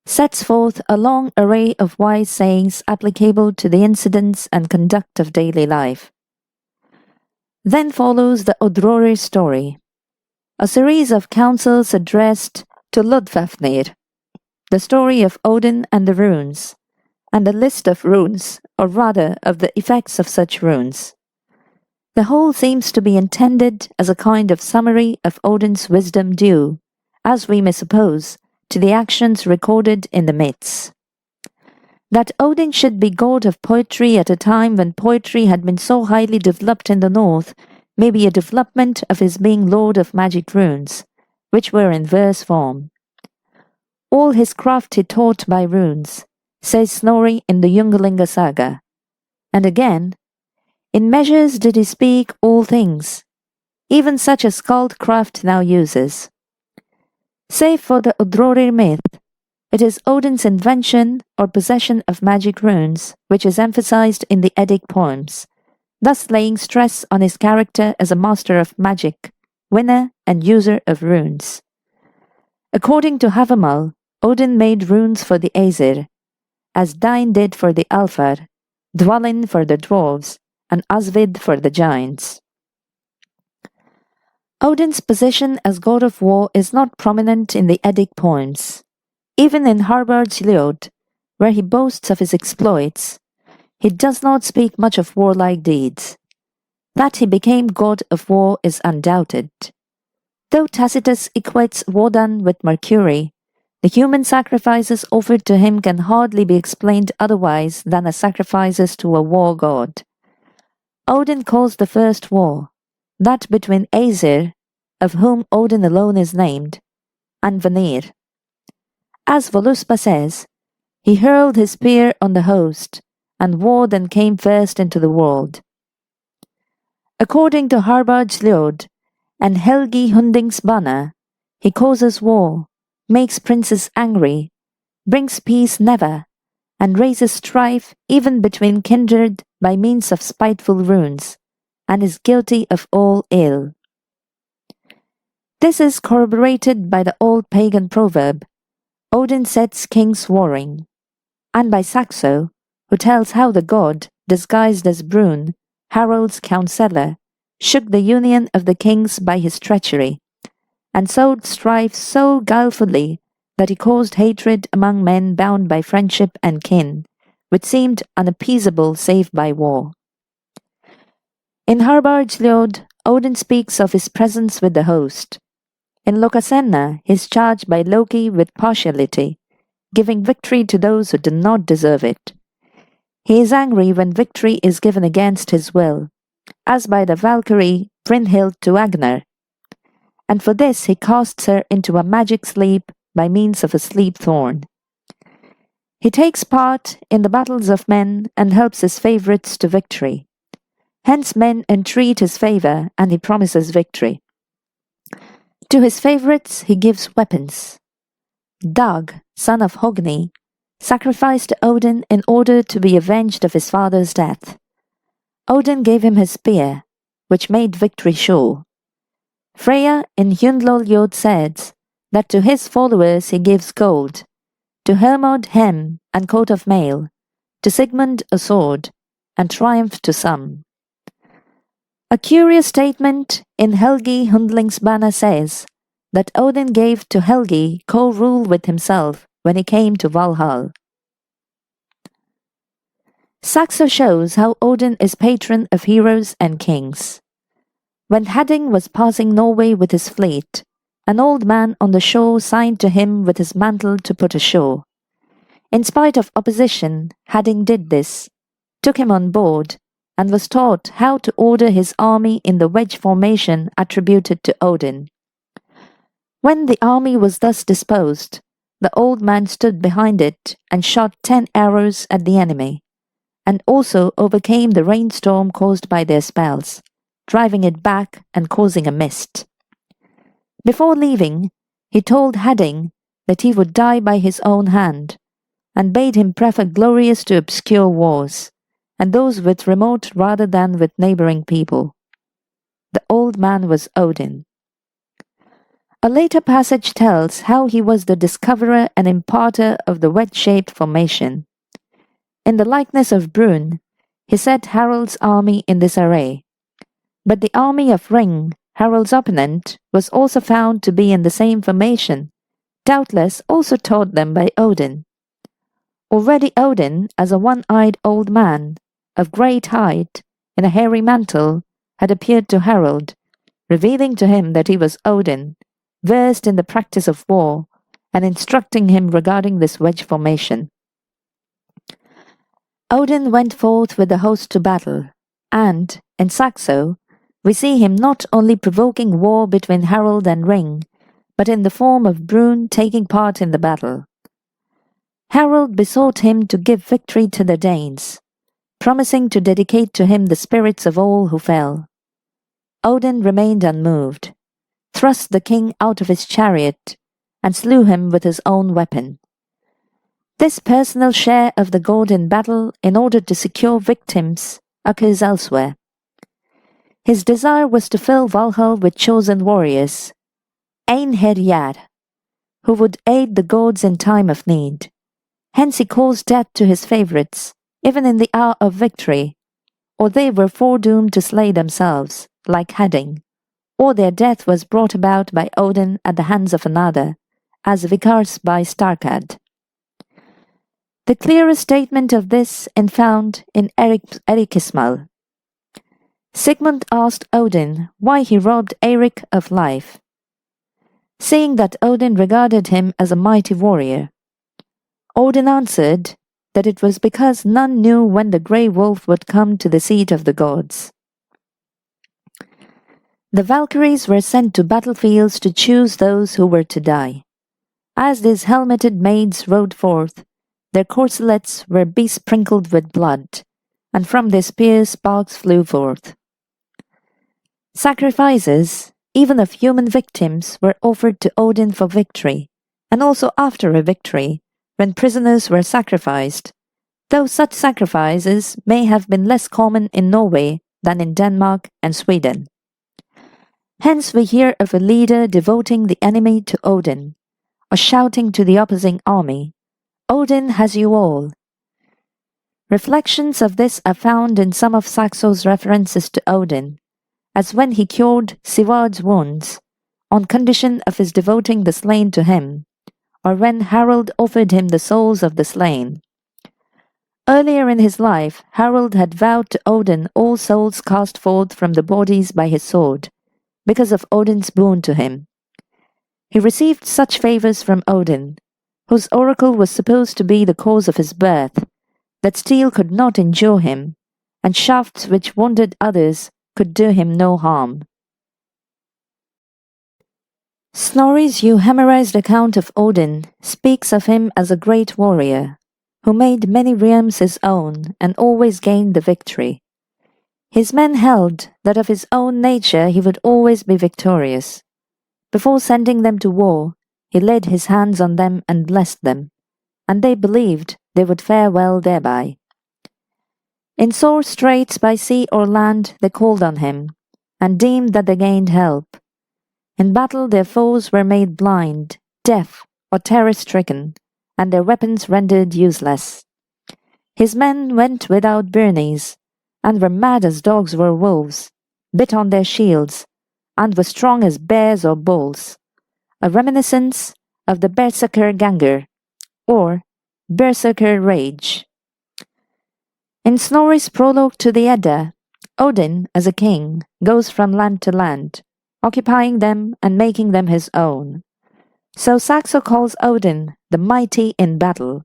sets forth a long array of wise sayings applicable to the incidents and conduct of daily life. Then follows the Odrorir story, a series of counsels addressed to Ludfafnir, the story of Odin and the runes, and a list of runes, or rather of the effects of such runes. The whole seems to be intended as a kind of summary of Odin's wisdom due, as we may suppose, to the actions recorded in the myths. That Odin should be god of poetry at a time when poetry had been so highly developed in the north may be a development of his being lord of magic runes, which were in verse form. All his craft he taught by runes, says Snorri in the Ynglinga saga. And again, in measures did he speak all things, even such as skaldcraft now uses. Save for the Odrorir myth, it is Odin's invention or possession of magic runes which is emphasized in the Eddic poems, thus laying stress on his character as a master of magic, winner and user of runes. According to Havamal, Odin made runes for the Aesir, as Dain did for the Alfar, Dwalin for the dwarves, and Asvid for the giants. Odin's position as god of war is not prominent in the Eddic poems. Even in Harbard's Ljóð, where he boasts of his exploits, he does not speak much of warlike deeds. That he became god of war is undoubted. Though Tacitus equates Wodan with Mercury, the human sacrifices offered to him can hardly be explained otherwise than as sacrifices to a war god. Odin caused the first war, that between Aesir, of whom Odin alone is named, and Vanir. As Voluspa says, he hurled his spear on the host, and war then came first into the world. According to Harbard's Ljod and Helgi Hundingsbana, he causes war, makes princes angry, brings peace never, and raises strife even between kindred by means of spiteful runes, and is guilty of all ill. This is corroborated by the old pagan proverb, Odin sets kings warring, and by Saxo, who tells how the god, disguised as Brun, Harald's counsellor, shook the union of the kings by his treachery, and sowed strife so guilefully that he caused hatred among men bound by friendship and kin, which seemed unappeasable save by war. In Harbard's Ljod, Odin speaks of his presence with the host. In Lokasenna, he is charged by Loki with partiality, giving victory to those who do not deserve it. He is angry when victory is given against his will, as by the Valkyrie Brynhild to Agnar, and for this he casts her into a magic sleep by means of a sleep thorn. He takes part in the battles of men and helps his favourites to victory. Hence men entreat his favour and he promises victory. To his favourites he gives weapons. Dag, son of Hogni, sacrificed to Odin in order to be avenged of his father's death. Odin gave him his spear, which made victory sure. Freya in Hyndlul says that to his followers he gives gold, to Hermod hem and coat of mail, to Sigmund a sword, and triumph to some. A curious statement in Helgi Hundlingsbana says that Odin gave to Helgi co-rule with himself when he came to Valhall. Saxo shows how Odin is patron of heroes and kings. When Hadding was passing Norway with his fleet, an old man on the shore signed to him with his mantle to put ashore. In spite of opposition, Hadding did this, took him on board, and was taught how to order his army in the wedge formation attributed to Odin. When the army was thus disposed, the old man stood behind it and shot 10 arrows at the enemy, and also overcame the rainstorm caused by their spells, driving it back and causing a mist. Before leaving, he told Hadding that he would die by his own hand, and bade him prefer glorious to obscure wars, and those with remote rather than with neighbouring people. The old man was Odin. A later passage tells how he was the discoverer and imparter of the wedge-shaped formation. In the likeness of Brun, he set Harald's army in this array. But the army of Ring, Harald's opponent, was also found to be in the same formation, doubtless also taught them by Odin. Already Odin, as a one-eyed old man, of great height, in a hairy mantle, had appeared to Harald, revealing to him that he was Odin, versed in the practice of war, and instructing him regarding this wedge formation. Odin went forth with the host to battle, and, in Saxo, we see him not only provoking war between Harald and Ring, but in the form of Brun taking part in the battle. Harald besought him to give victory to the Danes, promising to dedicate to him the spirits of all who fell. Odin remained unmoved, thrust the king out of his chariot, and slew him with his own weapon. This personal share of the god in battle in order to secure victims occurs elsewhere. His desire was to fill Valhall with chosen warriors, Einherjar, who would aid the gods in time of need. Hence he caused death to his favourites, even in the hour of victory, or they were foredoomed to slay themselves, like Hadding, or their death was brought about by Odin at the hands of another, as Vikars by Starkad. The clearest statement of this is found in Erikismal. Sigmund asked Odin why he robbed Eirik of life. saying that Odin regarded him as a mighty warrior. Odin answered that it was because none knew when the grey wolf would come to the seat of the gods. The Valkyries were sent to battlefields to choose those who were to die. As these helmeted maids rode forth, their corselets were besprinkled with blood, and from their spears sparks flew forth. Sacrifices, even of human victims, were offered to Odin for victory, and also after a victory, when prisoners were sacrificed, though such sacrifices may have been less common in Norway than in Denmark and Sweden. Hence we hear of a leader devoting the enemy to Odin, or shouting to the opposing army, "Odin has you all." Reflections of this are found in some of Saxo's references to Odin, as when he cured Sigvard's wounds, on condition of his devoting the slain to him, or when Harald offered him the souls of the slain. Earlier in his life, Harald had vowed to Odin all souls cast forth from the bodies by his sword, because of Odin's boon to him. He received such favors from Odin, whose oracle was supposed to be the cause of his birth, that steel could not injure him, and shafts which wounded others could do him no harm. Snorri's euhemerized account of Odin speaks of him as a great warrior, who made many realms his own and always gained the victory. His men held that of his own nature he would always be victorious. Before sending them to war, he laid his hands on them and blessed them, and they believed they would fare well thereby. In sore straits by sea or land they called on him, and deemed that they gained help. In battle their foes were made blind, deaf, or terror-stricken, and their weapons rendered useless. His men went without byrnies, and were mad as dogs or wolves, bit on their shields, and were strong as bears or bulls, a reminiscence of the berserker ganger, or berserker rage. In Snorri's prologue to the Edda, Odin, as a king, goes from land to land, occupying them and making them his own. So Saxo calls Odin the mighty in battle,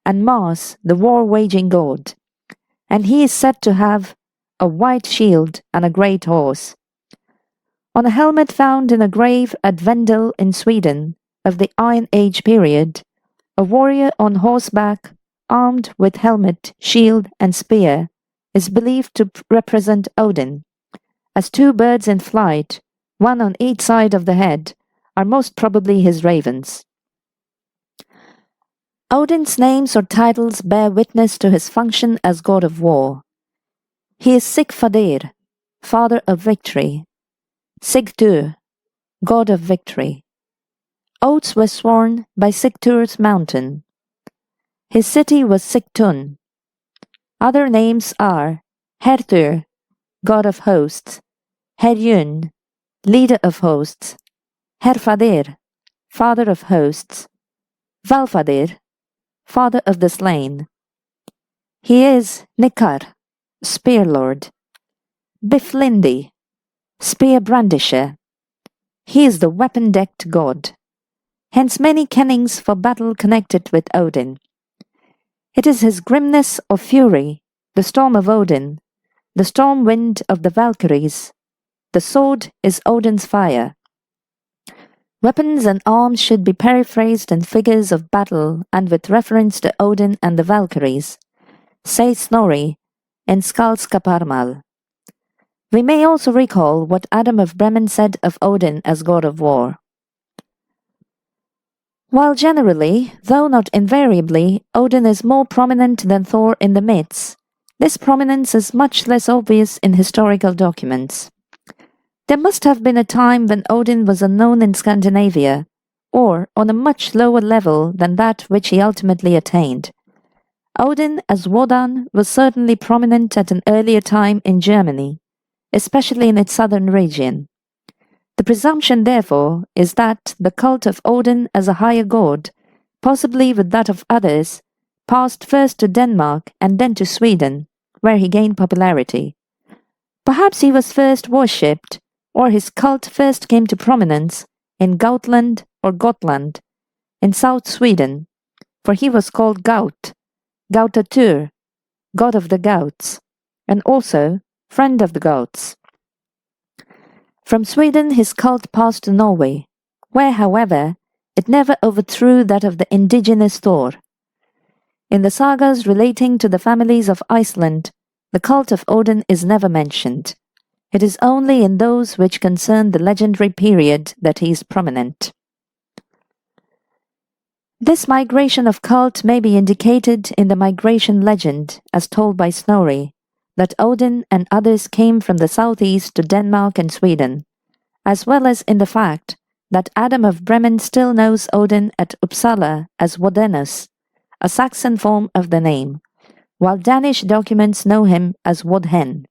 and Mars the war-waging god, and he is said to have a white shield and a great horse. On a helmet found in a grave at Vendel in Sweden of the Iron Age period, a warrior on horseback, armed with helmet, shield, and spear, is believed to represent Odin, as two birds in flight, one on each side of the head, are most probably his ravens. Odin's names or titles bear witness to his function as god of war. He is Sigfadir, father of victory, Sigtur, god of victory. Oaths were sworn by Sigtur's mountain. His city was Sigtun. Other names are Hertur, god of hosts, Herjun, leader of hosts, Herfadir, father of hosts, Valfadir, father of the slain. He is Nikar, spear lord, Biflindi, spear brandisher. He is the weapon-decked god. Hence many kennings for battle connected with Odin. It is his grimness or fury, the storm of Odin, the storm wind of the Valkyries. The sword is Odin's fire. Weapons and arms should be periphrased in figures of battle and with reference to Odin and the Valkyries, says Snorri in Skalds kaparmal. We may also recall what Adam of Bremen said of Odin as god of war. While generally, though not invariably, Odin is more prominent than Thor in the myths, this prominence is much less obvious in historical documents. There must have been a time when Odin was unknown in Scandinavia, or on a much lower level than that which he ultimately attained. Odin as Wodan was certainly prominent at an earlier time in Germany, especially in its southern region. The presumption, therefore, is that the cult of Odin as a higher god, possibly with that of others, passed first to Denmark and then to Sweden, where he gained popularity. Perhaps he was first worshipped, or his cult first came to prominence in Gautland or Gotland, in South Sweden, for he was called Gaut, Gautatur, god of the Gauts, and also friend of the gods. From Sweden his cult passed to Norway, where, however, it never overthrew that of the indigenous Thor. In the sagas relating to the families of Iceland, the cult of Odin is never mentioned. It is only in those which concern the legendary period that he is prominent. This migration of cult may be indicated in the migration legend, as told by Snorri, that Odin and others came from the southeast to Denmark and Sweden, as well as in the fact that Adam of Bremen still knows Odin at Uppsala as Wodenus, a Saxon form of the name, while Danish documents know him as Wodhen.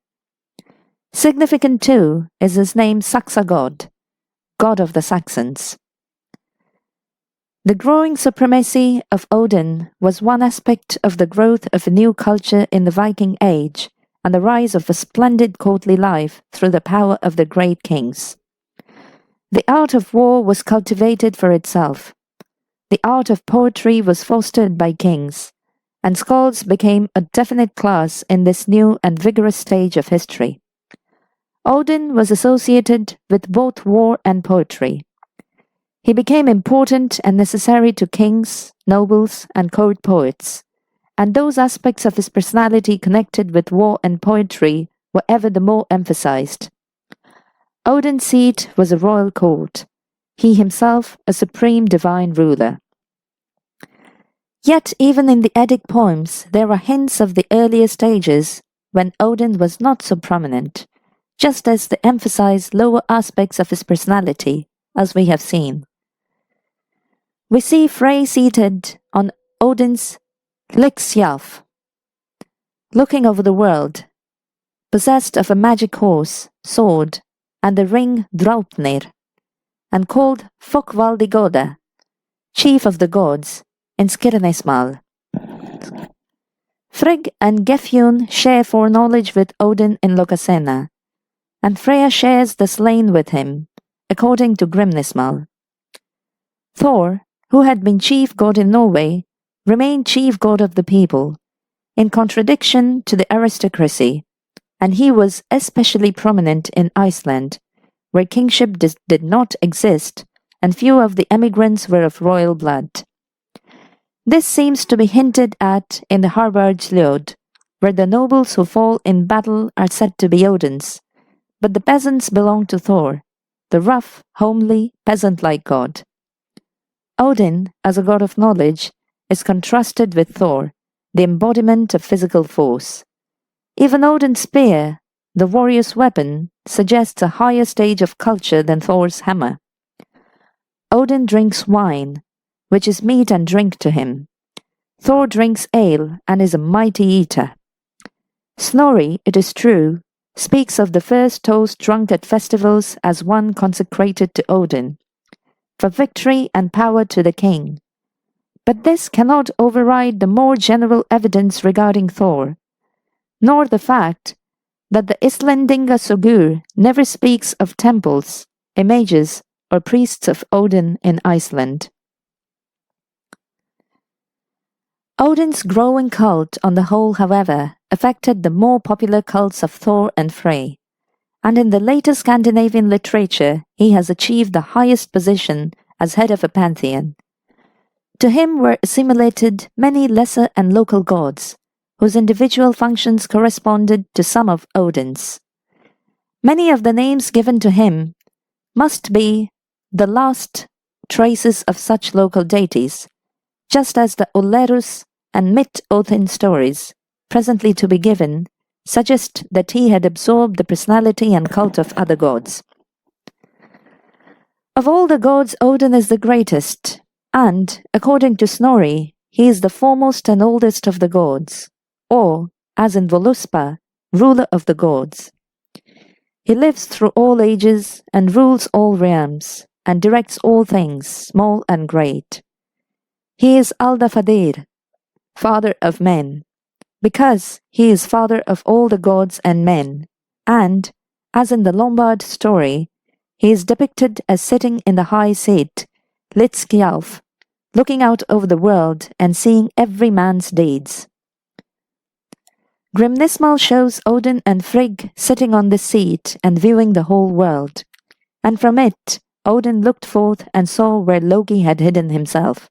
Significant too is his name Saxagod, god of the Saxons. The growing supremacy of Odin was one aspect of the growth of a new culture in the Viking Age and the rise of a splendid courtly life through the power of the great kings. The art of war was cultivated for itself. The art of poetry was fostered by kings, and skalds became a definite class in this new and vigorous stage of history. Odin was associated with both war and poetry. He became important and necessary to kings, nobles, and court poets, and those aspects of his personality connected with war and poetry were ever the more emphasized. Odin's seat was a royal court, he himself a supreme divine ruler. Yet even in the Eddic poems there are hints of the earlier stages when Odin was not so prominent, just as they emphasize lower aspects of his personality, as we have seen. We see Frey seated on Odin's Lyksjalf, looking over the world, possessed of a magic horse, sword, and the ring Draupnir, and called Folkvaldigoda, chief of the gods, in Skirnismal. Frigg and Gefjun share foreknowledge with Odin in Lokasenna, and Freya shares the slain with him, according to Grimnismal. Thor, who had been chief god in Norway, remained chief god of the people, in contradiction to the aristocracy, and he was especially prominent in Iceland, where kingship did not exist, and few of the emigrants were of royal blood. This seems to be hinted at in the Harbardsljod, where the nobles who fall in battle are said to be Odin's, but the peasants belong to Thor, the rough, homely, peasant-like god. Odin, as a god of knowledge, is contrasted with Thor, the embodiment of physical force. Even Odin's spear, the warrior's weapon, suggests a higher stage of culture than Thor's hammer. Odin drinks wine, which is meat and drink to him. Thor drinks ale and is a mighty eater. Snorri, it is true, speaks of the first toast drunk at festivals as one consecrated to Odin, for victory and power to the king. But this cannot override the more general evidence regarding Thor, nor the fact that the Islendinga Sogur never speaks of temples, images, or priests of Odin in Iceland. Odin's growing cult on the whole, however, affected the more popular cults of Thor and Frey, and in the later Scandinavian literature he has achieved the highest position as head of a pantheon. To him were assimilated many lesser and local gods, whose individual functions corresponded to some of Odin's. Many of the names given to him must be the last traces of such local deities, just as the Olerus and Myth-Othin stories, presently to be given, suggest that he had absorbed the personality and cult of other gods. Of all the gods, Odin is the greatest, and, according to Snorri, he is the foremost and oldest of the gods, or, as in Voluspa, ruler of the gods. He lives through all ages and rules all realms, and directs all things, small and great. He is Aldafadir, father of men, because he is father of all the gods and men, and, as in the Lombard story, He is depicted as sitting in the high seat, Litskjalf, looking out over the world and seeing every man's deeds. Grimnismal shows Odin and Frigg sitting on the seat and viewing the whole world, and from it Odin looked forth and saw where Loki had hidden himself.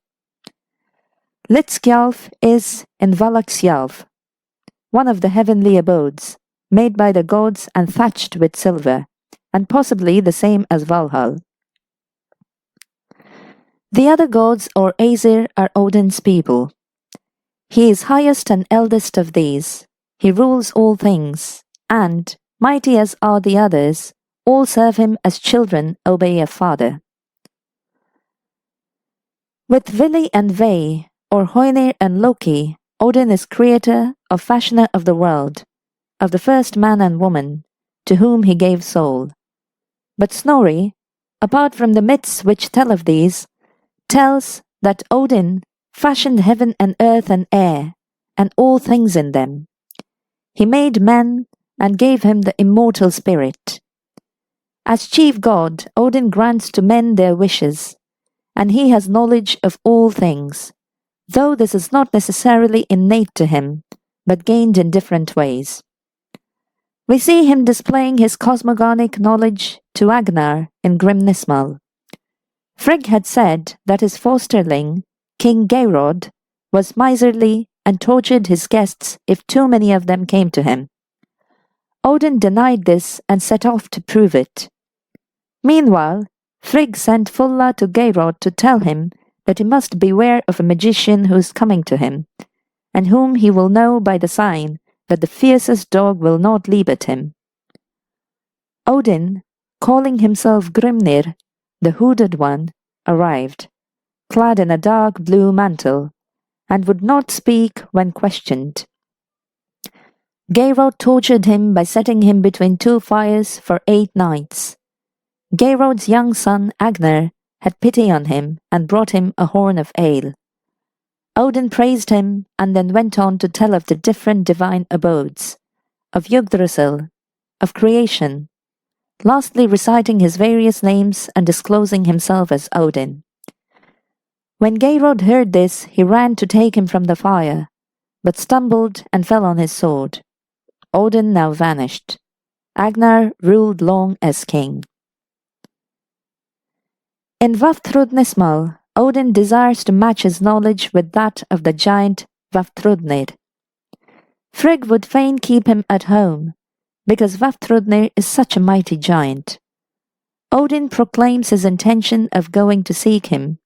Litskjalf is in Valaxjalf, one of the heavenly abodes, made by the gods and thatched with silver, and possibly the same as Valhall. The other gods or Aesir are Odin's people. He is highest and eldest of these. He rules all things, and, mighty as are the others, all serve him as children obey a father. With Vili and Ve, or Hoenir and Loki, Odin is creator or fashioner of the world, of the first man and woman, to whom he gave soul. But Snorri, apart from the myths which tell of these, tells that Odin fashioned heaven and earth and air, and all things in them. He made man and gave him the immortal spirit. As chief god, Odin grants to men their wishes, and he has knowledge of all things, though this is not necessarily innate to him, but gained in different ways. We see him displaying his cosmogonic knowledge to Agnar in Grimnismal. Frigg had said that his fosterling, King Geirrod, was miserly and tortured his guests if too many of them came to him. Odin denied this and set off to prove it. Meanwhile, Frigg sent Fulla to Geirrod to tell him that he must beware of a magician who is coming to him, and whom he will know by the sign that the fiercest dog will not leap at him. Odin, calling himself Grimnir, the hooded one, arrived, clad in a dark blue mantle, and would not speak when questioned. Geirrod tortured him by setting him between two fires for 8 nights. Geirrod's young son Agnar had pity on him and brought him a horn of ale. Odin praised him and then went on to tell of the different divine abodes, of Yggdrasil, of creation, lastly reciting his various names and disclosing himself as Odin. When Geirrod heard this, he ran to take him from the fire, but stumbled and fell on his sword. Odin now vanished. Agnar ruled long as king. In Vafthrudnismal, Odin desires to match his knowledge with that of the giant Vafthrudnir. Frigg would fain keep him at home, because Vafthrudnir is such a mighty giant. Odin proclaims his intention of going to seek him,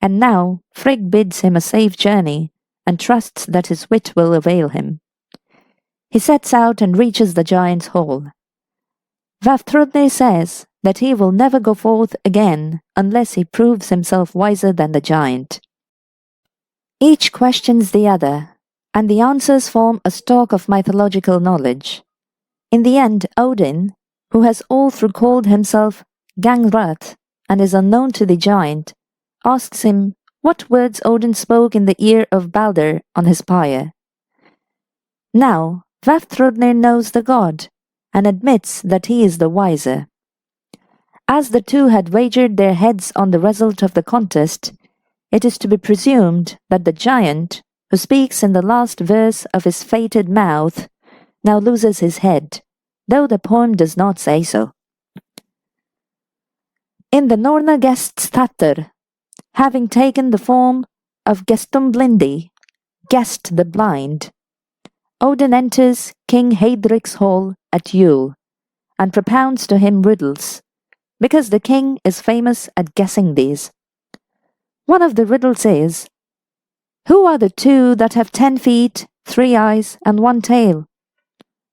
and now Frigg bids him a safe journey and trusts that his wit will avail him. He sets out and reaches the giant's hall. Vafthrudnir says that he will never go forth again unless he proves himself wiser than the giant. Each questions the other, and the answers form a stock of mythological knowledge. In the end, Odin, who has all through called himself Gangrath and is unknown to the giant, asks him what words Odin spoke in the ear of Balder on his pyre. Now, Vafthrudnir knows the god, and admits that he is the wiser. As the two had wagered their heads on the result of the contest, it is to be presumed that the giant, who speaks in the last verse of his fated mouth, now loses his head, though the poem does not say so. In the Norna Geststatter, having taken the form of Gestumblindi, Gest the blind, Odin enters King Heidrik's hall at Yule, and propounds to him riddles, because the king is famous at guessing these. One of the riddles is, "Who are the two that have 10 feet, 3 eyes, and 1 tail?"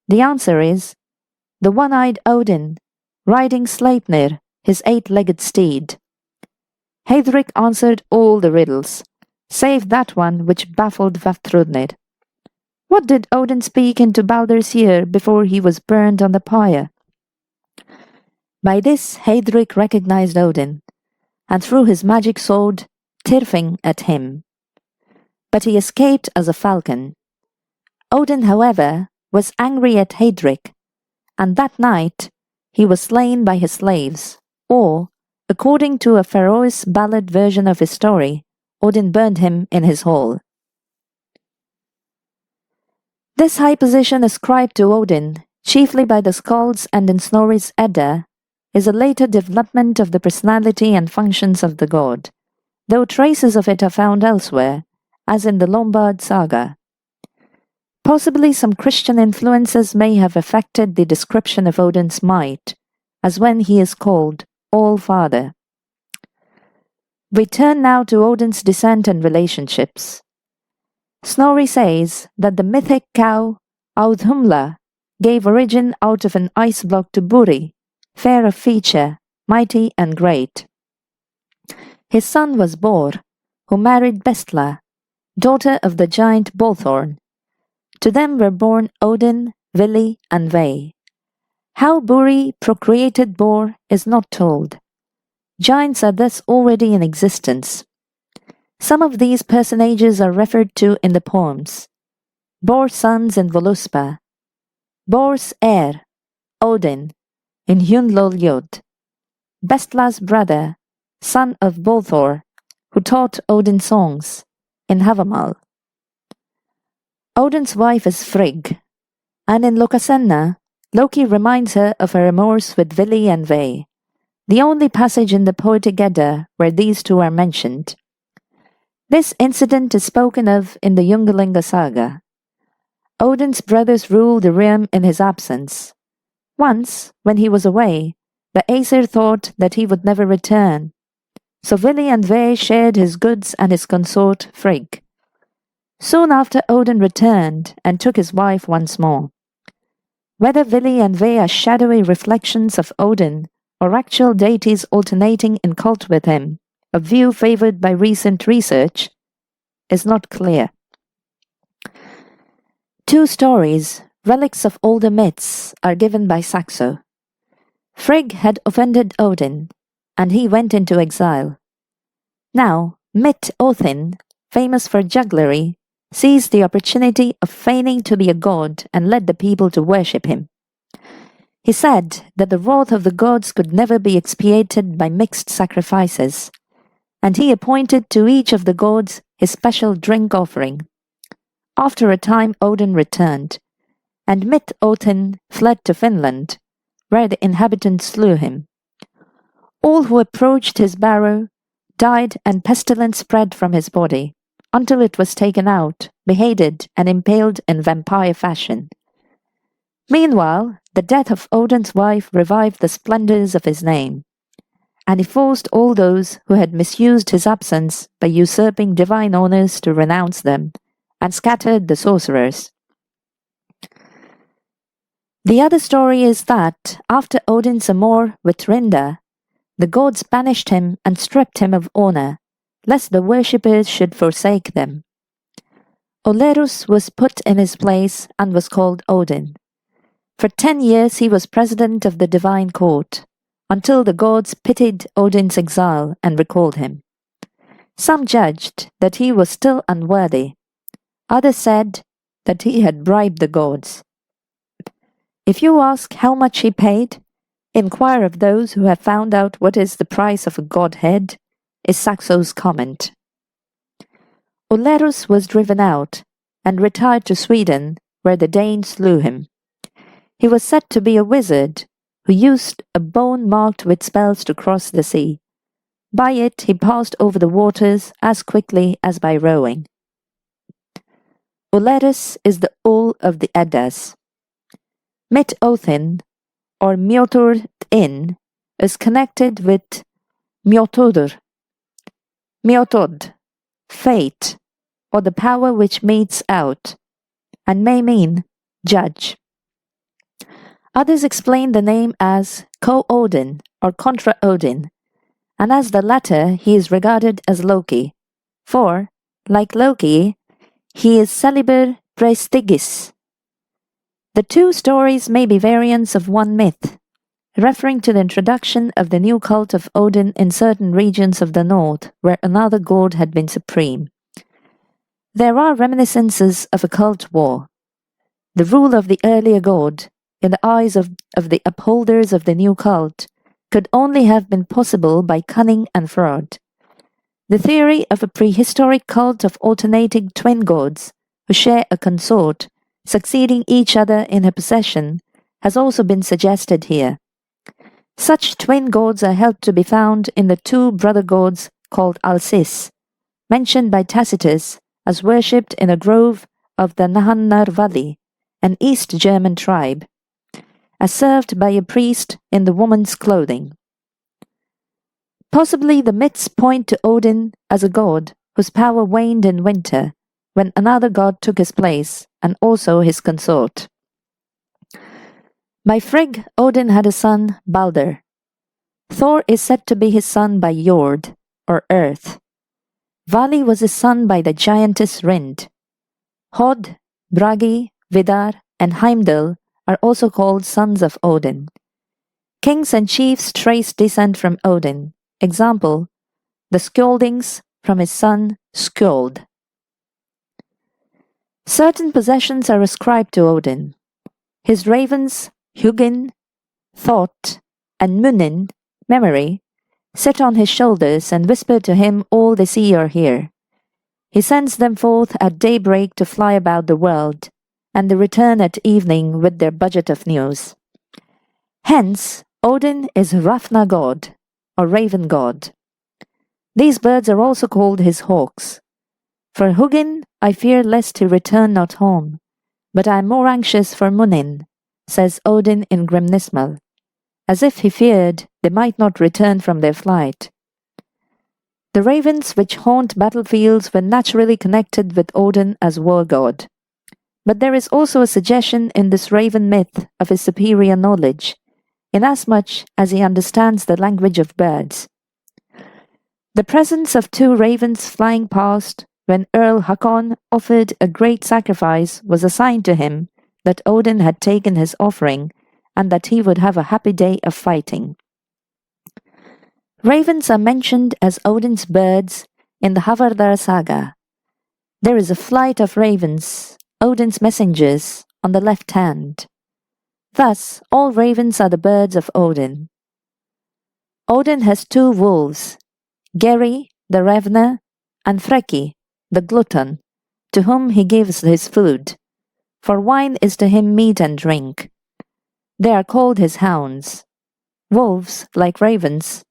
The answer is, the one-eyed Odin, riding Sleipnir, his 8-legged steed. Heidrik answered all the riddles, save that one which baffled Vafthrudnir. What did Odin speak into Balder's ear before he was burned on the pyre? By this Heidrik recognized Odin, and threw his magic sword, Tyrfing, at him. But he escaped as a falcon. Odin, however, was angry at Heidrik, and that night he was slain by his slaves, Or, according to a Faroese ballad version of his story, Odin burned him in his hall. This high position ascribed to Odin, chiefly by the Skalds and in Snorri's Edda, is a later development of the personality and functions of the god, though traces of it are found elsewhere, as in the Lombard saga. Possibly some Christian influences may have affected the description of Odin's might, as when he is called All-Father. We turn now to Odin's descent and relationships. Snorri says that the mythic cow Audhumla gave origin out of an ice block to Buri, fair of feature, mighty and great. His son was Bor, who married Bestla, daughter of the giant Bolthorn. To them were born Odin, Vili, and Ve. How Buri procreated Bor is not told. Giants are thus already in existence. Some of these personages are referred to in the poems. Bor's sons in Voluspa, Bor's heir, Odin, in Hyunloljod, Bestla's brother, son of Bolthor, who taught Odin songs, in Havamal. Odin's wife is Frigg, and in Lokasenna, Loki reminds her of her remorse with Vili and Ve, the only passage in the poetic Edda where these two are mentioned. This incident is spoken of in the Ynglinga saga. Odin's brothers ruled the realm in his absence. Once, when he was away, the Aesir thought that he would never return, so Vili and Ve shared his goods and his consort Frigg. Soon after Odin returned and took his wife once more. Whether Vili and Ve are shadowy reflections of Odin or actual deities alternating in cult with him, a view favored by recent research, is not clear. Two stories, relics of older myths, are given by Saxo. Frigg had offended Odin, and he went into exile. Now, Myth Othin, famous for jugglery, seized the opportunity of feigning to be a god and led the people to worship him. He said that the wrath of the gods could never be expiated by mixed sacrifices, and he appointed to each of the gods his special drink offering. After a time Odin returned, and Myth Othin fled to Finland, where the inhabitants slew him. All who approached his barrow died, and pestilence spread from his body, until it was taken out, beheaded, and impaled in vampire fashion. Meanwhile, the death of Odin's wife revived the splendors of his name, and he forced all those who had misused his absence by usurping divine honors to renounce them, and scattered the sorcerers. The other story is that, after Odin's amour with Rinda, the gods banished him and stripped him of honor, lest the worshippers should forsake them. Olerus was put in his place and was called Odin. For 10 years he was president of the divine court, until the gods pitied Odin's exile and recalled him. Some judged that he was still unworthy. Others said that he had bribed the gods. If you ask how much he paid, inquire of those who have found out what is the price of a godhead, is Saxo's comment. Olerus was driven out and retired to Sweden, where the Danes slew him. He was said to be a wizard who used a bone marked with spells to cross the sea. By it he passed over the waters as quickly as by rowing. Olerus is the Ol of the Eddas. Myth Othin, or Mjotur-in, is connected with Mjotodur, Mjotod, fate, or the power which metes out, and may mean judge. Others explain the name as co-Odin or contra Odin, and as the latter he is regarded as Loki, for, like Loki, he is Celeber Prestigis. The two stories may be variants of one myth, referring to the introduction of the new cult of Odin in certain regions of the north where another god had been supreme. There are reminiscences of a cult war. The rule of the earlier god, in the eyes of the upholders of the new cult, could only have been possible by cunning and fraud. The theory of a prehistoric cult of alternating twin gods who share a consort, succeeding each other in her possession, has also been suggested here. Such twin gods are held to be found in the two brother gods called Alcis, mentioned by Tacitus as worshipped in a grove of the Nahannar Valley, an East German tribe, as served by a priest in the woman's clothing. Possibly the myths point to Odin as a god whose power waned in winter, when another god took his place, and also his consort. By Frigg, Odin had a son, Balder. Thor is said to be his son by Jord, or Earth. Vali was his son by the giantess Rind. Hod, Bragi, Vidar, and Heimdall are also called sons of Odin. Kings and chiefs trace descent from Odin. Example, the Skjoldings from his son Skjold. Certain possessions are ascribed to Odin. His ravens, Hugin, Thought, and Munin, memory, sit on his shoulders and whisper to him all they see or hear. He sends them forth at daybreak to fly about the world, and they return at evening with their budget of news. Hence, Odin is Hrafna god, or raven god. These birds are also called his hawks. For Hugin, I fear lest he return not home, but I am more anxious for Munin, says Odin in Grimnismal, as if he feared they might not return from their flight. The ravens which haunt battlefields were naturally connected with Odin as war god. But there is also a suggestion in this raven myth of his superior knowledge, inasmuch as he understands the language of birds. The presence of two ravens flying past when Earl Hakon offered a great sacrifice was a sign to him that Odin had taken his offering and that he would have a happy day of fighting. Ravens are mentioned as Odin's birds in the Havardar saga. There is a flight of ravens, Odin's messengers, on the left hand. Thus, all ravens are the birds of Odin. Odin has two wolves, Geri, the ravener, and Freki, the glutton, to whom he gives his food, for wine is to him meat and drink. They are called his hounds. Wolves, like ravens,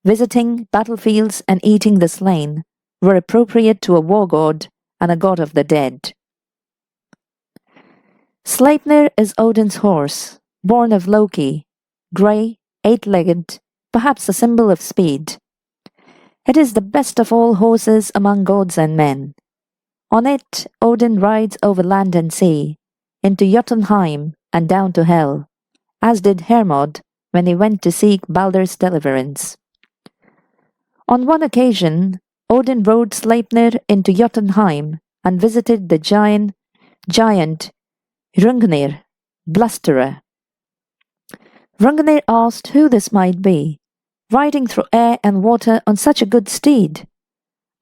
visiting battlefields and eating the slain, were appropriate to a war god and a god of the dead. Sleipnir is Odin's horse, born of Loki, grey, eight-legged, perhaps a symbol of speed. It is the best of all horses among gods and men. On it, Odin rides over land and sea, into Jotunheim and down to Hel, as did Hermod when he went to seek Baldur's deliverance. On one occasion, Odin rode Sleipnir into Jotunheim and visited the giant Hrungnir, blusterer. Hrungnir asked who this might be, riding through air and water on such a good steed.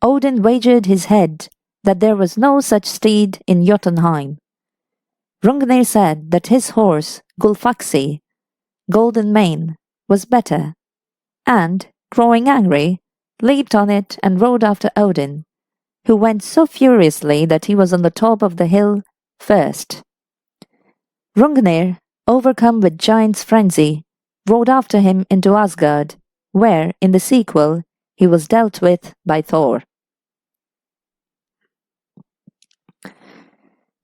Odin wagered his head that there was no such steed in Jotunheim. Hrungnir said that his horse, Gulfaxi, Golden Mane, was better, and, growing angry, leaped on it and rode after Odin, who went so furiously that he was on the top of the hill first. Hrungnir, overcome with giant's frenzy, rode after him into Asgard, where, in the sequel, he was dealt with by Thor.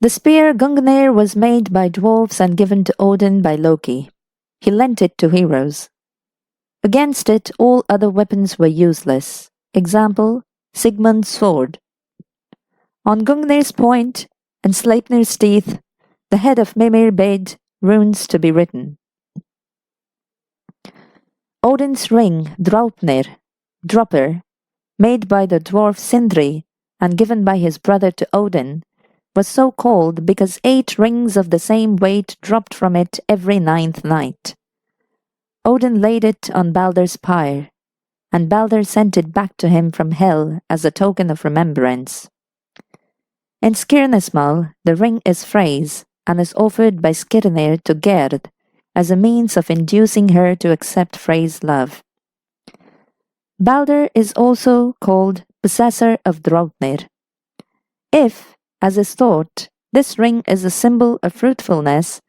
The spear Gungnir was made by dwarves and given to Odin by Loki. He lent it to heroes. Against it, all other weapons were useless. Example, Sigmund's sword. On Gungnir's point and Sleipnir's teeth, the head of Mimir bade runes to be written. Odin's ring, Draupnir, Dropper, made by the dwarf Sindri and given by his brother to Odin, was so called because 8 rings of the same weight dropped from it every 9th night. Odin laid it on Baldur's pyre, and Baldur sent it back to him from Hel as a token of remembrance. In Skirnismal, the ring is Frey's and is offered by Skirnir to Gerd as a means of inducing her to accept Frey's love. Balder is also called possessor of Draupnir. If, as is thought, this ring is a symbol of fruitfulness,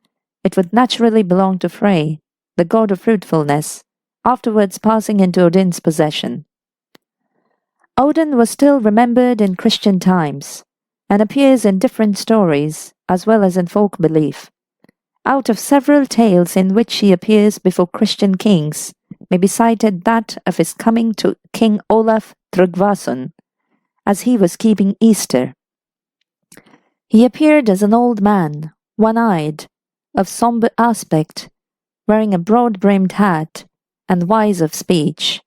it would naturally belong to Frey, the god of fruitfulness, afterwards passing into Odin's possession. Odin was still remembered in Christian times, and appears in different stories as well as in folk belief. Out of several tales in which he appears before Christian kings, may be cited that of his coming to King Olaf Tryggvason, as he was keeping Easter. He appeared as an old man, one-eyed, of sombre aspect, wearing a broad-brimmed hat, and wise of speech.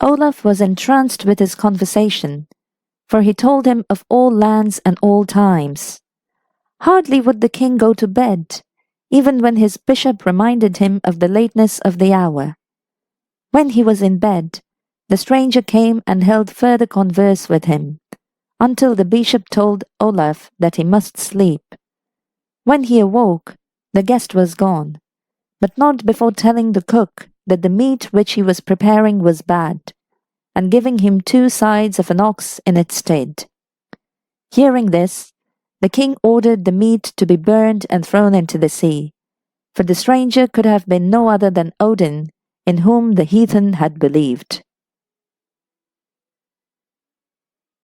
Olaf was entranced with his conversation, for he told him of all lands and all times. Hardly would the king go to bed, even when his bishop reminded him of the lateness of the hour. When he was in bed, the stranger came and held further converse with him, until the bishop told Olaf that he must sleep. When he awoke, the guest was gone, but not before telling the cook that the meat which he was preparing was bad, and giving him 2 sides of an ox in its stead. Hearing this, the king ordered the meat to be burned and thrown into the sea, for the stranger could have been no other than Odin, in whom the heathen had believed.